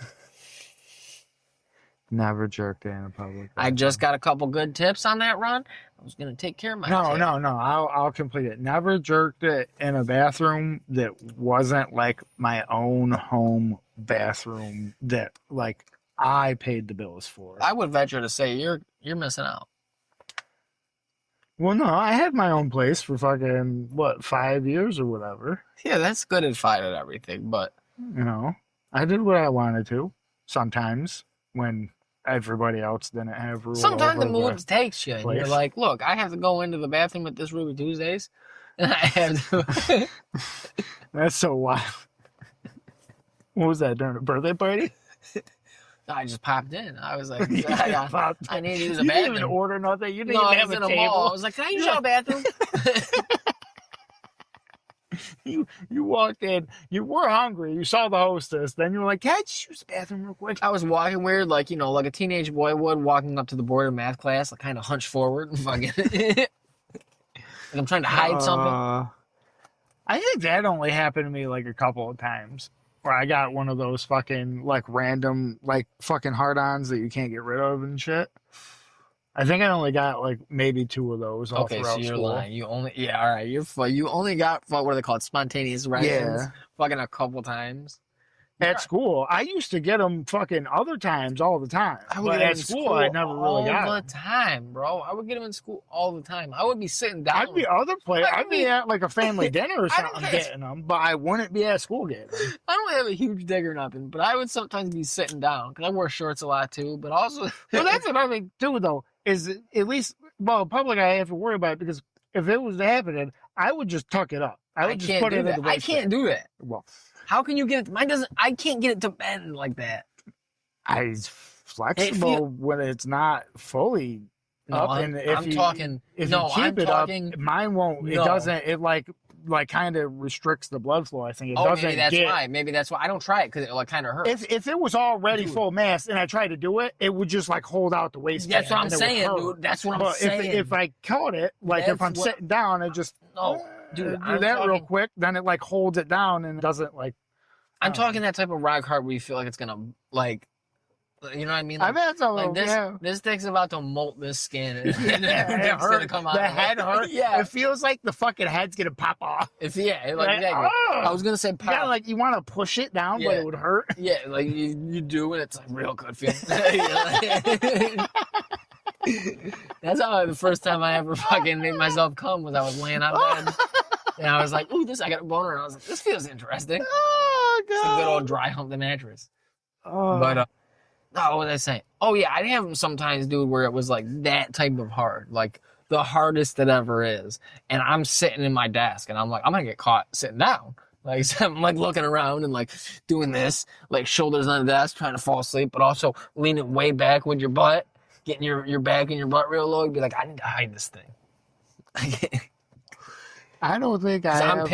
Never jerked in a public. I just got a couple good tips on that run. I was gonna take care of my tip. No. I'll complete it. Never jerked it in a bathroom that wasn't like my own home bathroom that like I paid the bills for. I would venture to say you're missing out. Well, no, I had my own place for fucking 5 years or whatever. Yeah, that's good and fine and everything, but I did what I wanted to. Sometimes when everybody else didn't have rules. Sometimes the mood takes you, and you're like, "Look, I have to go into the bathroom at this Ruby Tuesdays, and I have to." That's so wild. What was that, during a birthday party? I just popped in. I was like, I need to use a bathroom. You didn't even order nothing. You didn't even have a table. Mall. I was like, can I use your bathroom? You walked in. You were hungry. You saw the hostess. Then you were like, can I just use the bathroom real quick? I was walking weird, like a teenage boy would, walking up to the board of math class, like kind of hunched forward and fucking. Like I'm trying to hide something. I think that only happened to me like a couple of times. Where I got one of those fucking like random like fucking hard-ons that you can't get rid of and shit. I think I only got like maybe 2 of those. All okay, so you're school. lying. You only all right. You only got what are they called? Spontaneous erections. Yeah. Fucking a couple times. At school, I used to get them fucking other times all the time. But at school, I never really got them. All the time, bro. I would get them in school all the time. I would be sitting down. I'd be other place. I'd be at like a family dinner or something getting them, but I wouldn't be at school getting them. I don't have a huge dick or nothing, but I would sometimes be sitting down because I wear shorts a lot too. But also, well, that's another thing too, though. Is at least public I have to worry about it because if it was happening, I would just tuck it up. I would just put it in the waistband. I can't do that. Well. How can you get it? Mine doesn't. I can't get it to bend like that. It's flexible when it's not fully up. And if you keep it up, mine won't. It doesn't. It like kind of restricts the blood flow. I think it doesn't. Maybe that's why I don't try it because it like kind of hurts. If it was already full mass and I tried to do it, it would just like hold out the waistband. That's what I'm saying, dude. That's what I'm saying. If I caught it, like if I'm sitting down, I just dude, do that real quick. Then it like holds it down and doesn't like. I'm talking that type of rock hard where you feel like it's gonna like, you know what I mean? Like, I mean, that's a little, this thing's about to molt this skin and it's gonna come out. The head hurts. Yeah, it feels like the fucking head's gonna pop off. Exactly. I was gonna say pop. Yeah, like you want to push it down, but it would hurt. Yeah, like you do, and it's like real good feeling. That's how the first time I ever fucking made myself come was I was laying on bed. And I was like, ooh, I got a boner. And I was like, this feels interesting. Oh, God. It's a good old dry hump the mattress. Oh. But, what was I saying? Oh, yeah, I'd have them sometimes, dude, where it was like that type of hard. Like the hardest it ever is. And I'm sitting in my desk and I'm like, I'm going to get caught sitting down. Like, so I'm like looking around and like doing this, like shoulders on the desk, trying to fall asleep, but also leaning way back with your butt, getting your back and your butt real low. You'd be like, I need to hide this thing. I don't think I'm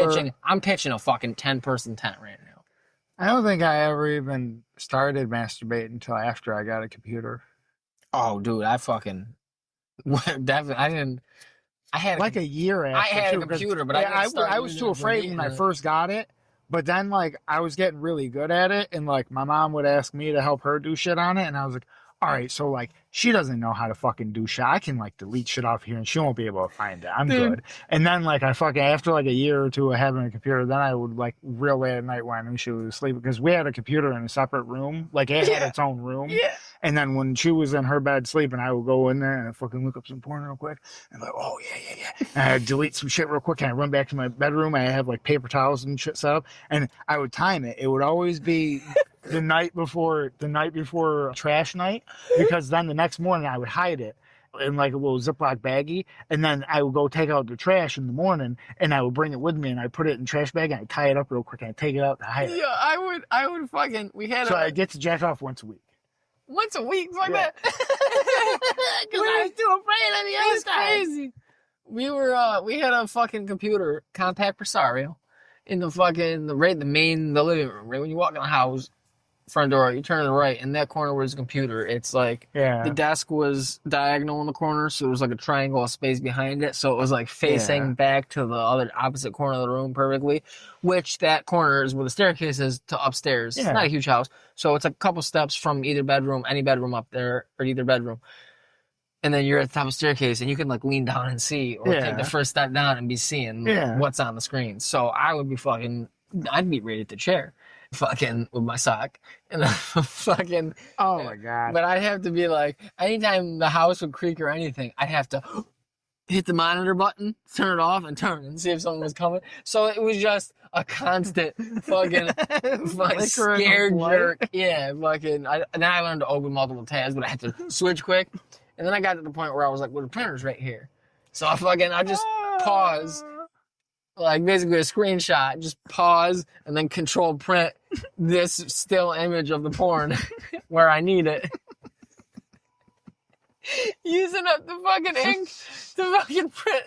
pitching a fucking 10-person tent right now. I don't think I ever even started masturbating until after I got a computer. Oh, dude, I fucking definitely. I had like a year after. I had a computer, but I was too afraid when I first got it. But then like I was getting really good at it, and like my mom would ask me to help her do shit on it, and I was like, all right, so like she doesn't know how to fucking do shit. I can like delete shit off here and she won't be able to find it. I'm good. And then like I fucking after like a year or two of having a computer, then I would like real late at night when I knew she was asleep because we had a computer in a separate room. Like it had its own room. Yeah. And then when she was in her bed sleeping, I would go in there and I'd fucking look up some porn real quick. And I'm like, oh yeah. And I'd delete some shit real quick and I'd run back to my bedroom. I have like paper towels and shit set up. And I would time it. It would always be the night before trash night, because then the next morning I would hide it in like a little Ziploc baggie, and then I would go take out the trash in the morning, and I would bring it with me, and I put it in the trash bag, and I tie it up real quick, and I take it out to hide it. Yeah, I would fucking. So I get to jack off once a week. Once a week, like that. Because I was too afraid of the other It's crazy. We had a fucking computer, compact Presario, in the living room. Right when you walk in the house, front door, you turn to the right, and that corner was a computer. It's like the desk was diagonal in the corner, so there was like a triangle of space behind it, so it was like facing back to the other opposite corner of the room perfectly, which that corner is where the staircase is to upstairs. It's not a huge house, so it's a couple steps from either bedroom, any bedroom up there, or either bedroom. And then you're at the top of the staircase, and you can like lean down and see, or take the first step down and be seeing what's on the screen. So I would be I'd be right at the chair, fucking with my sock, and then fucking. Oh my god! But I'd have to be like, anytime the house would creak or anything, I'd have to hit the monitor button, turn it off, and turn and see if someone was coming. So it was just a constant fucking scared jerk. Yeah, fucking. Then I learned to open multiple tabs, but I had to switch quick. And then I got to the point where I was like, well, the printer's right here. So I just pause, like basically a screenshot, just pause and then control print this still image of the porn where I need it. Using up the fucking ink to fucking print.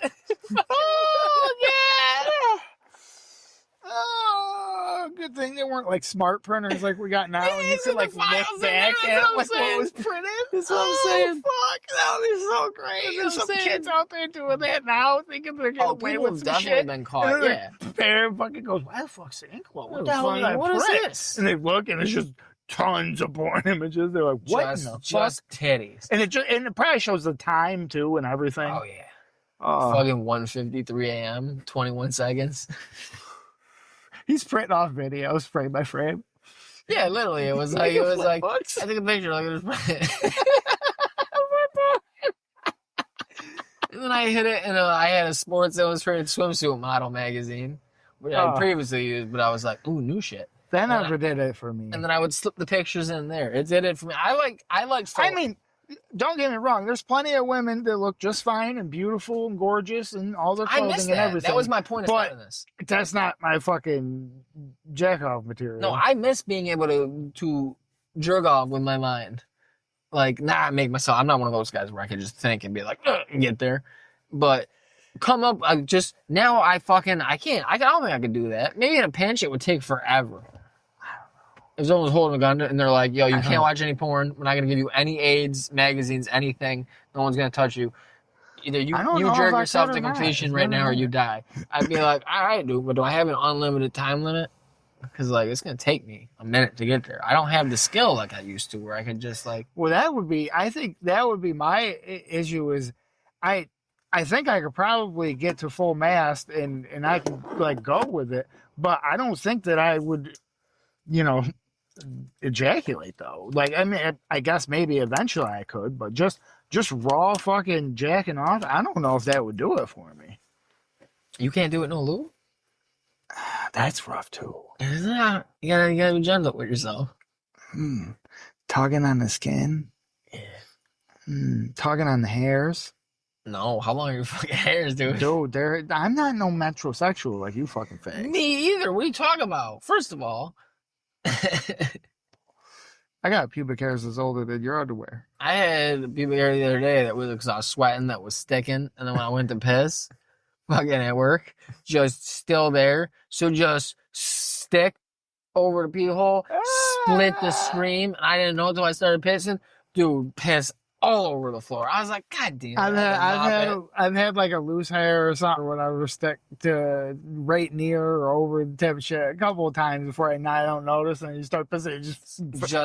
Oh, yeah. Oh, good thing they weren't like smart printers like we got now. And you could like look back at like what was printed. That's what I'm saying. Fuck, that would be so great. There's some kids out there doing that now, thinking they're getting away with some definitely shit. Been caught. Yeah. Parent fucking goes, why the fuck's the ink? What the hell did I print? What is this? And they look, and it's just tons of porn images. They're like, what in the just fuck? Titties. And it probably shows the time too and everything. Oh yeah. Fucking 1:53 a.m. 21 seconds. He's printing off videos frame by frame. Yeah, literally. It was like I took a picture like it was. And then I hit it, and I had a Sports Illustrated swimsuit model magazine, which I previously used, but I was like, ooh, new shit. That never did it for me. And then I would slip the pictures in there. It did it for me. I like. I mean, don't get me wrong. There's plenty of women that look just fine and beautiful and gorgeous and all their clothing and everything. That was my point of starting this. That's not my fucking jack off material. No, I miss being able to jerk off with my mind. Like, make myself. I'm not one of those guys where I can just think and be like, and get there. But come up, now I can't. I don't think I could do that. Maybe in a pinch, it would take forever. If someone's holding a gun and they're like, yo, you can't watch any porn. We're not going to give you any AIDS, magazines, anything. No one's going to touch you. Either you jerk yourself to completion right now or you die. I'd be like, all right, dude, but do I have an unlimited time limit? Because, like, it's going to take me a minute to get there. I don't have the skill like I used to where I could just, like... Well, I think that would be my issue is I think I could probably get to full mast and I could, like, go with it. But I don't think that I would, ejaculate, though. Like, I mean, I guess maybe eventually I could, but just raw fucking jacking off, I don't know if that would do it for me. You can't do it no lube? That's rough too. It's not. You gotta be gentle with yourself. Tugging on the skin. Yeah. Tugging on the hairs. No, how long are your fucking hairs, dude? Dude, I'm not no metrosexual like you fucking think. Me either. What are you talking about? First of all, I got pubic hairs that's older than your underwear. I had pubic hair the other day that was because I was sweating, that was sticking, and then when I went to piss, fucking at work, just still there. So just stick over the pee hole, split the stream, and I didn't know until I started pissing. Dude, piss all over the floor. I was like, God damn. I've had like a loose hair or something when I was stuck to right near or over the tip of shit a couple of times before I don't notice, and you start pissing.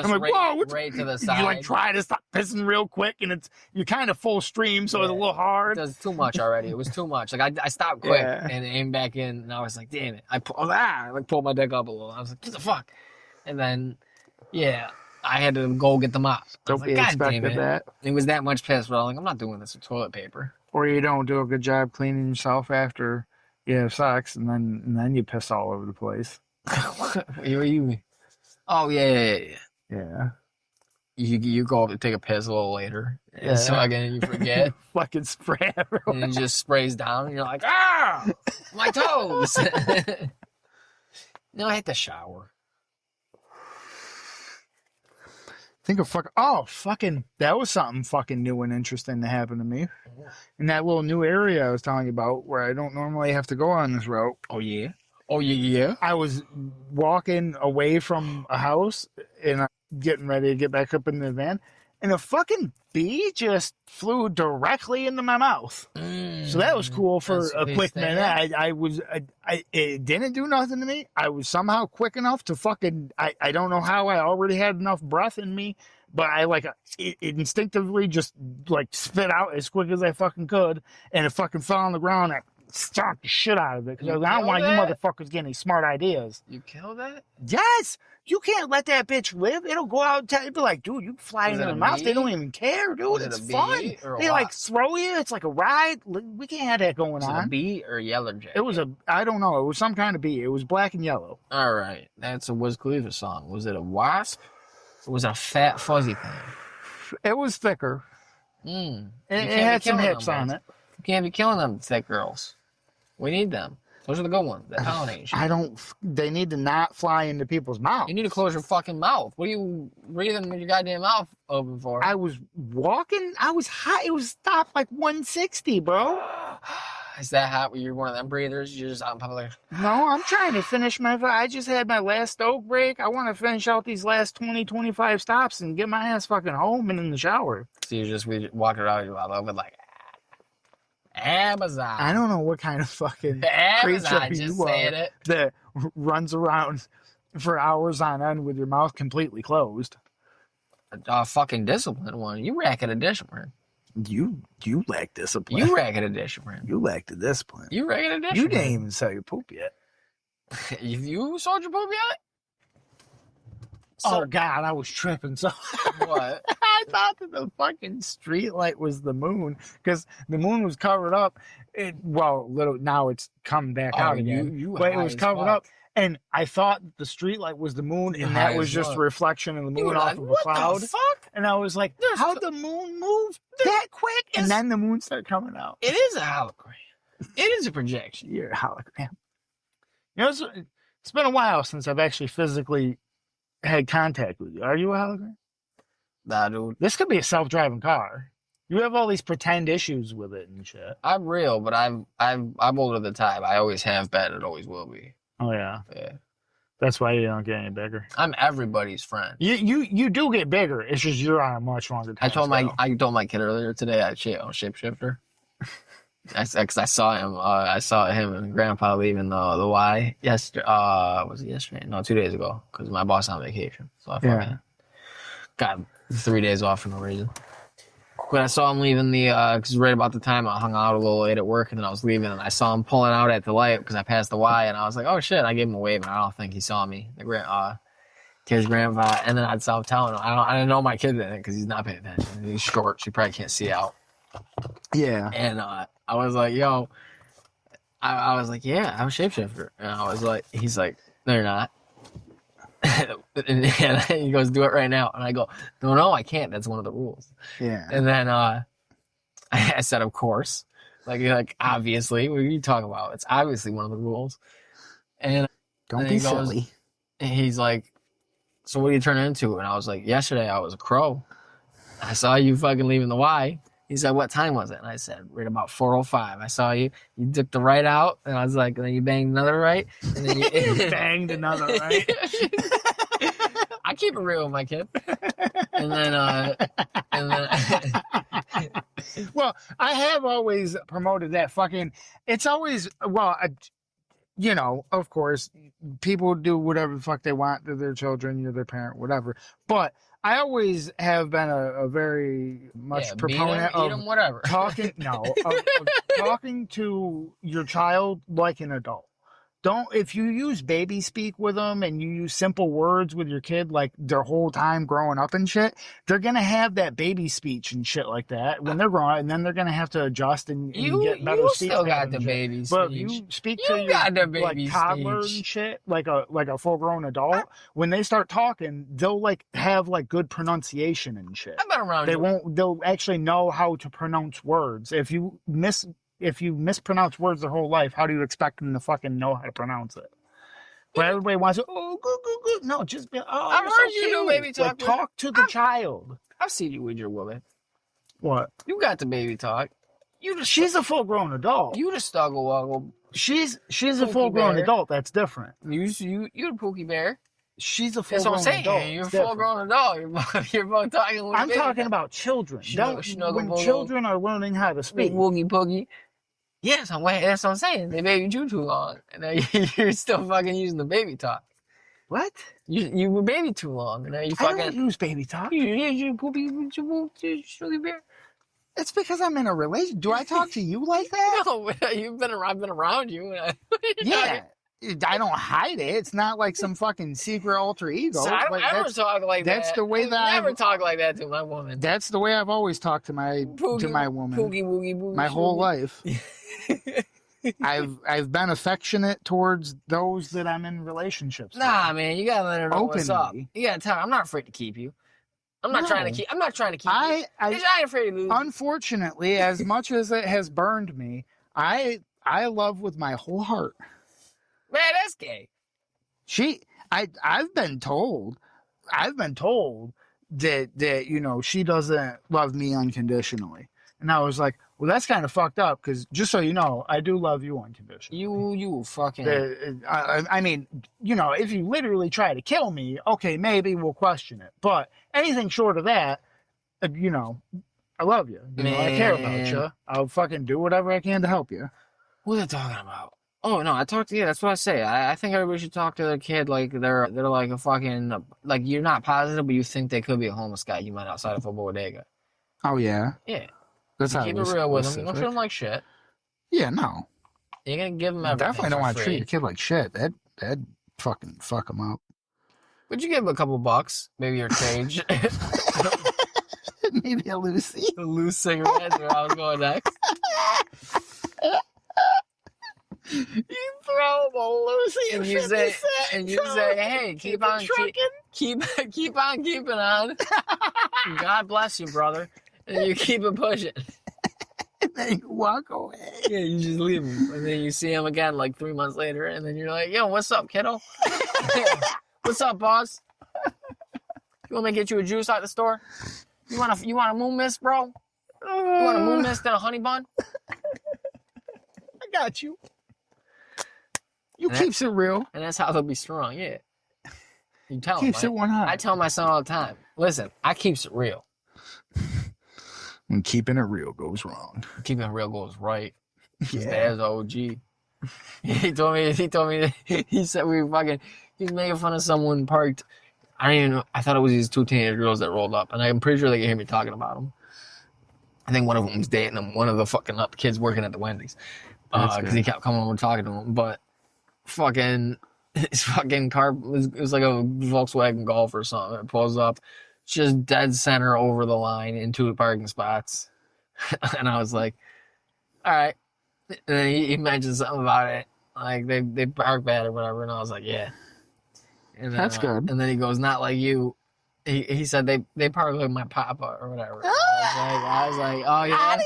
I'm like, whoa, right to the side. You like try to stop pissing real quick, and you're kind of full stream, so it's a little hard. It does too much already. It was too much. Like I stopped quick and aimed back in, and I was like, damn it. I pulled my dick up a little. I was like, what the fuck? And then, I had to go get the mop. Don't be expecting that. It was that much piss, but I was like, I'm not doing this with toilet paper. Or you don't do a good job cleaning yourself after you have sex, and then you piss all over the place. What do you mean? Oh, yeah. Yeah. You go up to take a piss a little later. Yeah. So again, you forget. Fucking spray everywhere. And it just sprays down. And you're like, ah, my toes. No, I hit the shower. Think of fucking that was something fucking new and interesting that happened to me. In that little new area I was telling you about where I don't normally have to go on this route. Oh yeah. Oh yeah. I was walking away from a house and I'm getting ready to get back up in the van, and a fucking bee just flew directly into my mouth. So that was cool for a quick minute. It didn't do nothing to me. I was somehow quick enough to fucking, I don't know how I already had enough breath in me, but I it instinctively just like spit out as quick as I fucking could, and it fucking fell on the ground. And I stomped the shit out of it because I don't want you motherfuckers getting any smart ideas. You killed that? Yes! You can't let that bitch live. It'll go out and it'll be like, dude, you fly into their mouth. They don't even care, dude. It's fun. They like throw you. It's like a ride. We can't have that going on. Was it a bee or a yellow jacket? It was I don't know. It was some kind of bee. It was black and yellow. All right. That's a Wiz Khalifa song. Was it a wasp? Or was it a fat, fuzzy thing? It was thicker. It had some hips on it. You can't be killing them thick girls. We need them. Those are the good ones. That pollinate. They need to not fly into people's mouths. You need to close your fucking mouth. What are you breathing with your goddamn mouth open for? I was walking. I was hot. It was stopped like 160, bro. Is that hot when you're one of them breathers? You're just out in public? No, I'm trying to finish I just had my last stoke break. I want to finish out these last 20, 25 stops and get my ass fucking home and in the shower. So you're just walking around your mouth like, Amazon. I don't know what kind of fucking Amazon, creature you are that runs around for hours on end with your mouth completely closed. A fucking disciplined one. You lack a discipline. You lack discipline. You lack a discipline. You lack the discipline. You lack a discipline. You didn't even sell your poop yet. You sold your poop yet? Oh God, I was tripping. So what? I thought that the fucking street light was the moon because the moon was covered up. Now it's come back out again. But it was covered up, and I thought the street light was the moon, and that was just a reflection of the moon off of a cloud. What the fuck? And I was like, how'd the moon move that quick? And then the moon started coming out. It is a hologram. It is a projection. You're a hologram. You know, it's been a while since I've actually physically had contact with you. Are you a hologram? Nah, dude. This could be a self-driving car. You have all these pretend issues with it and shit. I'm real, but I'm older than time. I always have been. It always will be. Oh yeah. Yeah. That's why you don't get any bigger. I'm everybody's friend. You do get bigger. It's just you're on a much longer time. I told my kid earlier today I shapeshifter. Because I saw him and Grandpa leaving the Y yesterday. Was it yesterday? No, 2 days ago. Because my boss on vacation, so I fucking got 3 days off for no reason. But I saw him leaving because right about the time I hung out a little late at work, and then I was leaving, and I saw him pulling out at the light because I passed the Y, and I was like, oh shit! I gave him a wave, and I don't think he saw me. Kid's grandpa, and then I saw him telling him. I didn't know my kid didn't because he's not paying attention. He's short, so he probably can't see out. Yeah. And I was like, yo, I was like, yeah, I'm a shapeshifter. And I was like, he's like, no, you're not. And he goes, do it right now. And I go, no, I can't. That's one of the rules. Yeah. And then I said, of course. Like obviously, what are you talking about? It's obviously one of the rules. And don't be silly. And he's like, so what do you turn into? And I was like, yesterday I was a crow. I saw you fucking leaving the Y. He said, what time was it? And I said, right about 4:05. I saw you. You took the right out. And I was like, and then you banged another right. And then you banged another right. I keep it real with my kid. And then well, I have always promoted that fucking, it's always, of course, people do whatever the fuck they want to their children, you're their parent, whatever. But I always have been a very much proponent of whatever. talking to your child like an adult. if you use baby speak with them and you use simple words with your kid like their whole time growing up and shit, they're gonna have that baby speech and shit like that when they're growing, and then they're gonna have to adjust and get better speech. You still got the baby speech. But if you speak to your like toddler and shit, like a full grown adult, when they start talking, they'll like have like good pronunciation and shit. I've been around. They'll actually know how to pronounce words. If you mispronounce words their whole life, how do you expect them to fucking know how to pronounce it? But everybody wants to, good. No, just be, I've heard you do baby talk. Like, talk to the child. I've seen you with your woman. What? You got the baby talk. She's a full grown adult. You the stuggle wuggle. She's a full grown adult. That's different. You the Pookie Bear. She's a full grown adult. That's what I'm saying. You're a full grown adult. You're both talking. I'm talking about children. When children are learning how to speak. Woogie poogie. Yes, that's what I'm saying. They babied you too long, and now you're still fucking using the baby talk. What? You were baby too long, and now you fucking. I don't use baby talk. You poopy sugar bear. It's because I'm in a relationship. Do I talk to you like that? No, I've been around you. Yeah. I don't hide it. It's not like some fucking secret alter ego. So I don't ever talk like that. That's the way that I never talk like that to my woman. That's the way I've always talked to my woman. Poogie, woogie, boogie, my whole life. I've been affectionate towards those that I'm in relationships with. Nah, man, you gotta let her know what's up. You gotta tell her, I'm not afraid to keep you. I'm not trying to keep you. I ain't afraid to lose. Unfortunately, as much as it has burned me, I love with my whole heart. Man, that's gay. I've been told that she doesn't love me unconditionally. And I was like, well, that's kind of fucked up, because just so you know, I do love you unconditionally. You fucking... I mean, if you literally try to kill me, okay, maybe we'll question it. But anything short of that, I love you. I care about you. I'll fucking do whatever I can to help you. What are they talking about? Oh, no, that's what I say. I think everybody should talk to their kid like they're like a fucking... Like, you're not positive, but you think they could be a homeless guy you met outside of a bodega. Oh, yeah? Yeah. That's how keep it real with them. Don't treat them like shit. Yeah, no. You're gonna give them everything. Definitely don't want to treat a kid like shit. That'd fucking fuck them up. Would you give him a couple bucks? Maybe your change. Maybe a Lucy. A loose cigarette. Where I was going next. You throw him a Lucy and you say, hey, keep on keeping on. God bless you, brother. And you keep it pushing. And then you walk away. Yeah, you just leave him. And then you see him again like 3 months later. And then you're like, yo, what's up, kiddo? What's up, boss? You want me to get you a juice out the store? You want a moon mist, bro? You want a moon mist and a honey bun? I got you. You keeps it real. And that's how they'll be strong, yeah. You tell keeps them. It 100. I tell my son all the time, listen, I keeps it real. When keeping it real goes wrong. Keeping it real goes right. His Yeah. dad's OG. He told me he said he's making fun of someone parked. I don't even know. I thought it was these two teenage girls that rolled up, and I'm pretty sure they could hear me talking about them. I think one of them was dating them, one of the fucking up kids working at the Wendy's. Because he kept coming over talking to him. But his fucking car it was like a Volkswagen Golf or something. It pulls up just dead center over the line in 2 parking spots. And I was like, all right. And then he mentioned something about it. Like they park bad or whatever. And I was like, yeah. And then, that's good. And then he goes, not like you. He said they park like my papa or whatever. I was like, oh yeah.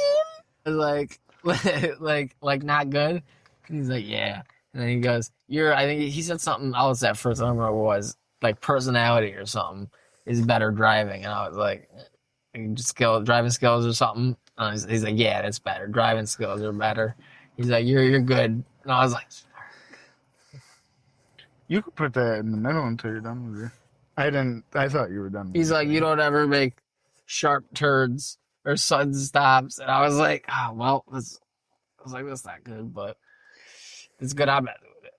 I was like not good. And he's like, yeah. And then he goes, I think he said something else at first. I don't remember what it was. Like personality or something is better driving. And I was like, driving skills or something. And he's like, yeah, that's better. Driving skills are better. He's like, you're good. And I was like, you could put that in the middle until you're done with it. I thought you were done with he's like, you don't ever make sharp turns or sudden stops. And I was like, oh, well, that's not good, but it's good. I'm happy with it.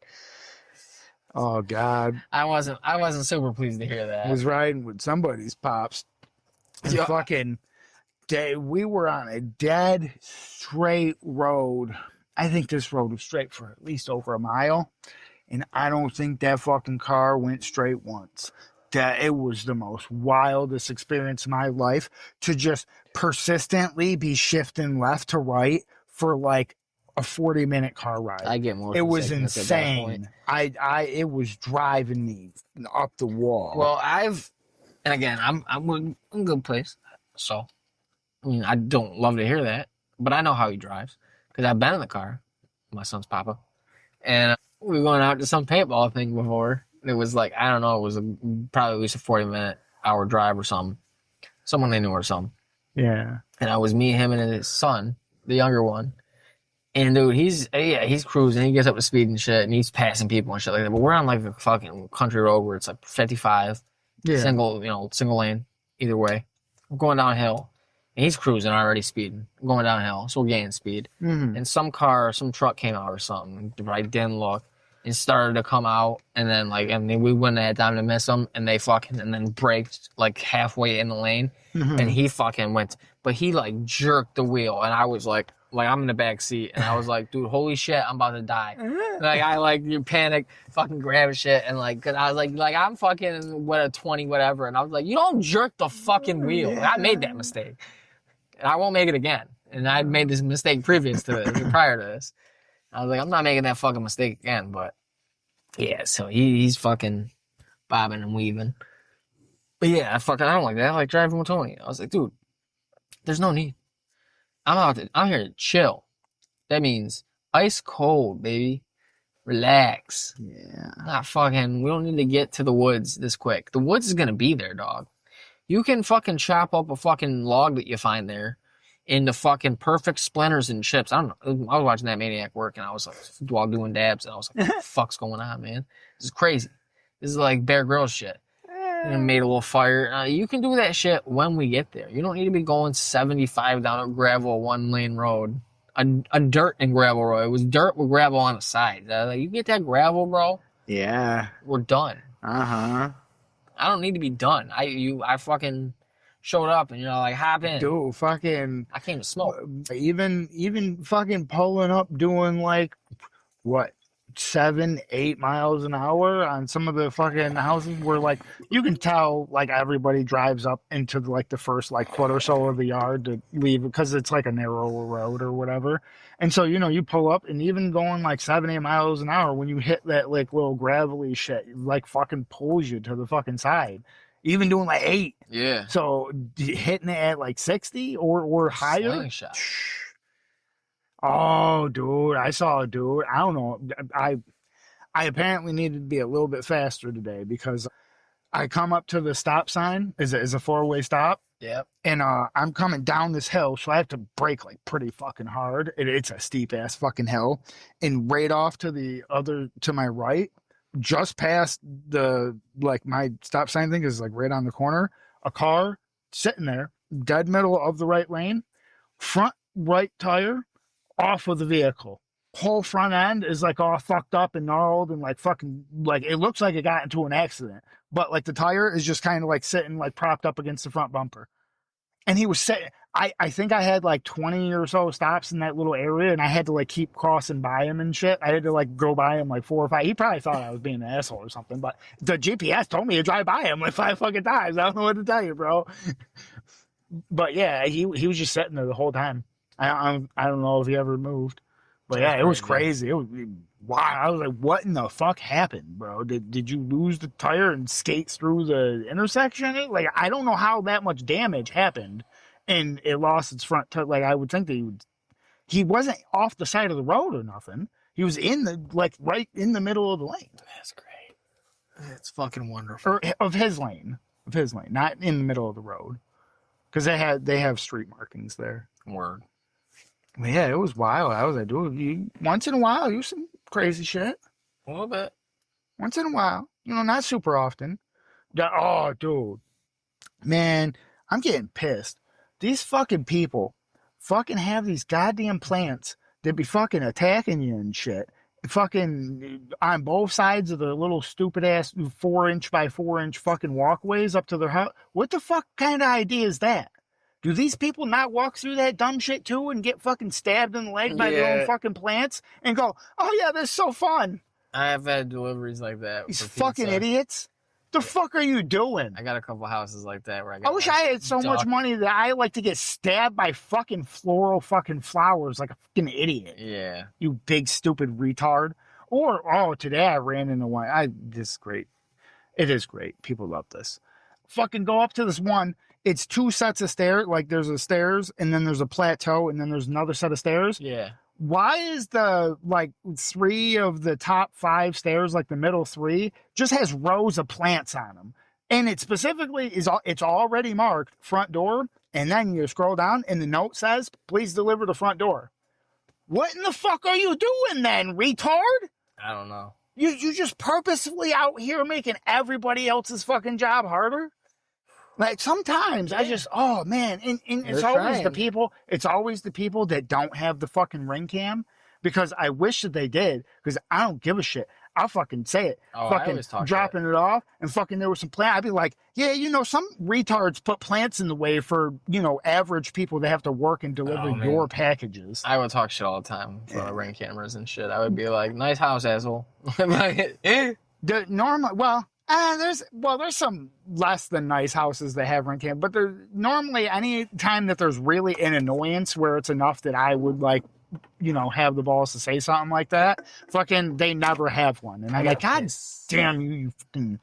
Oh God. I wasn't super pleased to hear that. I was riding with somebody's pops. And we were on a dead straight road I think this road was straight for at least over a mile. And I don't think that fucking car went straight once. That it was the most wildest experience of my life to just persistently be shifting left to right for like a 40-minute car ride. I get more. It was insane. It was driving me up the wall. Well, and again, I'm in a good place. So, I mean, I don't love to hear that, but I know how he drives because I've been in the car, my son's papa, and we were going out to some paintball thing before. It was like, I don't know, it was probably at least a 40-minute hour drive or something. Someone they knew or something. Yeah. And I was me, him, and his son, the younger one. And dude, he's cruising. He gets up to speed and shit, and he's passing people and shit like that. But we're on like a fucking country road where it's like 55, single lane, either way. We're going downhill, and he's cruising already, speeding, going downhill. So we're gaining speed. Mm-hmm. And some truck came out or something. I didn't look. And started to come out, and then we wouldn't have had time to miss them, and they then braked like halfway in the lane, and he fucking went, but he like jerked the wheel, and I was like I'm in the back seat, and I was like, dude, holy shit, I'm about to die. You panic, fucking grab shit, and cause I was like I'm fucking what a 20 whatever, and I was like, you don't jerk the fucking wheel. And I made that mistake, and I won't make it again. And I made this mistake prior to this. I was like, I'm not making that fucking mistake again, but yeah, so he's fucking bobbing and weaving. But yeah, I don't like that. I like driving with Tony. I was like, dude, there's no need. I'm here to chill. That means ice cold, baby. Relax. Yeah. Not fucking, we don't need to get to the woods this quick. The woods is gonna be there, dog. You can fucking chop up a fucking log that you find there into fucking perfect splinters and chips. I don't know. I was watching that maniac work, and I was like, while doing dabs, and I was like, what the fuck's going on, man? This is crazy. This is like Bear Grylls shit. And made a little fire. You can do that shit when we get there. You don't need to be going 75 down a gravel 1-lane road. A dirt and gravel road. It was dirt with gravel on the sides. You get that gravel, bro? Yeah. We're done. Uh-huh. I don't need to be done. I fucking showed up and hop in. Dude, fucking I came to smoke. Even fucking pulling up doing 7-8 miles an hour on some of the fucking houses where you can tell everybody drives up into the first foot or so of the yard to leave because it's a narrower road or whatever. And so you pull up, and even going 7-8 miles an hour, when you hit that little gravelly shit, fucking pulls you to the fucking side. Even doing 8. Yeah. So hitting it at 60 or higher. Slingshot. Oh, dude, I saw a dude. I don't know. I apparently needed to be a little bit faster today because I come up to the stop sign. Is a 4-way stop. Yep. And I'm coming down this hill, so I have to brake pretty fucking hard. It's a steep ass fucking hill, and right off to my right, just past the my stop sign thing is right on the corner. A car sitting there, dead middle of the right lane, front right tire off of the vehicle. Whole front end is all fucked up and gnarled and fucking it looks like it got into an accident, but the tire is just kind of sitting propped up against the front bumper. And he was sitting. I think I had 20 or so stops in that little area, and I had to keep crossing by him and shit. I had to go by him 4 or 5. He probably thought I was being an asshole or something, but the GPS told me to drive by him 5 fucking times. I don't know what to tell you, bro. But yeah, he was just sitting there the whole time. I don't know if he ever moved, but yeah, it was crazy. It was wow. I was like, what in the fuck happened, bro? Did you lose the tire and skate through the intersection? I don't know how that much damage happened. And it lost its front tire. I would think that he wasn't off the side of the road or nothing. He was in the right in the middle of the lane. That's great. That's fucking wonderful. Or of his lane, not in the middle of the road, because they have street markings there. Word. But yeah, it was wild. I was like, dude, once in a while, you some crazy shit. A little bit. Once in a while, not super often. Oh, dude, man, I'm getting pissed. These fucking people fucking have these goddamn plants that be fucking attacking you and shit. Fucking on both sides of the little stupid ass 4-inch by 4-inch fucking walkways up to their house. What the fuck kind of idea is that? Do these people not walk through that dumb shit too and get fucking stabbed in the leg by their own fucking plants and go, oh yeah, this is so fun? I have had deliveries like that. These fucking idiots. The fuck are you doing? I got a couple houses like that where I wish I had so much money that I like to get stabbed by fucking floral fucking flowers like a fucking idiot. Yeah. You big stupid retard. Or, today I ran into one. This is great. It is great. People love this. Fucking go up to this one. It's 2 sets of stairs. Like there's a stairs and then there's a plateau and then there's another set of stairs. Yeah. Why is the 3 of the top 5 stairs, like the middle 3, just has rows of plants on them? And it specifically it's already marked front door. And then you scroll down and the note says, please deliver the front door. What in the fuck are you doing then, retard? I don't know. You just purposefully out here making everybody else's fucking job harder? Like sometimes I just, oh man, and it's always the people that don't have the fucking ring cam, because I wish that they did, because I don't give a shit. I'll fucking say it. Fucking dropping it off and fucking there was some plant. I'd be like, yeah, some retards put plants in the way for, average people that have to work and deliver your packages. I would talk shit all the time for ring cameras and shit. I would be like, nice house, asshole. The normal, there's some less than nice houses that have ring cam, but there's normally any time that there's really an annoyance where it's enough that I would have the balls to say something like that. Fucking, they never have one. And I'm like, God damn you fucking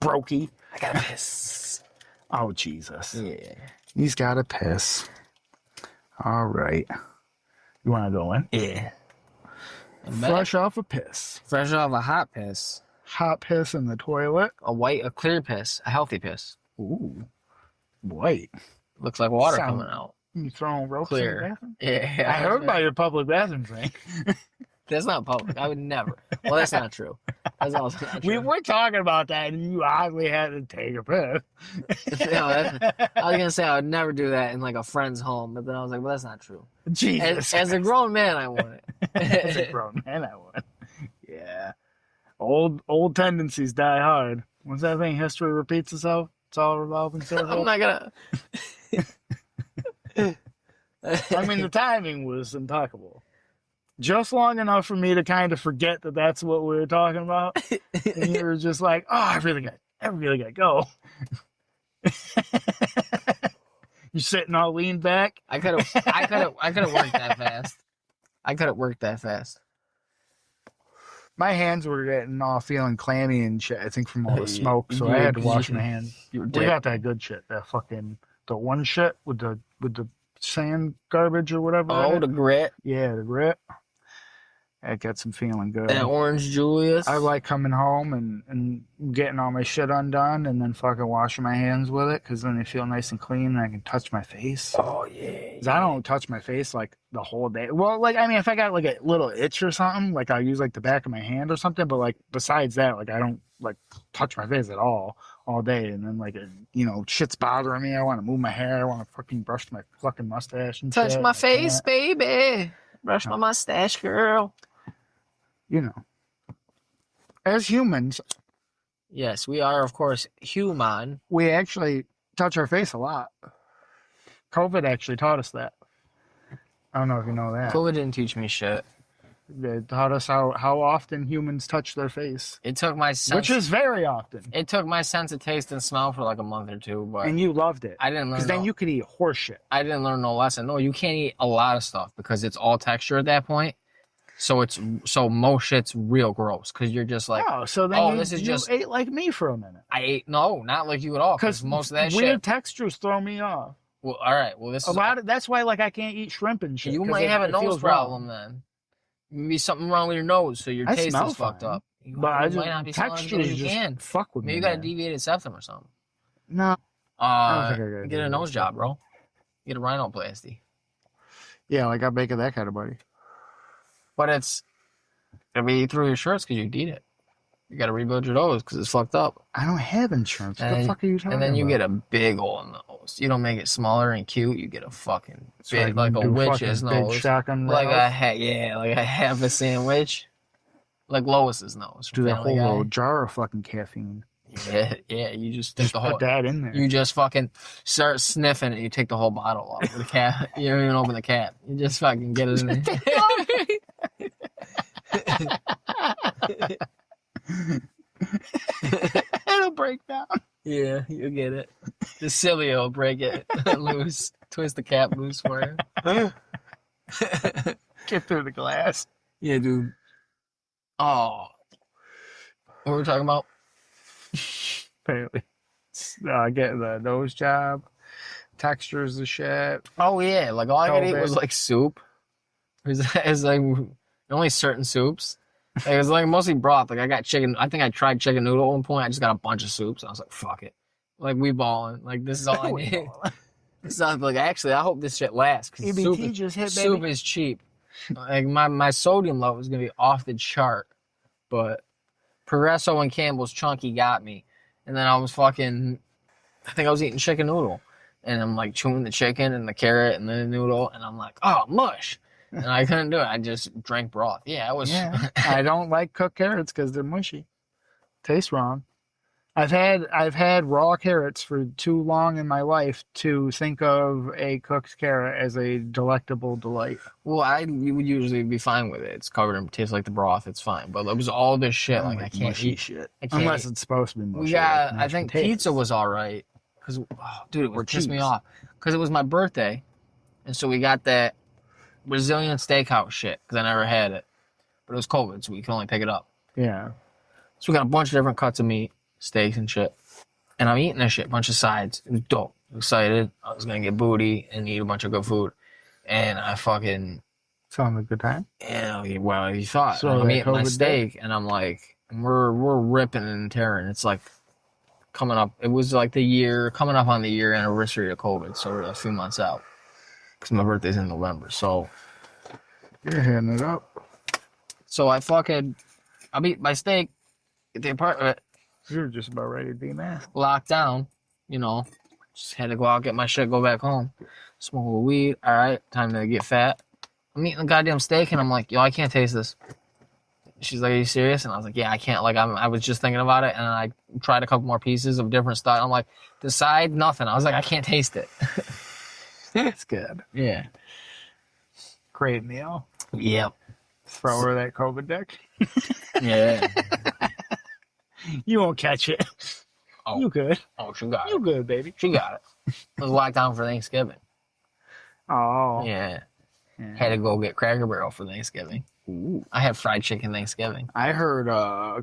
brokey. I gotta piss. Oh, Jesus. Yeah. He's gotta piss. All right. You want to go in? Yeah. Fresh off a piss. Fresh off a hot piss. Hot piss in the toilet. A clear piss. A healthy piss. Ooh. White. Looks like water coming out. You throwing ropes in the bathroom? Yeah. I heard about your public bathroom thing. That's not public. I would never. Well, that's not true. That's also not true. We were talking about that, and you oddly had to take a piss. I was gonna say I would never do that in a friend's home, but then I was like, well, that's not true. Jesus. As a grown man, I want it. As a grown man, I want. Yeah. Old tendencies die hard. What's that thing? History repeats itself. It's all revolving circle. I'm not gonna. I mean, the timing was impeccable. Just long enough for me to kind of forget that that's what we were talking about. And you were just like, oh, I really got to go. You're sitting all leaned back. I could have worked that fast. My hands were getting all feeling clammy and shit, I think, from all the smoke, so I had to wash my hands. We got that good shit, the one shit with the sand garbage or whatever. Oh, the grit. Yeah, the grit. That gets them feeling good. That orange Julius. I like coming home and getting all my shit undone and then fucking washing my hands with it, because then they feel nice and clean and I can touch my face. Oh, yeah. Because I don't touch my face the whole day. Well, if I got a little itch or something, I'll use the back of my hand or something, but besides that, I don't touch my face at all day. And then shit's bothering me. I want to move my hair. I want to fucking brush my fucking mustache and touch shit. My face, baby. Brush my mustache, girl. As humans, yes, we are, of course, human. We actually touch our face a lot. COVID actually taught us that. I don't know if you know that. COVID didn't teach me shit. It taught us how often humans touch their face. It took my sense, which is very often. It took my sense of taste and smell for a month or two, but and you loved it. I didn't learn. Because then you could eat horse shit. I didn't learn no lesson. No, you can't eat a lot of stuff because it's all texture at that point. So most shit's real gross because you're just so then you ate like me for a minute. I ate not like you at all because most of that weird textures throw me off. Well, all right. Well, this that's why I can't eat shrimp and shit. You might have a nose problem then. Maybe something wrong with your nose, so your taste is fucked up. But textures just fuck with me. Maybe you got a deviated septum or something. No. I don't think I got get a nose job, bro. Get a rhinoplasty. Yeah, I make it that kind of money. But it'll be through your shirts because you need it. You got to rebuild your nose because it's fucked up. I don't have insurance. What the fuck are you talking about? And then you get a big old nose. You don't make it smaller and cute. You get a fucking big, like a witch's nose. Shotgun like a half a sandwich. Like Lois's nose. Do a whole little jar of fucking caffeine. Yeah. You just take Just the whole. put that in there. You just fucking start sniffing it. You take the whole bottle off with the cap. You don't even open the cap. You just fucking get it in there. It'll break down. Yeah, you get it. The cilia will break it loose. Twist the cap loose for you. Get through the glass. Yeah, dude. Oh. What were we talking about? Apparently. Getting the nose job. Textures the shit. Oh, yeah. Like, all I could eat COVID. was, like, soup. It was like, only certain soups. Like, it was, like, mostly broth. Like, I got chicken. I think I tried chicken noodle at one point. I just got a bunch of soups. I was like, fuck it. Like, we balling. Like, this is all I need. It's not, like, actually, I hope this shit lasts. Cause EBT just hit, baby. soup is cheap. Like, my sodium level is going to be off the chart. But Progresso and Campbell's Chunky got me. And then I think I was eating chicken noodle. And I'm like chewing the chicken and the carrot and the noodle. And I'm like, oh, mush. And I couldn't do it. I just drank broth. Yeah, it was. Yeah. I don't like cooked carrots because they're mushy. Tastes wrong. I've had raw carrots for too long in my life to think of a cooked carrot as a delectable delight. Well, you would usually be fine with it. It's covered and tastes like the broth. It's fine. But it was all this shit. Like, I can't mushy eat shit. I can't Unless eat. it's supposed to be mushy. We got, like I think potatoes. pizza was all right. Because, dude, it would piss me cheese. off. Because it was my birthday. And so we got that Brazilian steakhouse shit. Because I never had it. But it was COVID, so we could only pick it up. Yeah. So we got a bunch of different cuts of meat, steaks and shit. And I'm eating this shit, bunch of sides. It was dope. Excited. I was going to get booty and eat a bunch of good food. And I fucking... Sounds like a good time. Yeah, well, you thought. So I'm that eating my COVID steak, and I'm like, we're ripping and tearing. It's like coming up. It was like coming up on the year anniversary of COVID, so we're a few months out. Because my birthday's in November, so... You're hitting it up. So I eat my steak, get the apartment You're just about ready to be mad. locked down, just had to go out, get my shit, go back home, smoke a little weed. All right, time to get fat. I'm eating the goddamn steak, and I'm like, yo, I can't taste this. She's like, are you serious? And I was like, yeah, I can't. Like, I was just thinking about it, and I tried a couple more pieces of different stuff. I'm like, decide nothing. I was like, I can't taste it. It's good. Yeah. Great meal. Yep. Throw her that COVID dick. Yeah. You won't catch it. Oh. You good. Oh, she got You it. good, baby. She got it. I was locked down for Thanksgiving. Oh. Yeah. Yeah. Had to go get Cracker Barrel for Thanksgiving. Ooh. I had fried chicken Thanksgiving. I heard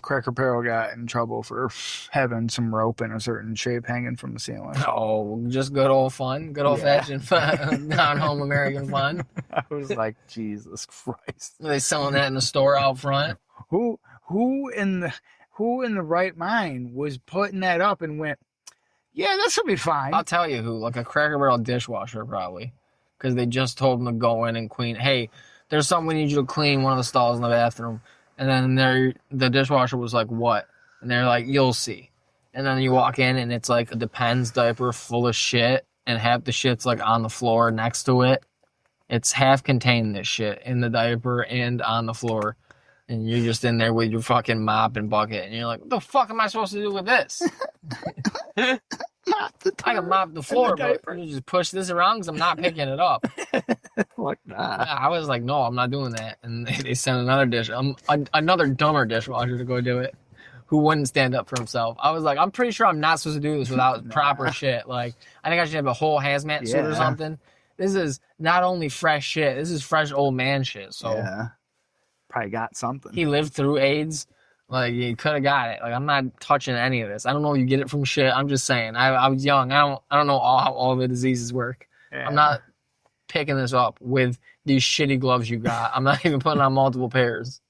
Cracker Barrel got in trouble for having some rope in a certain shape hanging from the ceiling. Oh, just good old fun. Good old fashioned fun. Down-home American fun. I was like, Jesus Christ. Are they selling that in the store out front? Who in the right mind was putting that up and went, yeah, this will be fine. I'll tell you who, like a Cracker Barrel dishwasher probably. Because they just told them to go in and clean. Hey, there's something we need you to clean, one of the stalls in the bathroom. And then the dishwasher was like, what? And they're like, you'll see. And then you walk in and it's like a Depends diaper full of shit. And half the shit's like on the floor next to it. It's half contained, this shit, in the diaper and on the floor. And you're just in there with your fucking mop and bucket. And you're like, what the fuck am I supposed to do with this? I can mop the floor, but you just push this around because I'm not picking it up. Like that. I was like, no, I'm not doing that. And they sent another dumber dishwasher to go do it, who wouldn't stand up for himself. I was like, I'm pretty sure I'm not supposed to do this without proper shit. Like, I think I should have a whole hazmat suit or something. This is not only fresh shit, this is fresh old man shit. So yeah. Probably got something. he lived through AIDS. Like, he could have got it. Like, I'm not touching any of this. I don't know if you get it from shit. I'm just saying. I was young. I don't know how all the diseases work. Yeah. I'm not picking this up with these shitty gloves you got. I'm not even putting on multiple pairs.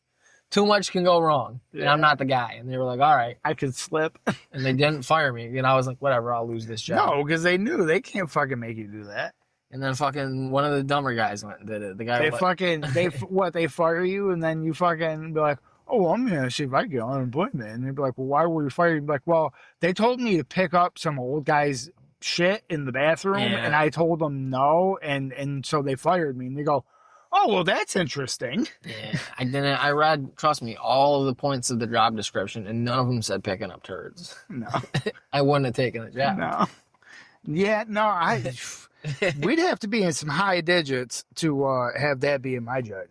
Too much can go wrong. Yeah. And I'm not the guy. And they were like, all right. I could slip. And they didn't fire me. And I was like, whatever, I'll lose this job. No, because they knew they can't fucking make you do that. And then fucking one of the dumber guys went and did it. The guy they fire you and then you fucking be like, oh, I'm going to see if I get unemployment. And they'd be like, well, why were you fired? You'd be like, well, they told me to pick up some old guy's shit in the bathroom, and I told them no, and so they fired me. And they go, Oh, well, that's interesting. Yeah, I didn't. I read, trust me, all of the points of the job description, and none of them said picking up turds. No. I wouldn't have taken the job. No. Yeah, no, we'd have to be in some high digits to have that be in my job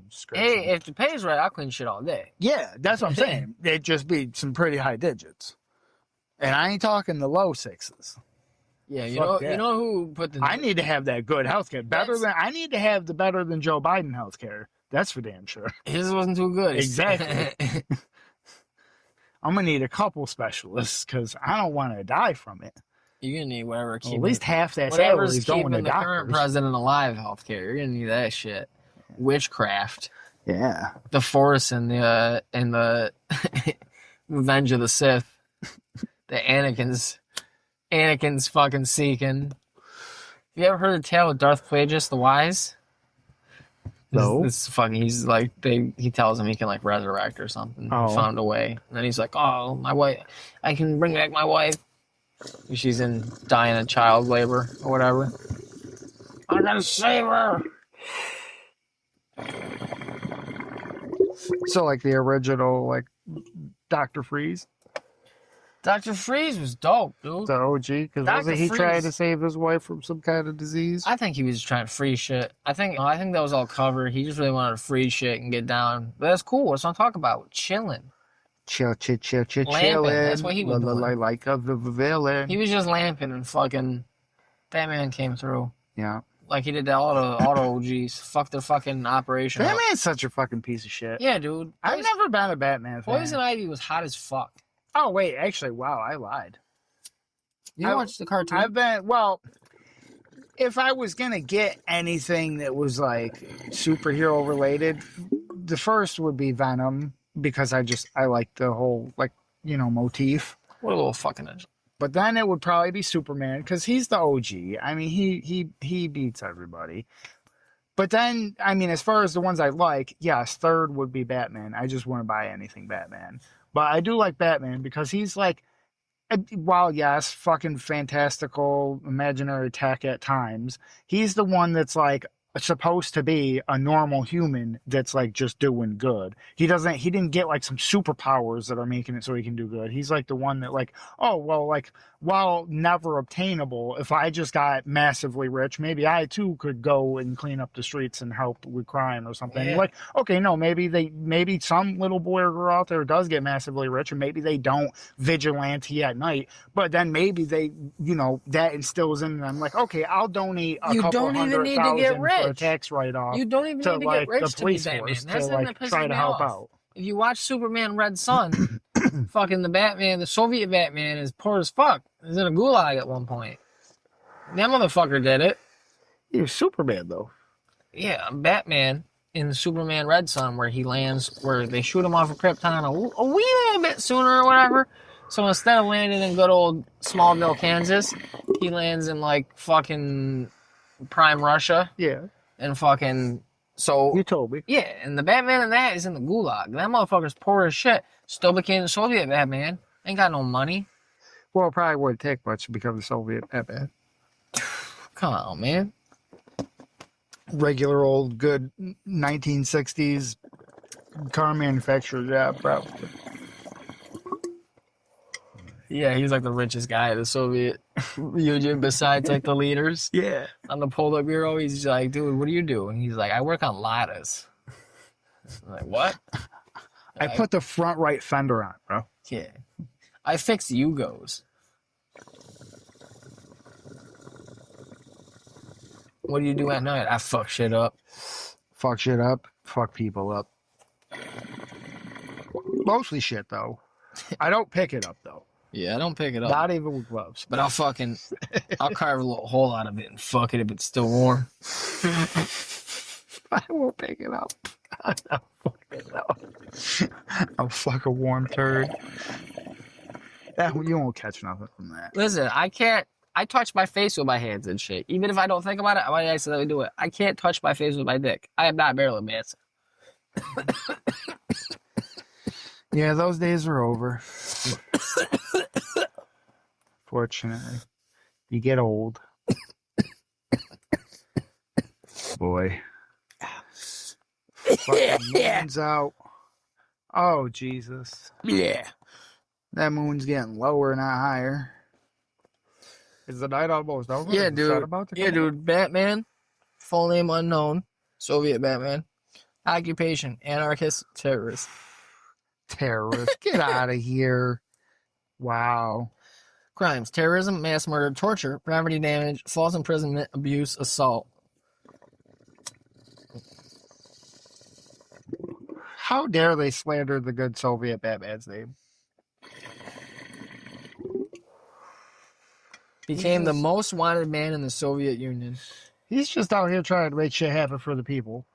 description. Hey, if the pay's right, I'll clean shit all day. Yeah, that's what I'm saying. It'd just be some pretty high digits. And I ain't talking the low sixes. Yeah, you Fuck know who put the... I need to have that good healthcare. I need to have the better than Joe Biden healthcare. That's for damn sure. His wasn't too good. Exactly. I'm gonna need a couple specialists because I don't want to die from it. You're gonna need whatever. Well, at least half that salary is going to the doctors. Current president alive healthcare. You're gonna need that shit. Witchcraft. Yeah. The Force and the Revenge of the Sith. The Anakin's fucking seeking. You ever heard the tale of Darth Plagueis the Wise? No. This fucking. He's like he tells him he can like resurrect or something. Oh. He found a way. And then he's like, oh, my wife. I can bring back my wife. She's dying of child labor or whatever. I gotta save her. So like the original like Dr. Freeze? Dr. Freeze was dope, dude. The OG? Because wasn't he trying to save his wife from some kind of disease? I think he was trying to freeze shit. I think that was all cover. He just really wanted to freeze shit and get down. But that's cool. What's I'm talking about? Chilling. Chill. Lamping. That's what he was doing. Like a villain. He was just lamping and fucking Batman came through. Yeah. Like he did that all the OGs. Fuck their fucking operation. Batman's such a fucking piece of shit. Yeah, dude. I've never been a Batman fan. Poison Ivy was hot as fuck. Oh, wait. Actually, wow. I lied. You watched the cartoon? If I was going to get anything that was like superhero related, the first would be Venom. Because I like the whole, motif. What a little fucking engine. But then it would probably be Superman, because he's the OG. I mean, he beats everybody. But then, I mean, as far as the ones I like, yes, third would be Batman. I just wouldn't buy anything Batman. But I do like Batman, because he's like, while yes, fucking fantastical, imaginary tech at times, he's the one that's like, supposed to be a normal human that's like just doing good. He didn't get like some superpowers that are making it so he can do good. He's like the one that like, oh well, like while never obtainable, if I just got massively rich, maybe I too could go and clean up the streets and help with crime or something. Yeah. Like, okay, no, maybe some little boy or girl out there does get massively rich, and maybe they don't vigilante at night, but then maybe they, that instills in them like, okay, I'll donate a couple $100,000 for a tax write-off. You don't even need to get rich to be Batman. That's the thing that pisses me off. If you watch Superman Red Son, fucking the Soviet Batman is poor as fuck. He's in a gulag at one point. That motherfucker did it. He was Superman, though. Yeah, Batman in Superman Red Son, where they shoot him off of Krypton a wee little bit sooner or whatever. So instead of landing in good old Smallville, Kansas, he lands in like fucking prime Russia. Yeah. And fucking... So you told me. Yeah, and the Batman in that is in the gulag. That motherfucker's poor as shit. Still became the Soviet Batman. Ain't got no money. Well, it probably wouldn't take much to become the Soviet Batman. Come on, man. Regular old good 1960s car manufacturer job, probably. Yeah, he's like the richest guy at the Soviet Union besides like the leaders. Yeah. On the Politburo, he's like, dude, what do you do? And he's like, I work on ladders. I'm like, what? I put the front right fender on, bro. Yeah. I fix Yugos. What do you do at night? I fuck shit up. Fuck shit up. Fuck people up. Mostly shit, though. I don't pick it up, though. Yeah, I don't pick it up. Not even with gloves. But I'll carve a little hole out of it and fuck it if it's still warm. I won't pick it up. I'll fuck it up. I'll fuck a warm turd. You won't catch nothing from that. Listen, I touch my face with my hands and shit. Even if I don't think about it, I might accidentally do it. I can't touch my face with my dick. I am not Marilyn Manson. Yeah, those days are over. Fortunately. You get old. Boy. fucking moon's out. Oh, Jesus. Yeah. That moon's getting lower, not higher. Is the night almost over? Yeah, Is the sun dude. about to Yeah, come dude. Batman, full name unknown, Soviet Batman. Occupation, anarchist, terrorist. Terrorist. Get out of here. Wow. Crimes, terrorism, mass murder, torture, property damage, false imprisonment, abuse, assault. How dare they slander the good Soviet Batman's name? Became the most wanted man in the Soviet Union. He's just out here trying to make shit happen for the people.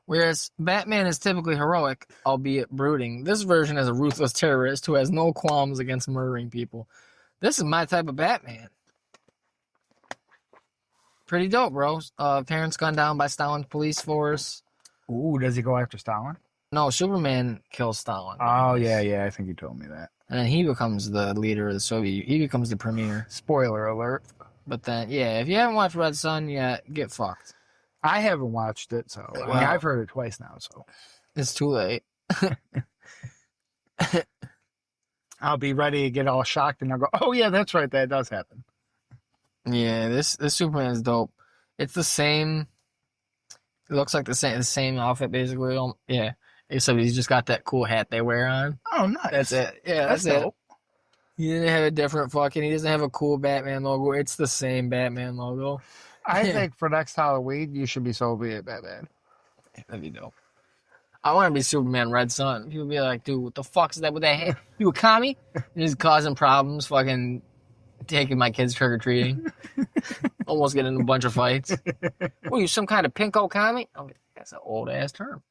Whereas Batman is typically heroic, albeit brooding, this version is a ruthless terrorist who has no qualms against murdering people. This is my type of Batman. Pretty dope, bro. Parents gunned down by Stalin's police force. Ooh, does he go after Stalin? No, Superman kills Stalin. Oh, yeah, I think you told me that. And then he becomes the leader of the Soviet. He becomes the premier. Spoiler alert. But then, yeah, if you haven't watched Red Son yet, get fucked. I haven't watched it, so I mean, I've heard it twice now, so It's too late. I'll be ready to get all shocked and I'll go, oh yeah, that's right, that does happen. Yeah, this Superman is dope. It's the same. It looks like the same outfit basically. Yeah, except he's just got that cool hat they wear on. Oh, nice. That's it. Yeah, that's dope. it. He didn't have a different fucking. He doesn't have a cool Batman logo. It's the same Batman logo. I think for next Halloween, you should be Soviet Batman. That'd be dope. I want to be Superman Red Son. People be like, dude, what the fuck is that with that hat? You a commie? And he's causing problems, fucking taking my kids trick-or-treating. Almost getting in a bunch of fights. What, you some kind of pinko commie? Oh, that's an old-ass term.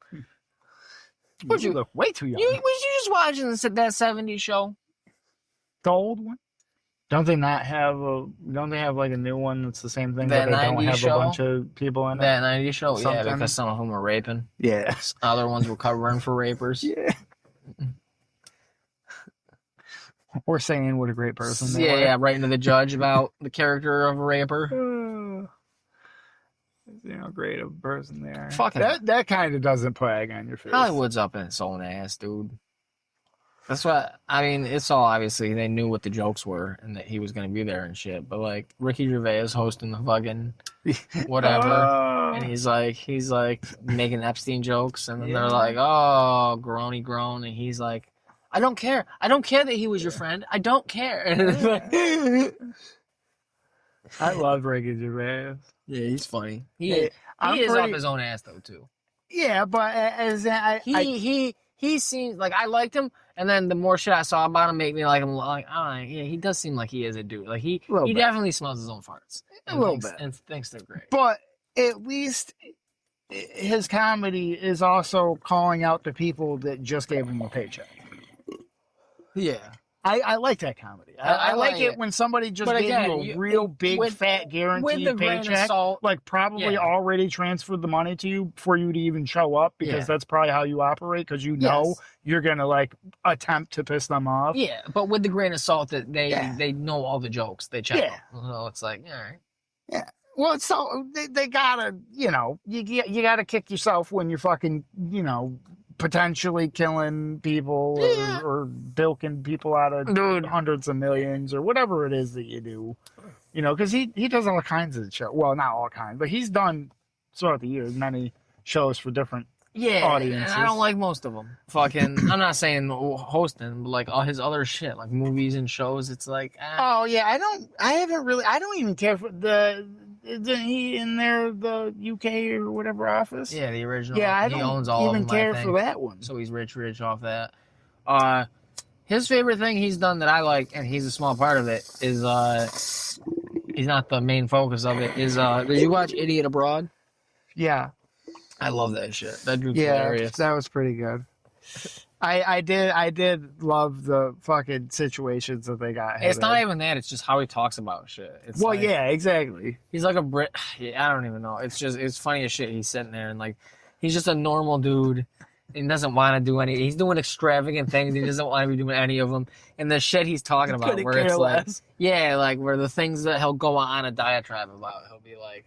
What, you look way too young. Was you just watching that 70s show? The old one? Don't they have like a new one that's the same thing, That but they don't 90s have show? a bunch of people in it? That 90s show? Yeah, Something. because some of them were raping. Yeah. Other ones were covering for rapers. Yeah. We're saying what a great person they were. Yeah, writing to the judge about the character of a raper. Great of a person they are. Fucking that kind of doesn't put egg on your face. Hollywood's up in its own ass, dude. That's what I mean. It's all obviously they knew what the jokes were and that he was going to be there and shit. But like Ricky Gervais hosting the fucking whatever, and he's like making Epstein jokes, and then they're like, "Oh, groany groan," and he's like, "I don't care. I don't care that he was your friend. I don't care." I love Ricky Gervais. Yeah, he's funny. He is off his own ass though too. Yeah, but he seems like I liked him, and then the more shit I saw about him, made me like him. Like, yeah, he does seem like he is a dude. Like he definitely smells his own farts a little bit, and thinks they're great. But at least his comedy is also calling out the people that just gave him a paycheck. Yeah. I like that comedy. I like it when somebody just gave you a real big fat guaranteed paycheck, like probably already transferred the money to you before you to even show up, because that's probably how you operate, because you know you're gonna like attempt to piss them off. Yeah, but with the grain of salt that they know all the jokes, they check them. So it's like, all right. Yeah. Well, so they gotta, you gotta kick yourself when you're fucking, potentially killing people or bilking people out of hundreds of millions or whatever it is that you do, because he does all kinds of shows. Well, not all kinds, but he's done throughout the years many shows for different audiences. I don't like most of them. Fucking, I'm not saying hosting, but like all his other shit, like movies and shows. It's like, oh yeah, I don't even care for isn't he in there, the UK or whatever office? Yeah, the original. Yeah, I he owns all even of them, care for that one. So he's rich off that. His favorite thing he's done that I like, and he's a small part of it, is he's not the main focus of it. Is did you watch Idiot Abroad? Yeah, I love that shit. That dude's hilarious. That was pretty good. I did love the fucking situations that they got. It's not even that. It's just how he talks about shit. It's exactly. He's like a Brit. I don't even know. It's funny as shit. He's sitting there and like, he's just a normal dude. He doesn't want to do any. He's doing extravagant things. He doesn't want to be doing any of them. And the shit he's talking about, where it's like, like where the things that he'll go on a diatribe about, he'll be like,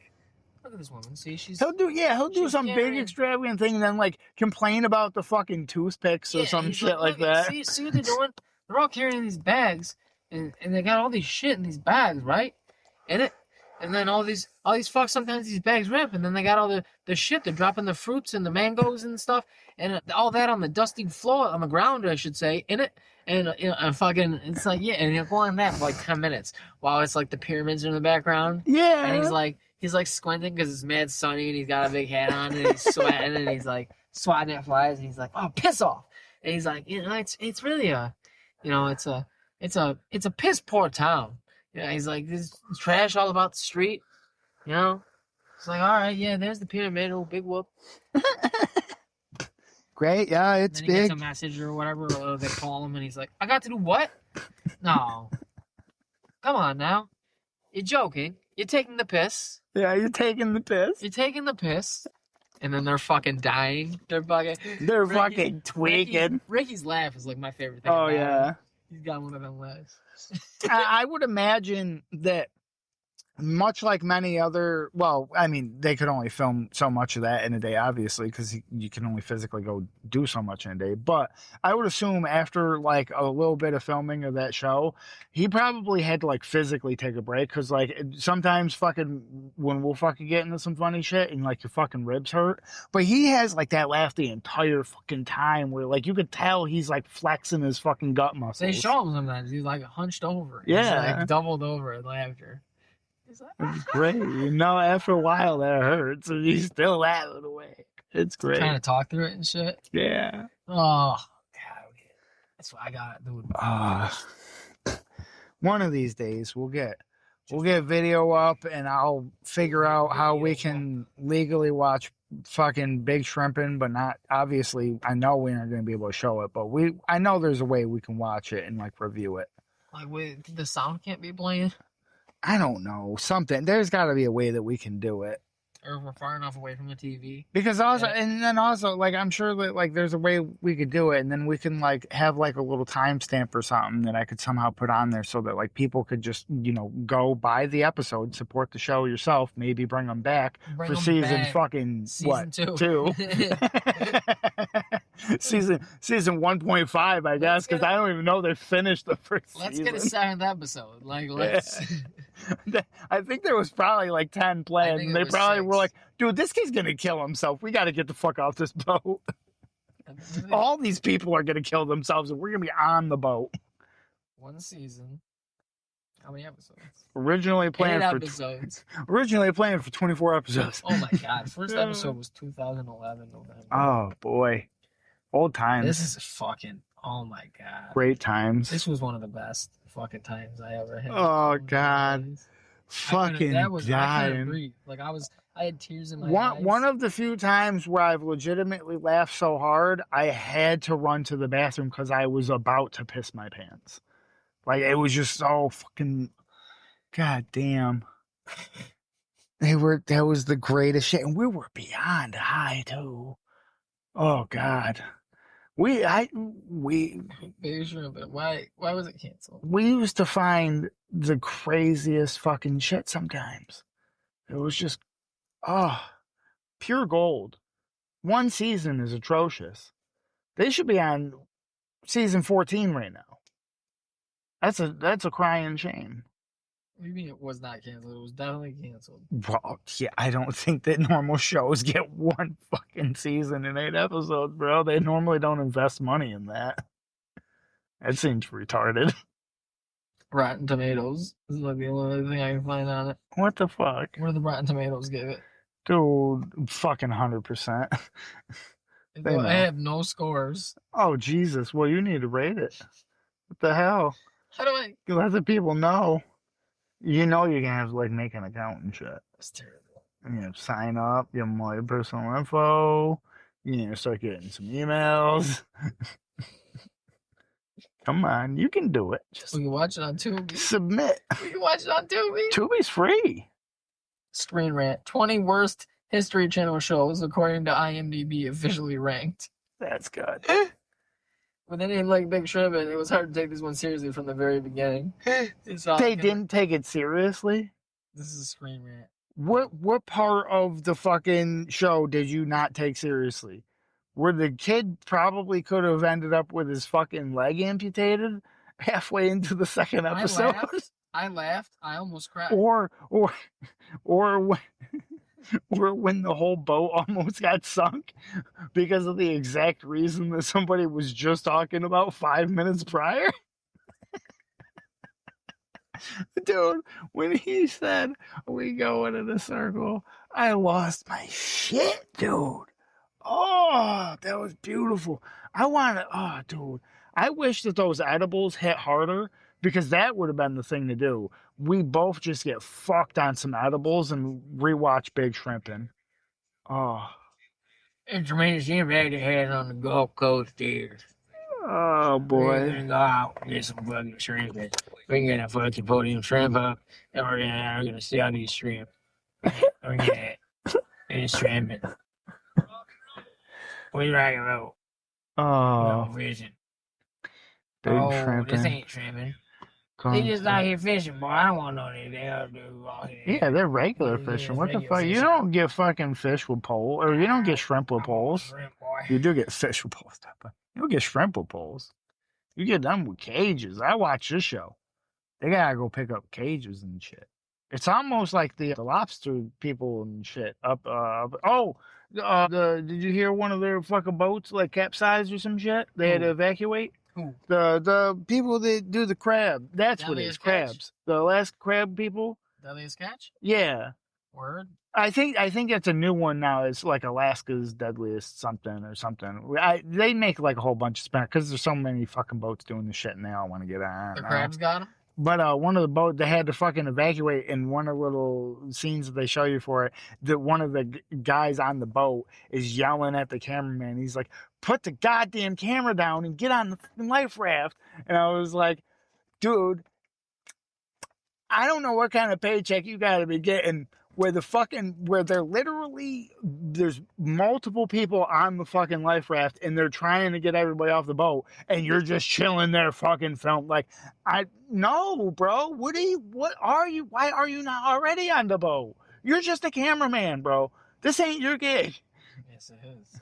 Look at this woman. See, he'll do some big extravagant thing and then like complain about the fucking toothpicks or some shit like that. See what they're doing? They're all carrying these bags, and they got all these shit in these bags, right? And then all these fucks, sometimes these bags rip, and then they got all the shit. They're dropping the fruits and the mangoes and stuff, and all that on the dusty floor, on the ground, I should say, in it. And fucking, it's like, yeah, and he'll go on that for like 10 minutes while it's like the pyramids are in the background. Yeah. And he's like squinting because it's mad sunny and he's got a big hat on and he's sweating and he's like swatting at flies and he's like, oh, piss off. And he's like, it's really it's a piss poor town. Yeah, he's like, there's trash all about the street. It's like, all right, yeah, there's the pyramid, oh, big whoop. Great, yeah, it's big. He gets a message or whatever, or they call him and he's like, I got to do what? No. Come on now. You're joking. You're taking the piss. Yeah, you're taking the piss. And then they're fucking dying. They're fucking tweaking. Ricky's laugh is like my favorite thing. Oh, yeah. He's got one of them laughs. I would imagine that much like many other, well, I mean, they could only film so much of that in a day, obviously, because you can only physically go do so much in a day. But I would assume after like a little bit of filming of that show, he probably had to like physically take a break, because like sometimes fucking when we'll fucking get into some funny shit and like your fucking ribs hurt, but he has like that laugh the entire fucking time where like you could tell he's like flexing his fucking gut muscles. They show him sometimes. He's like hunched over. Yeah. He's like doubled over in laughter. It's great. After a while that hurts and he's still laughing away. It's great. Trying to talk through it and shit. Yeah. Oh, God. That's what I got, dude. One of these days we'll get video up and I'll figure out how we can legally watch fucking Big Shrimpin', but not, obviously, I know we're not going to be able to show it, but I know there's a way we can watch it and like review it. Like the sound can't be playing? I don't know, something. There's got to be a way that we can do it. Or if we're far enough away from the TV. Because also, and then also, like, I'm sure that, like, there's a way we could do it, and then we can, like, have, like, a little timestamp or something that I could somehow put on there so that, like, people could just, go buy the episode, support the show yourself, maybe bring them back for season fucking, season two. season 1.5, I guess, because I don't even know they finished the first season. Let's get a 7th episode. Like, let's... I think there was probably like 10 planned, and they probably 6. Were like, dude, this kid's gonna kill himself. We gotta get the fuck off this boat. All these people are gonna kill themselves, and we're gonna be on the boat. One season. How many episodes? Originally planned for 24 episodes. Oh my God. First episode was 2011 November. Oh boy. Old times. This is fucking, oh my God. Great times. This was one of the best fucking times I ever had. Oh God. Fucking dying. I couldn't breathe. Like I had tears in my eyes. One of the few times where I've legitimately laughed so hard, I had to run to the bathroom because I was about to piss my pants. Like, it was just so fucking, God damn. That was the greatest shit. And we were beyond high too. Oh God. Why was it canceled? We used to find the craziest fucking shit sometimes. It was just, pure gold. One season is atrocious. They should be on season 14 right now. That's a crying shame. What do you mean it was not canceled? It was definitely canceled. Well, yeah, I don't think that normal shows get one fucking season and 8 episodes, bro. They normally don't invest money in that. That seems retarded. Rotten Tomatoes is like the only other thing I can find on it. What the fuck? What did the Rotten Tomatoes give it? Dude, fucking 100%. I have no scores. Oh, Jesus. Well, you need to rate it. What the hell? How do I? Let the people know. You know you're going to have to, like, make an account and shit. That's terrible. Sign up, give them all your personal info. Start getting some emails. Come on, you can do it. We can watch it on Tubi. Submit. We can watch it on Tubi. Tubi's free. Screen Rant. 20 worst History Channel shows according to IMDb officially ranked. That's good. With a name like Big Shrimpin', it was hard to take this one seriously from the very beginning. They didn't take it seriously? This is a Screen Rant. What part of the fucking show did you not take seriously? Where the kid probably could have ended up with his fucking leg amputated halfway into the second episode. I laughed. I almost cried. Or when, or when the whole boat almost got sunk because of the exact reason that somebody was just talking about 5 minutes prior. Dude, when he said we going in a circle, I lost my shit, dude. Oh, that was beautiful. Dude, I wish that those edibles hit harder because that would have been the thing to do. We both just get fucked on some edibles and rewatch Big Shrimpin'. Oh. It's tremendous impact it has on the Gulf Coast here. Oh, boy. We're gonna go out and get some fucking shrimp. We can get a fucking podium shrimp up, and we're gonna sell these shrimp. We're gonna get shrimp. We rock and roll. Oh. No fishing. Big Shrimpin'. This ain't shrimping. They just out here fishing, boy. I don't want no they do all here. Yeah, they're regular fishing. What the fuck? Fishing. You don't get fucking fish with poles, or you don't get shrimp with poles. Shrimp, you do get fish with poles. You don't get shrimp with poles. You get them with cages. I watch this show. They gotta go pick up cages and shit. It's almost like the lobster people and shit up. Did you hear one of their fucking boats like capsized or some shit? They had to evacuate. Who? The people that do the crab. That's what it is. Catch? Crabs. The Alaska crab people. Deadliest Catch? Yeah. Word. I think that's a new one now. It's like Alaska's Deadliest something or something. They make like a whole bunch of spin because there's so many fucking boats doing this shit and they all want to get on. The crabs got them? But one of the boats, they had to fucking evacuate, in one of the little scenes that they show you for it, that one of the guys on the boat is yelling at the cameraman. He's like, put the goddamn camera down and get on the fucking life raft. And I was like, dude, I don't know what kind of paycheck you gotta be getting where they're literally, there's multiple people on the fucking life raft and they're trying to get everybody off the boat and you're just chilling there fucking film. Like, no, bro, why are you not already on the boat? You're just a cameraman, bro. This ain't your gig. Yes, it is.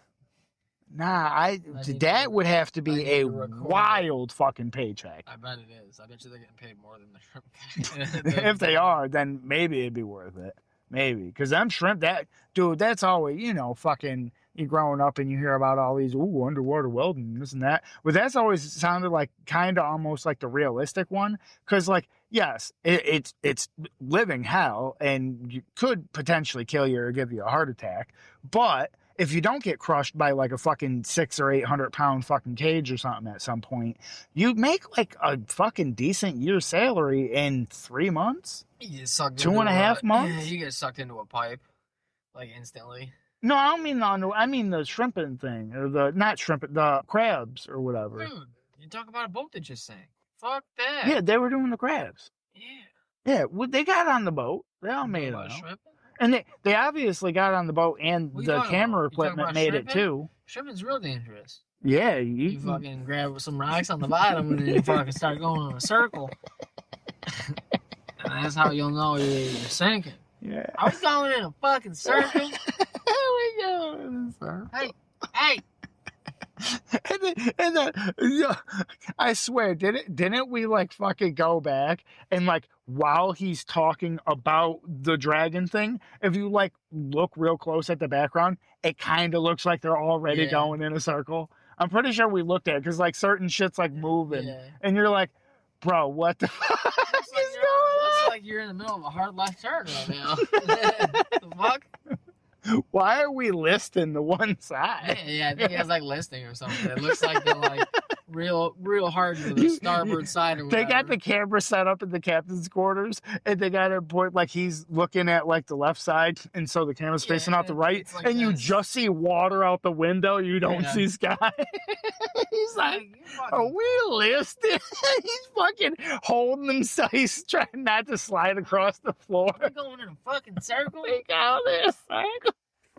Nah, that would have to be a wild fucking paycheck. I bet it is. I bet you they're getting paid more than the shrimp. If they are, then maybe it'd be worth it. Maybe. Because them shrimp, that's always, fucking, you growing up and you hear about all these, underwater welding, this and that. But that's always sounded like kind of almost like the realistic one. Because, like, yes, it's living hell and you could potentially kill you or give you a heart attack. But if you don't get crushed by like a fucking 600 or 800 pound fucking cage or something at some point, you make like a fucking decent year's salary in 3 months. You get sucked 2.5 months. Yeah, you get sucked into a pipe, like instantly. No, I don't mean I mean the shrimping thing, or the crabs or whatever. Dude, you talk about a boat that just sank. Fuck that. Yeah, they were doing the crabs. Yeah. Yeah, well, they got on the boat. They all made it out. And they obviously got on the boat, and the camera equipment made it too. Shrimping's real dangerous. Yeah, you fucking grab some rocks on the bottom and then you fucking start going in a circle. And that's how you'll know you're sinking. Yeah. I was going in a fucking circle. We going in a circle. Hey. And then, I swear, didn't we like fucking go back and like while he's talking about the dragon thing, if you like look real close at the background, it kind of looks like they're already going in a circle. I'm pretty sure we looked at it because like certain shit's like moving, and you're like, bro, what the fuck? Looks like you're in the middle of a hard left turn right now. The fuck? Why are we listing the one side? Yeah, I think it has like listing or something. It looks like they're like real hard to the starboard side or whatever. They got the camera set up in the captain's quarters, and they got it point like he's looking at like the left side, and so the camera's facing out the right, like and you just see water out the window. You don't see sky. He's like, are we listed? He's fucking holding himself. He's trying not to slide across the floor. We're going in a fucking circle. We got this circle.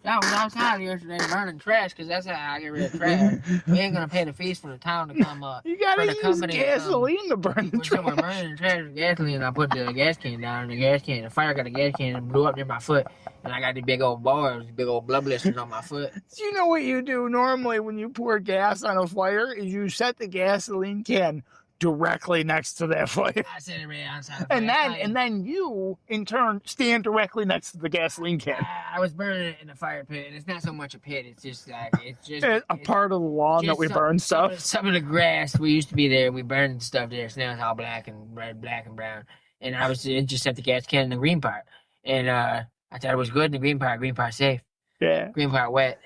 I was outside yesterday burning trash because that's how I get rid of trash. We ain't gonna pay the fees for the town to come up. You gotta for the use company gasoline to burn the trash. We're burning the trash with gasoline. I put the gas can down in the gas can. The fire got the gas can and blew up near my foot. And I got these big old bars, big old blood blisters on my foot. Do you know what you do normally when you pour gas on a fire? Is you set the gasoline can directly next to that fire. I set it right outside. And then you, in turn, stand directly next to the gasoline can. I was burning it in the fire pit, and it's not so much a pit. It's just like It's a part of the lawn that we burn stuff. Some of the grass we used to be there. We burned stuff there. So now it's all black and red, black and brown. And I was just set the gas can in the green part, and I thought it was good in the green part. Green part safe. Yeah. Green part wet.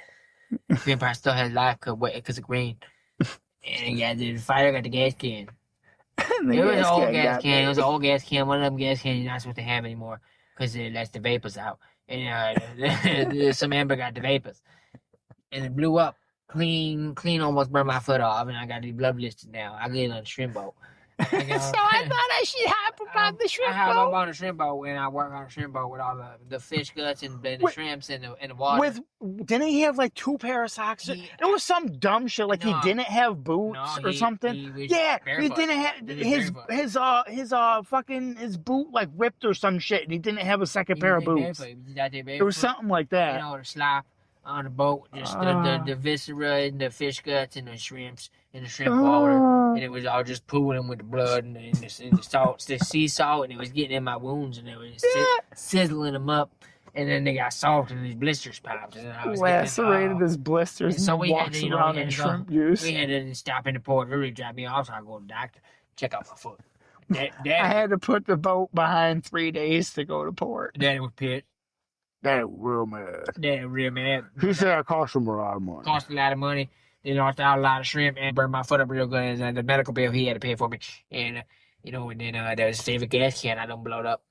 Green part still has life because of green. And yeah, the fire got the gas can. It was an old gas can. It was an old gas can. One of them gas cans you're not supposed to have anymore because it lets the vapors out. And some amber got the vapors. And it blew up. Clean almost burned my foot off. And I got these blood blisters now. I get on the shrimp boat. So I thought I should hop about the shrimp boat. I hop up on the shrimp boat and I work on the shrimp boat with all the fish guts and the shrimps and the water. Didn't he have like 2 pair of socks? It was some dumb shit like he didn't have boots or something. He didn't have his boot like ripped or some shit, and he didn't have a second pair of boots. It was something like that. You know, the slop on the boat, just the viscera and the fish guts and the shrimps and the shrimp water, and it was all just pooling with the blood and the salt, the sea salt, and it was getting in my wounds and it was sizzling them up, and then they got soft and these blisters popped, and I was lacerated his blisters. And so we had to, around in shrimp juice. We had to stop in the port, really drop me off, so I go to the doctor, check out my foot. I had to put the boat behind 3 days to go to port. Daddy was pissed. Daddy was real mad. Daddy real mad. He said it cost him a lot of money. Cost a lot of money. They lost out a lot of shrimp and burned my foot up real good. And the medical bill he had to pay for me. And, and then that was his favorite gas can. I done blowed up.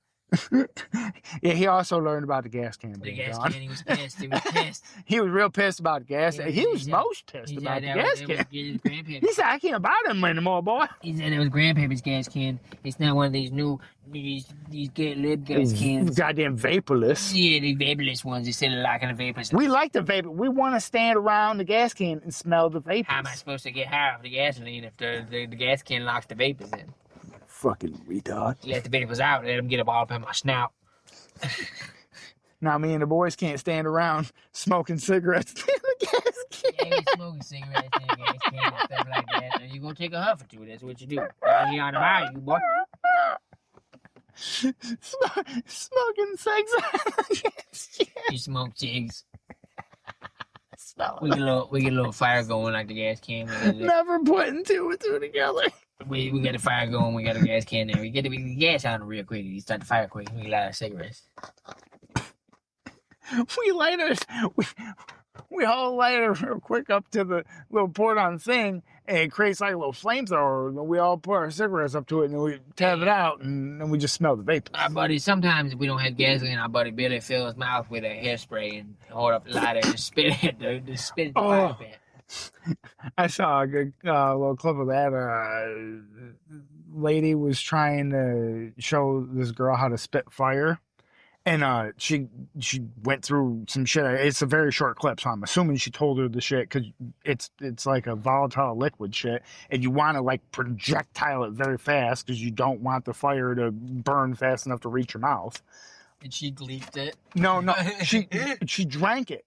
Yeah, he also learned about the gas can. The gas can, he was pissed. He was pissed. He was real pissed about the gas. He was most pissed about the gas can. He said, I can't buy them anymore, boy. He said it was grandpapa's gas can. It's not one of these new, these get lib gas cans. Goddamn vaporless. Yeah, the vaporless ones. They said a lot of the vapors. We like the vapor. We want to stand around the gas can and smell the vapors. How am I supposed to get high off the gasoline if the gas can locks the vapors in? Fucking retard. Let the vapors out, let them get up all up in my snout. Now me and the boys can't stand around smoking cigarettes in the gas can. Yeah, you smoking cigarettes in the gas can and stuff like that. And you go take a huff or two. That's what you do. Down here on the bayou, boy. Smoking cigs in the gas can. You smoke cigs. We get a little fire going like the gas can. Never putting 2 and 2 together. We got the fire going. We got a gas can there. We get the gas on real quick. You start the fire quick. We light our cigarettes. We all light it real quick up to the little port on thing, and it creates like a little flamethrower. And we all put our cigarettes up to it, and then we tap it out, and then we just smell the vapors. Our buddy, sometimes if we don't have gasoline, our buddy Billy fills his mouth with a hairspray and hold up the lighter and spit it at the fire pit. I saw a good little clip of that. Lady was trying to show this girl how to spit fire, and she went through some shit. It's a very short clip, so I'm assuming she told her the shit because it's like a volatile liquid shit, and you want to like projectile it very fast because you don't want the fire to burn fast enough to reach your mouth. And she gleeked it. No, she drank it.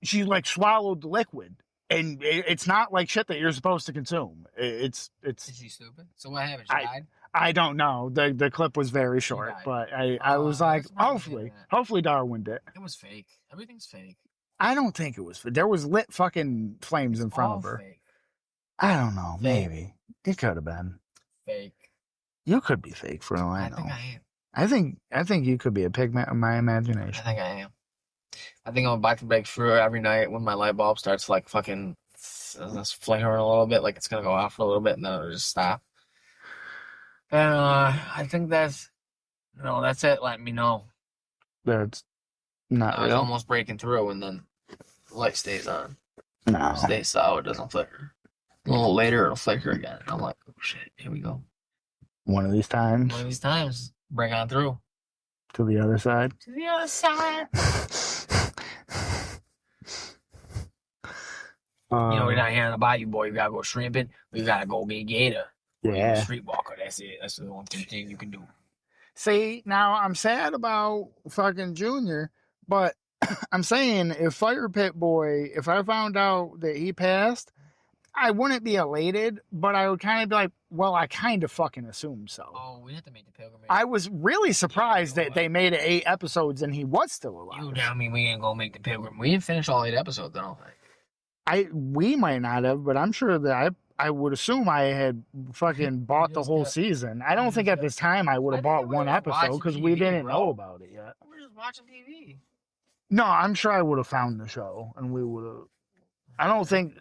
She like swallowed the liquid. And it's not like shit that you're supposed to consume. It's. Is she stupid? So what happened? She died? I don't know. The clip was very short, but I was like, hopefully Darwin did. It was fake. Everything's fake. I don't think it was. There was lit fucking flames in front of her. Fake. I don't know. Fake. Maybe it could have been fake. You could be fake for all I know. I think I am. I think you could be a pigment of my imagination. I think I am. I think I'm about to break through every night when my light bulb starts like fucking flickering a little bit, like it's gonna go off for a little bit, and then it'll just stop. And I think that's it. Let me know. That's not I was real. almost breaking through, and then the light stays on. No, it stays solid. It doesn't flicker. A little later, it'll flicker again. And I'm like, oh shit, here we go. One of these times, break on through. To the other side. To the other side. We're not here on the bayou, boy. You gotta go shrimping. We gotta go get gator. Yeah. Streetwalker. That's it. That's the only thing you can do. See, now I'm sad about fucking Junior, but I'm saying if Fire Pit Boy, if I found out that he passed, I wouldn't be elated, but I would kind of be like, well, I kind of fucking assumed so. Oh, we have to make the pilgrimage. I was really surprised that they made it 8 episodes and he was still alive. You tell me we ain't gonna make the pilgrim. We didn't finish all 8 episodes, I don't think. We might not have, but I'm sure that I would assume I had fucking bought the whole season. I don't think at this time I would have bought one episode because we didn't know about it yet. We're just watching TV. No, I'm sure I would have found the show and we would have. I don't think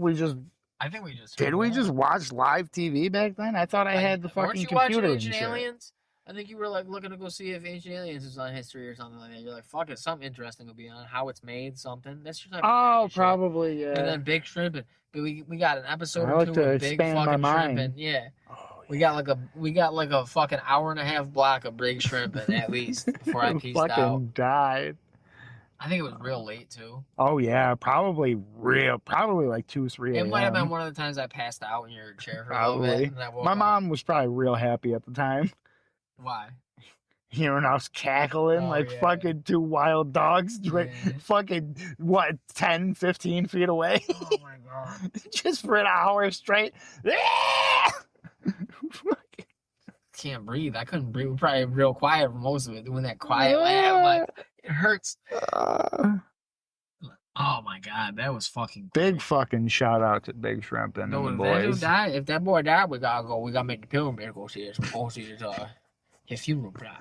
we just. I think we just. Did we just watch live TV back then? I thought I had the fucking computer and shit. Ancient Aliens? I think you were like looking to go see if Ancient Aliens is on History or something like that. You're like, fuck it, something interesting will be on. How it's made, something. That's just like probably, yeah. And then Big Shrimpin'. But we got an episode I or like two to with Big expand my fucking mind. Shrimpin'. Yeah. Oh, We got like a fucking hour and a half block of Big Shrimpin' at least before I peaced fucking out. died. I think it was real late too. Oh yeah, probably like 2, 3 It a.m. might have been one of the times I passed out in your chair for a little bit. And I woke My up. mom was probably real happy at the time. Why? Hearing us cackling like fucking 2 wild dogs, fucking, 10, 15 feet away. Oh my god. Just for an hour straight. Can't breathe. I couldn't breathe. We were probably real quiet for most of it, doing that quiet laugh. Like, it hurts. Oh my god, that was fucking big fucking shout out to Big Shrimp and the boys. If that boy died, we gotta make the pilgrimage, go see his funeral plot.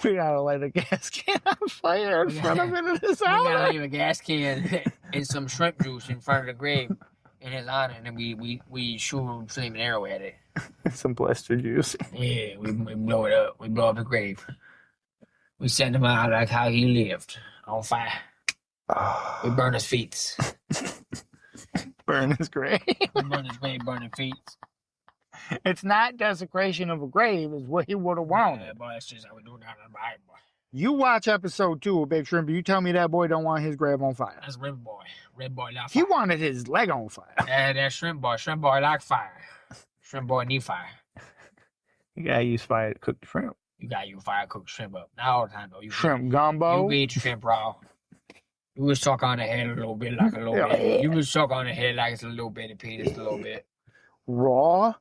We gotta light a gas can on fire in front of it in his honor. We gotta leave a gas can and some shrimp juice in front of the grave in his honor, and then we shoot a flaming arrow at it. Some blister juice. Yeah, we blow it up. We blow up the grave. We send him out like how he lived, on fire. We burn his feet. Burn his grave. We burn his grave, burn his feet. It's not desecration of a grave, is what he would have wanted. Yeah, boy, that's just how we do it down in the Bible. You watch episode 2 of Big Shrimp, you tell me that boy don't want his grave on fire. That's Red Boy. Red Boy like fire. He wanted his leg on fire. Yeah, that's Shrimp Boy. Shrimp Boy like fire. Shrimp Boy need fire. You gotta use fire to cook the shrimp. You gotta use fire to cook shrimp up. Not all the time, though. Shrimp gumbo. You eat shrimp raw. You was suck on the head a little bit, like a little bit. You was suck on the head like it's a little bit of penis, a little bit. Raw?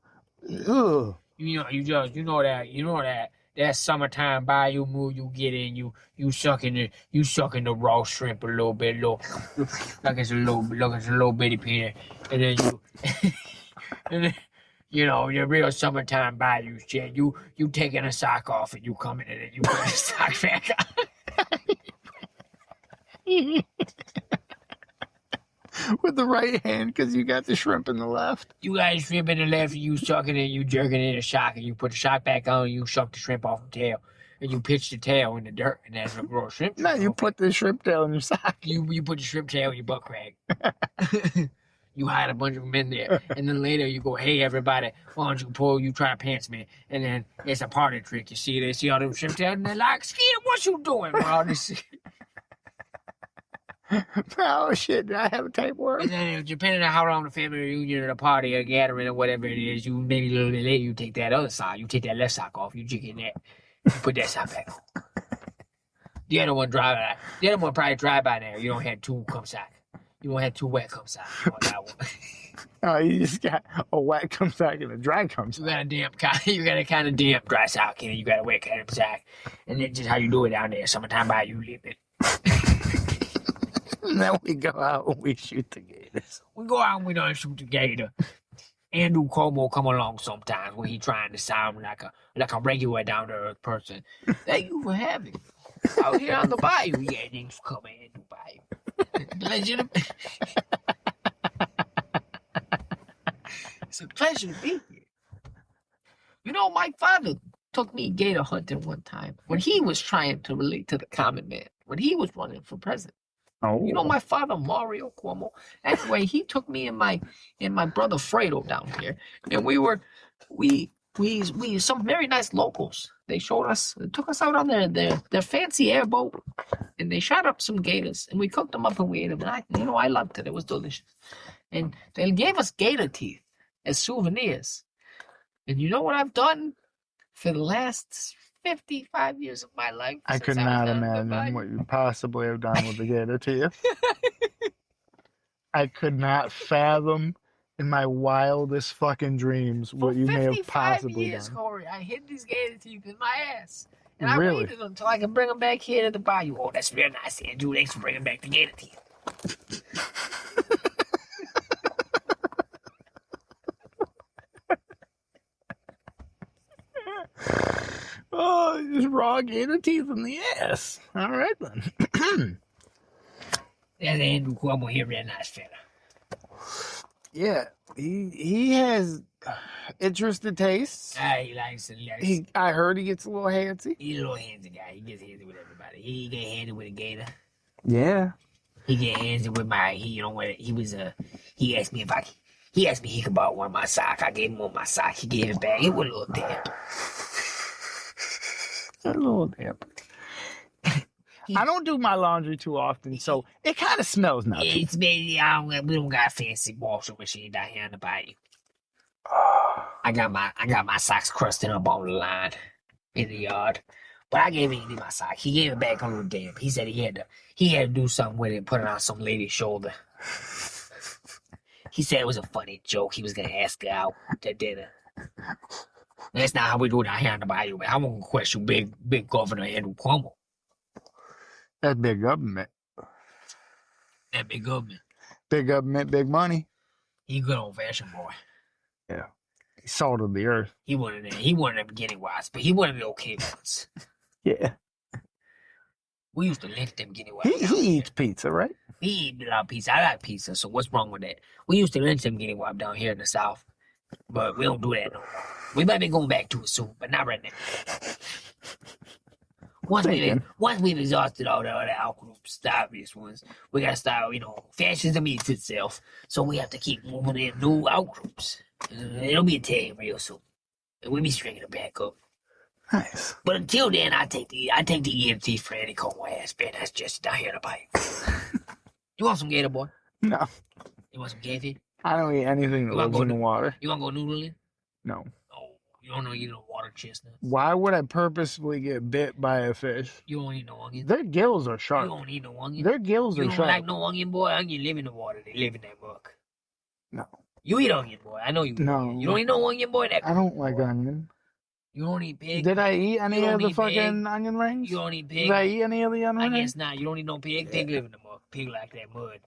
Ugh. You know that summertime bayou move you get in, you sucking the raw shrimp a little bit, like it's a little bitty penis, and then and then, the real summertime bayou shit. You taking a sock off and you coming in and you put a sock back on. With the right hand, because you got the shrimp in the left. You got the shrimp in the left, and you sucking it, you jerking it in a shock, and you put the shock back on, and you suck the shrimp off the tail, and you pitch the tail in the dirt, and that's a raw shrimp. No, you put the shrimp tail in your sock. You put the shrimp tail in your butt crack. You hide a bunch of them in there, and then later you go, hey everybody, why don't you try pants me, and then it's a party trick. You see, they see all them shrimp tails, and they're like, Skeeter, what you doing, bro? Oh shit, did I have a tape work? And then depending on how long the family reunion or the party or gathering or whatever it is, you maybe a little bit later you take that other sock, you take that left sock off, you jig in that, you put that sock back on. The other one probably dry by now. You don't have 2 cum sock. You don't have 2 wet cum sock on that one. Oh, you just got a wet cum sock and a dry cum sock. You got a kind of damp dry sock and you got a wet kind of sock. And that's just how you do it down there. Summertime by you leave it. And then we go out and we shoot the gators. We go out and we don't shoot the gator. Andrew Cuomo come along sometimes when he trying to sound like a regular down to earth person. Thank you for having me out here on the bayou. Yeah, thanks for coming in the bayou. Pleasure. It's a pleasure to be here. My father took me gator hunting one time when he was trying to relate to the common man, when he was running for president. Oh. My father, Mario Cuomo. Anyway, he took me and my brother Fredo down here, and we we used some very nice locals. They took us out on their fancy airboat, and they shot up some gators, and we cooked them up and we ate them. And I loved it. It was delicious. And they gave us gator teeth as souvenirs. And you know what I've done for the last 55 years of my life? I could not imagine what you possibly have done with the gator teeth. I could not fathom in my wildest fucking dreams what you may have possibly years, done. Corey, I hid these gator teeth in my ass. And I Really? waited until I could bring them back here to the bayou. Oh, that's real nice, Andrew. Thanks for bringing back the gator teeth. Oh, just raw gator teeth in the ass. All right, then. That's Andrew Cuomo here, real nice fella. Yeah, he has interesting tastes. He likes it. I heard he gets a little handsy. He's a little handsy guy. He gets handsy with everybody. He get handsy with a gator. Yeah. He get handsy with he asked me if he could borrow one of my socks. I gave him one of my socks. He gave it back. It was a little damp. A little damp. I don't do my laundry too often, so it kind of smells now. It's maybe we don't got a fancy washing machine down here in the bayou. I got my socks crusted up on the line in the yard. But I gave him my sock. He gave it back a little damp. He said he had to do something with it and put it on some lady's shoulder. He said it was a funny joke. He was gonna ask her out to dinner. That's not how we do it out here in the bayou, man. I won't question big Governor Andrew Cuomo. That's big government. That big government. Big government, big money. He good old fashioned boy. Yeah. He salt of the earth. He wanted them guinea wise, but he wanted the okay ones. Yeah. We used to lynch them guinea wise. He eats pizza, right? He eat a lot of pizza. I like pizza, so what's wrong with that? We used to lynch them guinea wop down here in the South, but we don't do that no more. We might be going back to it soon, but not right now. Once we've exhausted all the other out groups, the obvious ones, we gotta start, fascism eats itself, so we have to keep moving in new out groups. It'll be a time real soon, and we'll be stringing it back up. Nice. But until then, I take the EMT for any cold ass, man. That's just down here in the bike. You want some gator, boy? No. You want some gator? I don't eat anything that lives in the water. You want to go noodling? No. Oh, you don't know you know water chestnuts? Why would I purposefully get bit by a fish? You don't eat no onion? Their gills are sharp. You don't eat no onion? Their gills are sharp. You sharp. don't like no onion, boy? Onion live in the water. They live in that muck. No. You eat onion, boy. I know you. No. You don't eat no onion, boy? I don't like onion. You don't eat pig? Did I eat any of the fucking onion rings? You don't eat pig? Did I eat any of the onion rings? I guess not. You don't eat no pig? Pig live in the muck. Pig like that mud.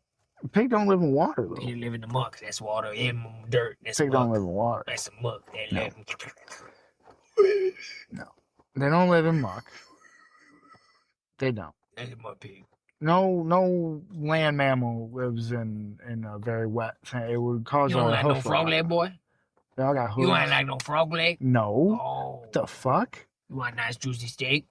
Pig don't live in water, though. Pig live in the muck. That's water. In dirt. That's Pig muck. don't live in water. That's the muck. They live. No. They don't live in muck. They don't. That's a mud pig. No land mammal lives in a very wet thing. It would cause You don't a like no hoof frog rot. leg, boy? They all got hooves. You ain't like no frog leg? No. Oh. What the fuck? You want a nice juicy steak?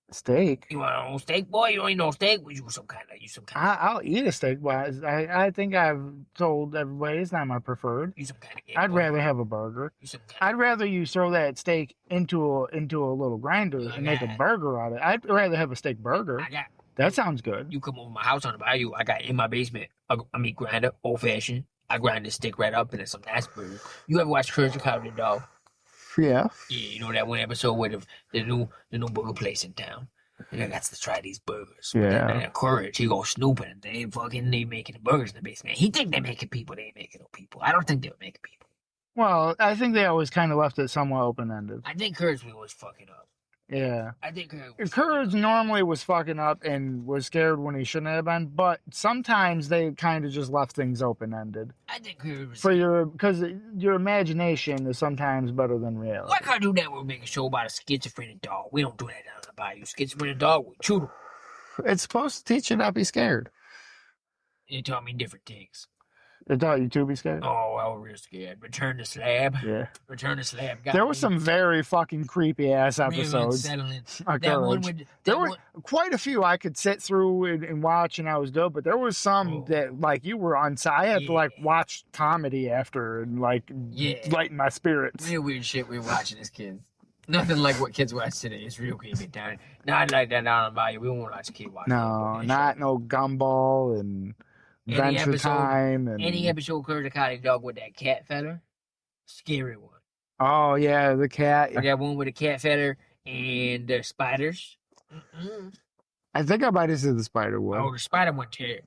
Steak? You want a old steak, boy? You don't eat no steak? You some kind of. I'll eat a steak, but I think I've told everybody it's not my preferred. You some kind of. I'd rather have a burger. I'd rather you throw that steak into a little grinder and make a burger out of it. I'd rather have a steak burger. That sounds good. You come over my house on the bayou. I got in my basement a meat grinder, old fashioned. I grind the stick right up into some nice burger. You ever watch Courage the Cowardly Dog? Yeah. Yeah, you know that one episode with the new burger place in town. And I got to try these burgers. Yeah. And Courage, he goes snooping and they making the burgers in the basement. He think they making people, they ain't making no people. I don't think they were making people. Well, I think they always kind of left it somewhat open ended. I think Courage was fucking up. Yeah. I think Courage normally was fucking up and was scared when he shouldn't have been, but sometimes they kind of just left things open ended. I think Courage was because your imagination is sometimes better than reality. Why can't do that when we make a show about a schizophrenic dog? We don't do that down in the bayou. Schizophrenic dog, we shoot him. It's supposed to teach you not to be scared. They taught me different things. They taught you to be scared? Oh, I was real scared. Return to Slab. Yeah. Return to Slab. There were some very fucking creepy ass episodes. That one would. There were quite a few I could sit through and watch, and I was dope. But there was some that like you were on. I had to like watch comedy after and like lighten my spirits. Real weird shit we were watching as kids. Nothing like what kids watch today. It's real creepy. Not like that down on Bayou. We won't watch kids watch. No, not no Gumball and Adventure Time and any episode Courage the Cottage Dog with that cat feather. Scary one. Oh yeah, the cat. I got one with a cat feather and the spiders. I think I might have said the spider one. Oh, the spider one too.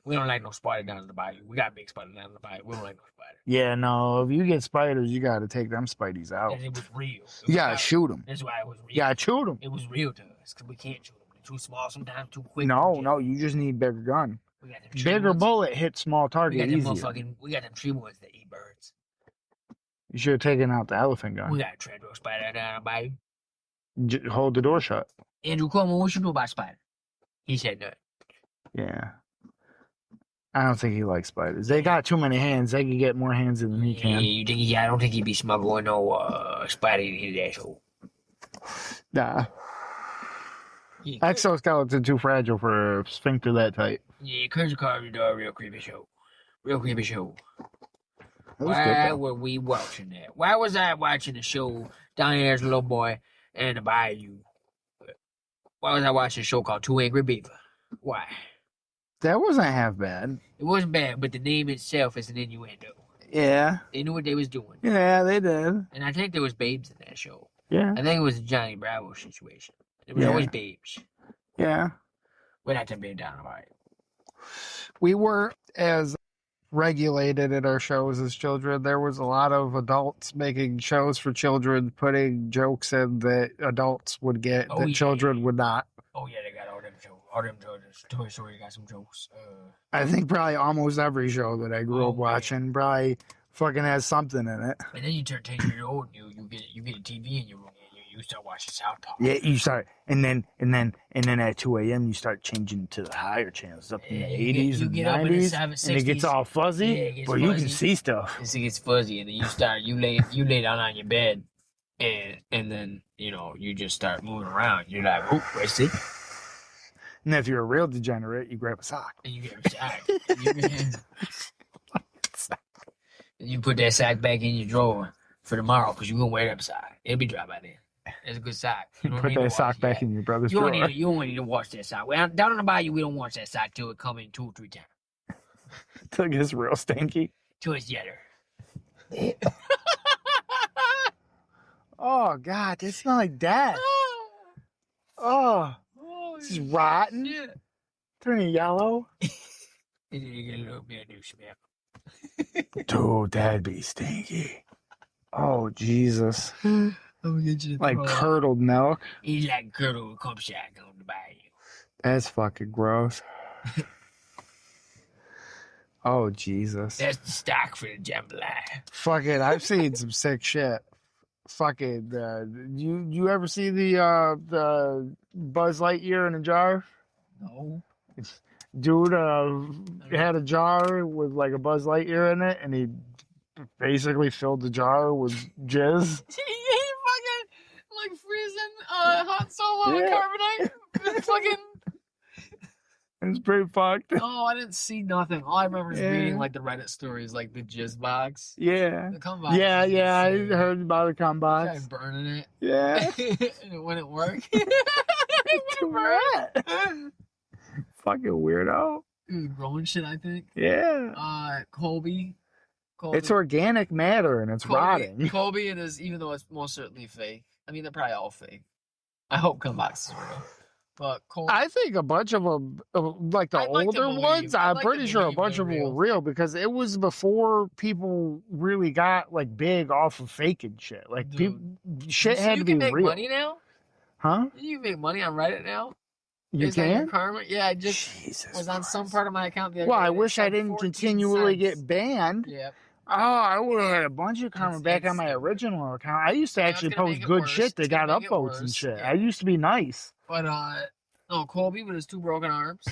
We don't like no spider down in the bayou. We got big spider down in the bayou. We don't like no spider. Yeah, no. If you get spiders, you got to take them spideys out. And it was real. You got to shoot them. That's why it was real. You got to shoot them. It was real to us because we can't shoot them. They're too small sometimes, too quick. No. You just need bigger gun. Bigger bullet hit small target easier. We got them tree ones that eat birds. You should have taken out the elephant gun. We got a treadmill spider down the bayou. Hold the door shut. Andrew Cuomo, what you know about spider? He said no. Yeah. I don't think he likes spiders. They got too many hands. They can get more hands than he can. I don't think he'd be smuggling no spider in his asshole. Nah. Exoskeleton too fragile for a sphincter that tight. Yeah, Courage the Cottage Dog, a real creepy show. Real creepy show. Why were we watching that? Why was I watching the show down here as a little boy in the bayou? Why was I watching a show called Two Angry Beaver? Why? That wasn't half bad. It wasn't bad, but the name itself is an innuendo. Yeah. They knew what they was doing. Yeah, they did. And I think there was babes in that show. Yeah. I think it was a Johnny Bravo situation. There was always babes. Yeah. We'd have to be down about it. We were as regulated at our shows as children. There was a lot of adults making shows for children, putting jokes in that adults would get that children would not. Oh yeah, they got all them jokes. All them jokes. Toy Story got some jokes. I think probably almost every show that I grew up watching probably fucking has something in it. And then you turn 10 years old and you get a TV in your room and you start watching South Park. Yeah, you start and then at 2 a.m. you start changing to the higher channels up in the 80s and 90s, and it gets all fuzzy, but you can see stuff. It gets fuzzy, and then you lay down on your bed, and then you just start moving around. You're like, oh, where's it? And if you're a real degenerate, you grab a sock. And you grab a sock. And you put that sock back in your drawer for tomorrow because you're gonna wear that sock. It'll be dry by then. It's a good sock. You put that sock back in your brother's drawer. You don't need to wash that sock. Down in the bayou, we don't wash that sock till it come in 2 or 3 times. Till it gets real stinky. Till it's yetter. Oh God, it smells like death. Oh, this is rotten. Yeah. Turning yellow. And then you get a little bit of new smell. Dude, that'd be stinky. Oh Jesus. Like curdled milk. He's like curdled cum shack on the bayou. That's fucking gross. Oh Jesus. That's the stock for the jambalaya. Fuck it, I've seen some sick shit. Fucking you ever see the Buzz Lightyear in a jar? No. Dude had a jar with like a Buzz Lightyear in it, and he basically filled the jar with jizz. He fucking like freezing hot solo and carbonite. Fucking. It's pretty fucked. Oh, I didn't see nothing. All I remember is reading like the Reddit stories, like the jizz box. Yeah. The cum box. Yeah. I heard about the cum box. Guy burning it. Yeah. And it wouldn't work. It wouldn't work. Fucking weirdo. Growing shit, I think. Yeah. Colby. It's organic matter and it's rotting. Colby, it is, even though it's most certainly fake. I mean, they're probably all fake. I hope cum box is real. But Colby, I think a bunch of them, like the older ones, I'm pretty sure a bunch of them were real because it was before people really got like big off of faking shit. Like shit had to be real. You can make money now? Huh? You can make money on Reddit now? You can? Karma? Yeah, I just was on some part of my account the other day. I wish I didn't continually get banned. Yeah. Oh, I would have had a bunch of karma back on my original account. I used to actually post good shit that got upvotes and shit. I used to be nice. But, no, Colby with his 2 broken arms.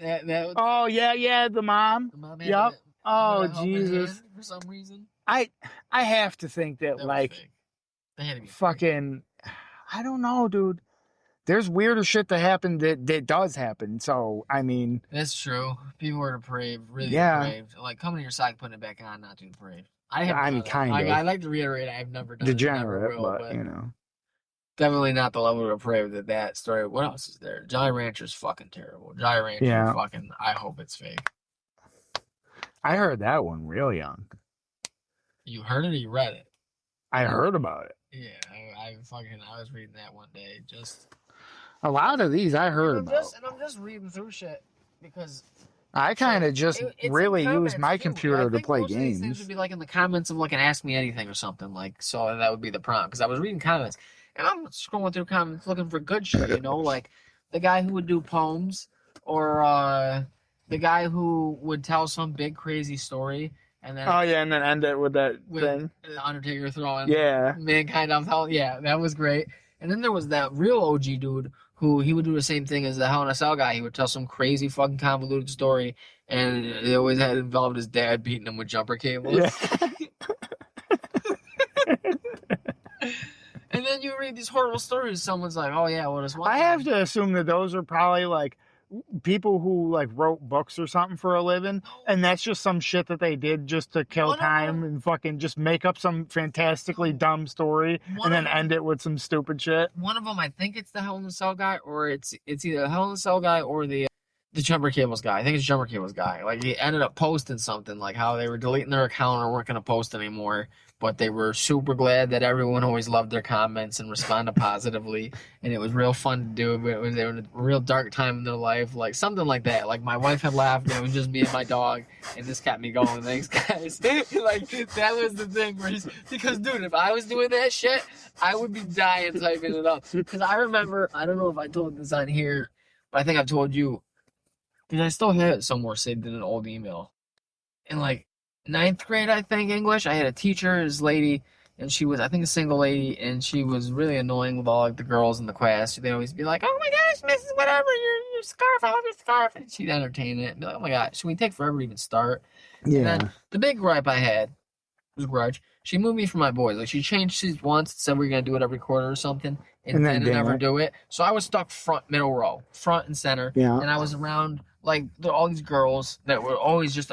Oh yeah, the mom. The mom had Yep. the Oh helmet Jesus. hand for some reason. I have to think that That was like fake. They had to be fake. fucking. I don't know, dude. There's weirder shit that happened that does happen. So I mean, That's true. People were depraved, really Yeah. depraved. Like coming to your side, putting it back on, not too depraved. I mean, kind of I like to reiterate, I've never done it, degenerate, never will, but you know. definitely not the level of depraved that story. What else is there? Jolly Rancher's fucking terrible. Jolly Rancher, Yeah. fucking. I hope it's fake. I heard that one real young. You heard it or you read it? I heard about it. Yeah, I was reading that one day. Just A lot of these I heard and about. I'm just reading through shit because I kind of just it's really in use comments, my too. computer I to think play most of these things games. would be like in the comments of like an Ask Me Anything or something like so that would be the prompt because I was reading comments and I'm scrolling through comments looking for good shit, you know, like the guy who would do poems or the guy who would tell some big crazy story and then Oh yeah, and then end it with that thing. the Undertaker throwing Yeah. Mankind off hell. Yeah, that was great. And then there was that real OG dude who he would do the same thing as the Hell in a Cell guy. He would tell some crazy fucking convoluted story, and it always had involved his dad beating him with jumper cables. Yeah. And then you read these horrible stories. Someone's like, "Oh yeah, well this one." I have to assume that those are probably like people who like wrote books or something for a living, and that's just some shit that they did just to kill time and fucking just make up some fantastically dumb story and then end it with some stupid shit. One of them, I think it's the Hell in a Cell guy, or it's either the Hell in a Cell guy or the jumper cables guy. I think it's jumper cables guy. Like he ended up posting something like how they were deleting their account or weren't gonna post anymore, but they were super glad that everyone always loved their comments and responded positively, and it was real fun to do. But they were in a real dark time in their life, like something like that. Like my wife had laughed, and it was just me and my dog, and this kept me going. Thanks, guys. Like that was the thing where because dude, if I was doing that shit, I would be dying typing it up. Because I remember, I don't know if I told this on here, but I think I've told you. Because I still have it somewhere saved in an old email. In like 9th grade, I think, English, I had a teacher, this lady, and she was, I think, a single lady, and she was really annoying with all like the girls in the class. They'd always be like, "Oh my gosh, Mrs. Whatever, your scarf, I love your scarf." And she'd entertain it and be like, "Oh my gosh, should we take forever to even start?" Yeah. And then the big gripe I had was grudge. She moved me from my boys. Like she changed seats once, said we were gonna do it every quarter or something, and then never do it. So I was stuck middle row, front and center. Yeah. And I was around like all these girls that were always just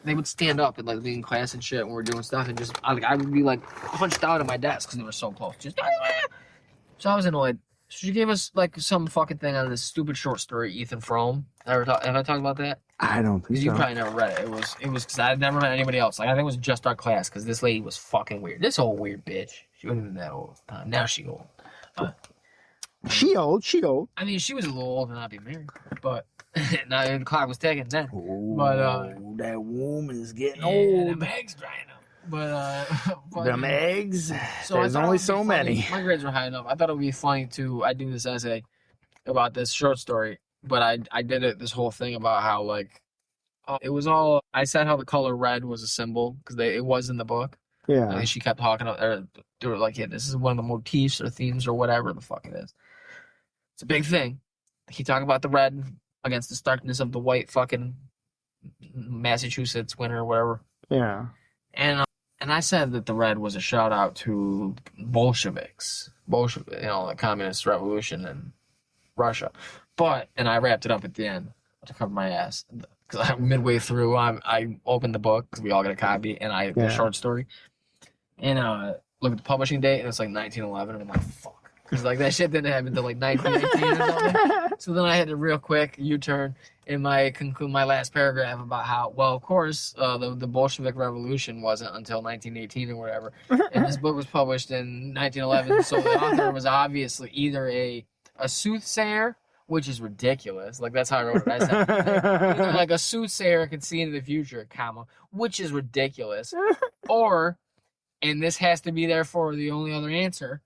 they would stand up and like be in class and shit when we were doing stuff and just I would be like punched out of my desk because they were so close. Just so I was annoyed. So she gave us like some fucking thing out of this stupid short story, Ethan Frome. Have I talked about that? I don't think You so. probably never read it. It was because I'd never met anybody else. Like I think it was just our class because this lady was fucking weird. This old weird bitch. She wasn't even that old. Now she old. She old. I mean, she was a little old and I'd be married, but now the clock was ticking then. Oh, But that woman's getting yeah, old. them eggs drying up. But Them eggs. So There's only so many. My grades were high enough. I thought it would be funny I do this essay about this short story, but I did this whole thing about how like it was all. I said how the color red was a symbol because it was in the book. Yeah. And she kept talking. They were like, "Yeah, this is one of the motifs or themes or whatever the fuck it is." It's a big thing. He talked about the red against the starkness of the white fucking Massachusetts winter or whatever. Yeah. And I said that the red was a shout out to Bolsheviks, the communist revolution in Russia. And I wrapped it up at the end to cover my ass because midway through I opened the book because we all got a copy and the short story and look at the publishing date and it's like 1911 and I'm like fuck. Because like that shit didn't happen until like 1918 or something. So then I had to real quick U-turn in conclude my last paragraph about how, well, of course, the Bolshevik Revolution wasn't until 1918 or whatever. And this book was published in 1911. So the author was obviously either a soothsayer, which is ridiculous. Like that's how I wrote it. I said either like a soothsayer could see into the future, comma, which is ridiculous. Or, and this has to be therefore the only other answer,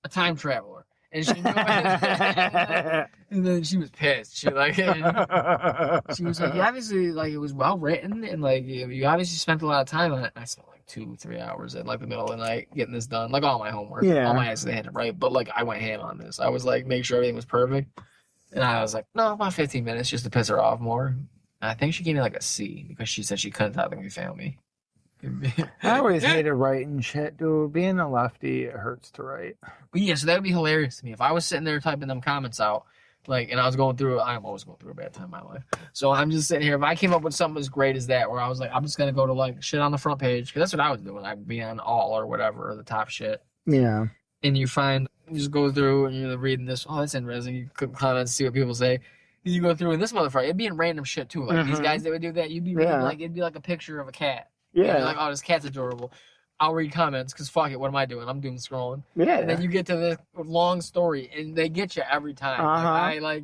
a time traveler. And she knew it. And then she was pissed. She was like, you obviously, like, it was well written and like you obviously spent a lot of time on it. I spent like 2-3 hours at like the middle of the night getting this done. Like all my homework. Yeah. All my essays I had to write. But like I went ham on this. I was like, make sure everything was perfect. And I was like, no, about 15 minutes just to piss her off more. And I think she gave me like a C because she said she couldn't technically fail me. I always hated writing shit, dude. Being a lefty, it hurts to write. But yeah, so that would be hilarious to me. If I was sitting there typing them comments out, like, and I was going through, I'm always going through a bad time in my life. So I'm just sitting here. If I came up with something as great as that, where I was like, I'm just going to go to like shit on the front page, because that's what I was doing. I'd be on all or whatever, or the top shit. Yeah. And you just go through and you're reading this. Oh, that's interesting. You click comments, see what people say. You go through, and this motherfucker, it'd be in random shit too. Like these guys that would do that, you'd be reading, like, it'd be like a picture of a cat. Yeah. Like, oh, this cat's adorable. I'll read comments because fuck it, what am I doing? I'm doing scrolling. Yeah. And then you get to this long story, and they get you every time. Like,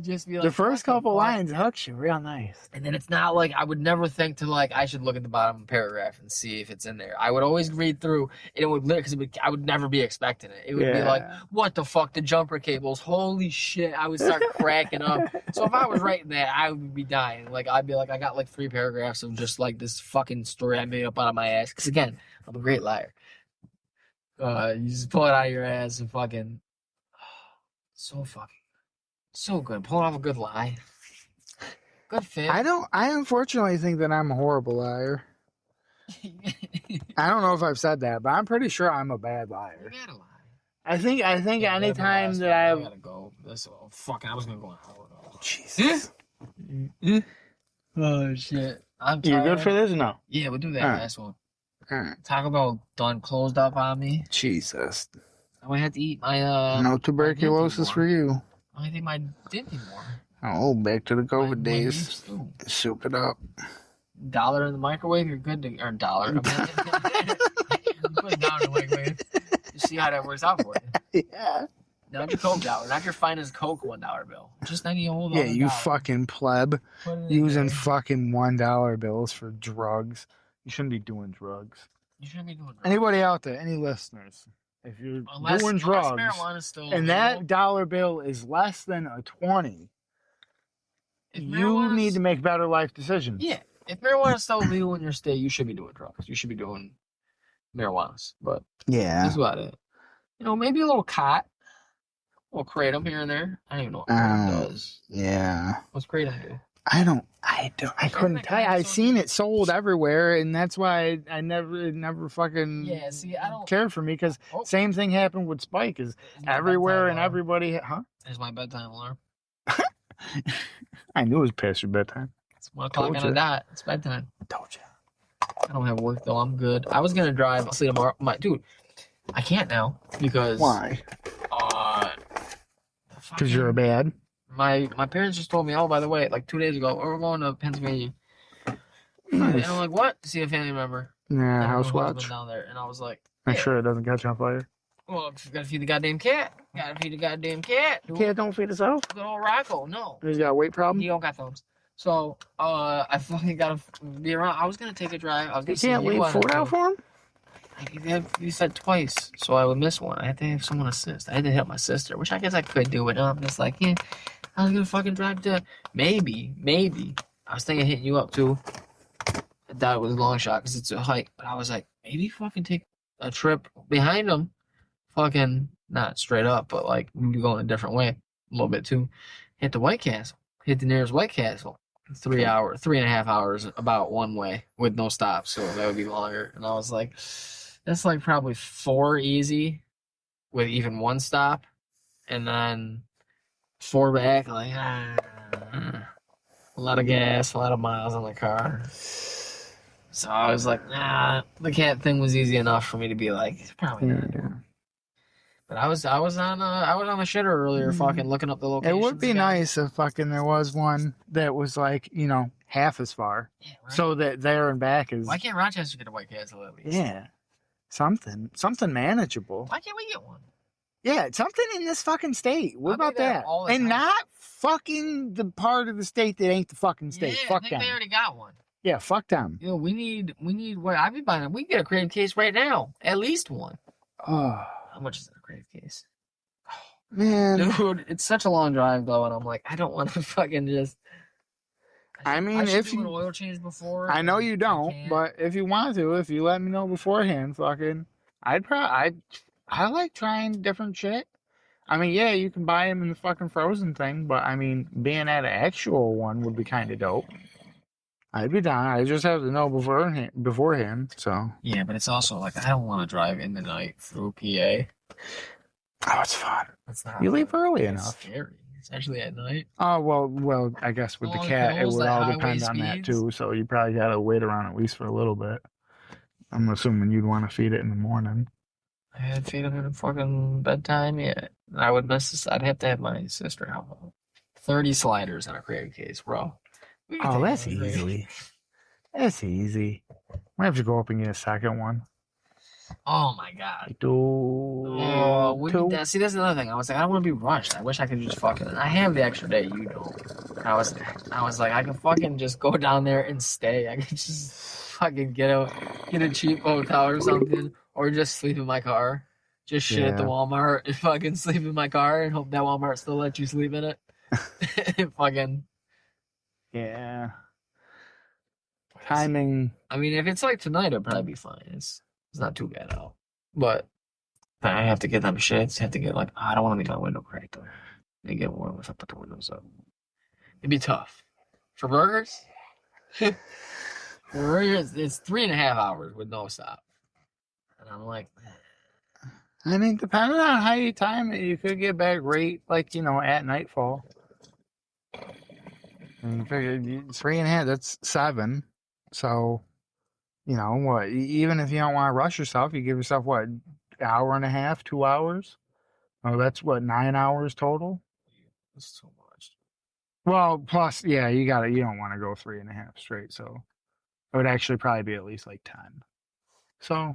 just be like, the first couple lines hooks you real nice. And then it's not like I would never think to like I should look at the bottom of a paragraph and see if it's in there. I would always read through, and it would because I would never be expecting it. It would be like, what the fuck, the jumper cables? Holy shit! I would start cracking up. So if I was writing that, I would be dying. Like I'd be like, I got like 3 paragraphs of just like this fucking story I made up out of my ass. Because again, I'm a great liar. You just pull it out of your ass and fucking so good. Pulling off a good lie. Good fit. I unfortunately think that I'm a horrible liar. I don't know if I've said that, but I'm pretty sure I'm a bad liar. You gotta lie. I think anytime that I gotta go. I was gonna go out. Jesus. Oh shit. I'm tired. You good for this or no? Yeah, we'll do that last one. Alright. Talk about done closed up on me. Jesus. I might have to eat my no tuberculosis for you. I think my did anymore. Oh, back to the COVID days. Soup it up. $1 in the microwave, you're good to, or $1. I mean, put $1 in the microwave. You see how that works out for you. Yeah. Not your Coke dollar, not your finest Coke $1 bill. Just any old. Yeah, you fucking pleb using fucking $1 bills for drugs. You shouldn't be doing drugs. You shouldn't be doing drugs. Anybody out there, any listeners? If you're doing drugs, and that dollar bill is less than a 20, you need to make better life decisions. Yeah, if marijuana is still legal in your state, you should be doing drugs. You should be doing marijuana. But yeah, that's about it. You know, maybe a little cot, a little kratom here and there. I don't even know what kratom does. Yeah, what's kratom do? I couldn't tell you. I seen it sold everywhere, and that's why I never fucking I don't cared for me, because same thing happened with Spike, is everywhere and everybody. There's my bedtime alarm. I knew it was past your bedtime. It's 1 o'clock on a dot. It's bedtime. Told you. I don't have work though. I'm good. I was gonna drive. I'll see tomorrow. Dude, I can't now because why? Because you're a bad. My parents just told me, oh, by the way, like 2 days ago, we're going to Pennsylvania. Nice. And I'm like, what? To see a family member. Yeah, house watch. Down there. And I was like, make sure it doesn't catch on fire. Well, gotta feed the goddamn cat. Gotta feed the goddamn cat. The cat don't feed itself? Good old Rocco, no. He's got a weight problem? He don't got thumbs. So, I fucking gotta be around. I was gonna take a drive. You can't leave food out for him? You said twice, so I would miss one. I had to have someone assist. I had to help my sister, which I guess I could do, but no, I'm just like, yeah, I was gonna fucking drive to maybe. I was thinking of hitting you up too. I doubt it was a long shot because it's a hike, but I was like, maybe fucking take a trip behind them. Fucking not straight up, but like maybe going a different way a little bit too. Hit the White Castle. Hit the nearest White Castle. 3.5 hours about one way with no stops, so that would be longer. And I was like, that's like probably 4 easy with even 1 stop, and then 4 back. Like a lot of gas, a lot of miles on the car. So I was like, nah, the cat thing was easy enough for me to be like, it's probably not. Yeah. But I was on the shitter earlier, fucking looking up the location. It would be nice if fucking there was one that was like, you know, half as far, right? So that there and back is. Why can't Rochester get a White Castle at least? Yeah, something manageable. Why can't we get one? Yeah, something in this fucking state. What about that? And not fucking the part of the state that ain't the fucking state. Yeah, fuck I think them. they already got one. Yeah, fuck them. You know, we need what I've been buying. We can get a crave case right now, at least one. Oh. How much is a crave case? Oh, man. Dude, it's such a long drive though, and I'm like, I don't want to fucking just. I mean, if you do an oil change before. I know you don't, but if you want to, if you let me know beforehand, fucking, I like trying different shit. I mean, yeah, you can buy them in the fucking frozen thing, but I mean, being at an actual one would be kind of dope. I'd be down. I just have to know beforehand. So Yeah, but it's also like I don't want to drive in the night through PA. oh, it's fun. It's not. You leave early It's enough. scary, especially at night. Oh well. I guess with the Long cat, it hills, would like all highway depend on that speeds. too. So you probably gotta wait around at least for a little bit. I'm assuming you'd want to feed it in the morning. I had feed him in fucking bedtime. Yeah, I would miss this. I'd have to have my sister help. 30 sliders in a crate case, bro. Oh, that's easy. That's easy. Might have to go up and get a second one. Oh my god. Two. See, that's another thing. I was like, I don't want to be rushed. I wish I could just fucking. I have the extra day, you know. I was like, I can fucking just go down there and stay. I could just fucking get a cheap hotel or something, or just sleep in my car. Just shit at the Walmart and fucking sleep in my car and hope that Walmart still lets you sleep in it. Fucking. Yeah. Timing. I mean, if it's like tonight, it'll probably be fine. It's not too bad out. But I have to get them shits. Have to get like I don't want to leave my window cracked though. They get warm if I put the windows up. It'd be tough. For burgers? For burgers, it's 3.5 hours with no stop. And I'm like, I mean, depending on how you time it, you could get back right, like, at nightfall. And you figure 3.5, that's 7. So, what? Even if you don't want to rush yourself, you give yourself what, hour and a half, 2 hours? Oh, that's what, 9 hours total? that's too much. Well, plus, yeah, you don't want to go 3.5 straight. So it would actually probably be at least like 10. So,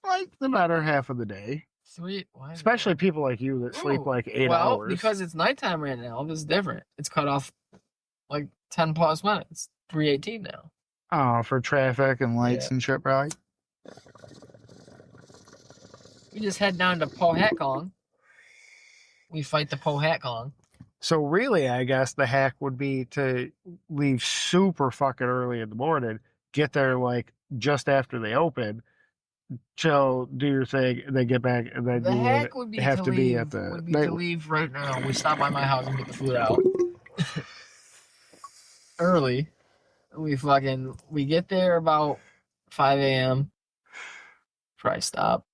like the better half of the day. Sweet. Why Especially people like you that sleep like 8 hours. Because it's nighttime right now. This is different. It's cut off like 10 plus minutes. 3:18 now. Oh, for traffic and lights and shit, probably. We just head down to Powhatan. We fight the Powhatan. So really, I guess the hack would be to leave super fucking early in the morning, get there like just after they open, chill, do your thing, and then get back, and then The hack would be have to to be at the. Would be to leave right now. We stop by my house and get the food out early. We get there about 5 a.m. Probably stop.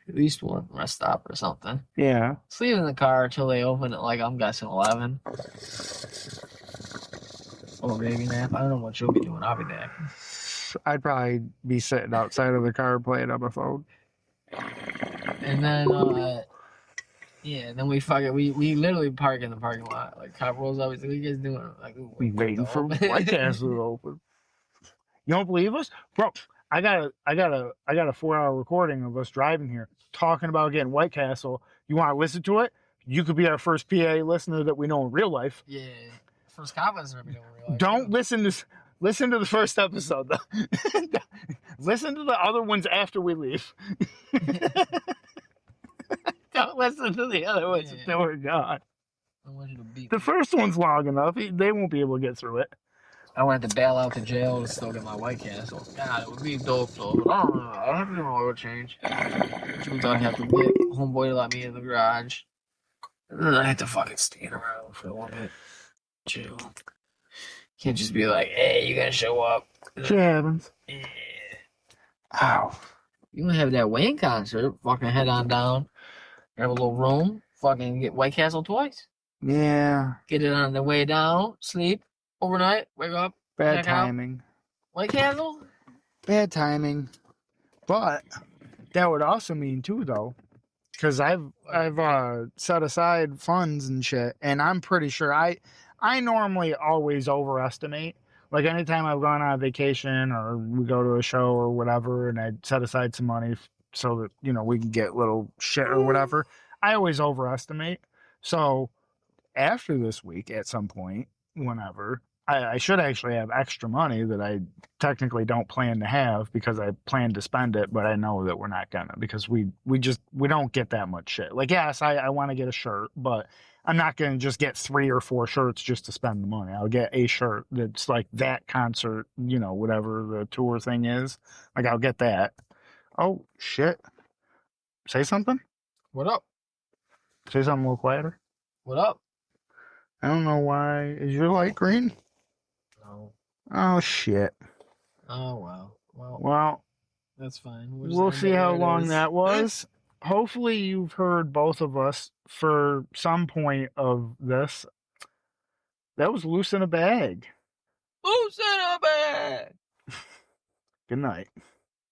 At least one rest stop or something. Yeah. Sleep in the car until they open at like I'm guessing 11. Or baby nap. I don't know what you'll be doing. I'll be napping. I'd probably be sitting outside of the car playing on my phone. And then and then we literally park in the parking lot. Like cop rolls up, he's like, what are you guys doing? Like, We waiting for White Castle to open. You don't believe us? Bro, I got a 4-hour recording of us driving here talking about getting White Castle. You want to listen to it? You could be our first PA listener that we know in real life. Yeah. First cop listener we know in real life. Don't listen to the first episode though. Listen to the other ones after we leave. Don't listen to the other ones until we're gone. I want you to beat The first one's long enough. They won't be able to get through it. I wanted to bail out to jail to still get my White Castle. God, it would be dope though. But I don't know. I have to do my oil change. Which I have to get homeboy to let me in the garage. And then I have to fucking stand around for a little bit. Chill. Can't just be like, hey, you gotta show up. Shit happens. Yeah. Ow. You gonna have that Wayne concert, fucking head on down. Have a little room, fucking get White Castle twice. Yeah. Get it on the way down, sleep, overnight, wake up. Bad timing. White Castle? Bad timing. But that would also mean too though, because I've set aside funds and shit, and I'm pretty sure I normally always overestimate. Like anytime I've gone on vacation or we go to a show or whatever, and I set aside some money so that we can get little shit or whatever, I always overestimate. So after this week, at some point, whenever, I should actually have extra money that I technically don't plan to have because I plan to spend it, but I know that we're not gonna because we don't get that much shit. Like, yes, I want to get a shirt, but I'm not gonna just get 3 or 4 shirts just to spend the money. I'll get a shirt that's like that concert, whatever the tour thing is. Like, I'll get that. Oh shit! Say something. What up? Say something a little quieter. What up? I don't know why. Is your light green? No. Oh, shit. Oh, well. Well, That's fine. we'll see how long that was. Hopefully you've heard both of us for some point of this. That was Loose in a Bag. Loose in a bag. Good night.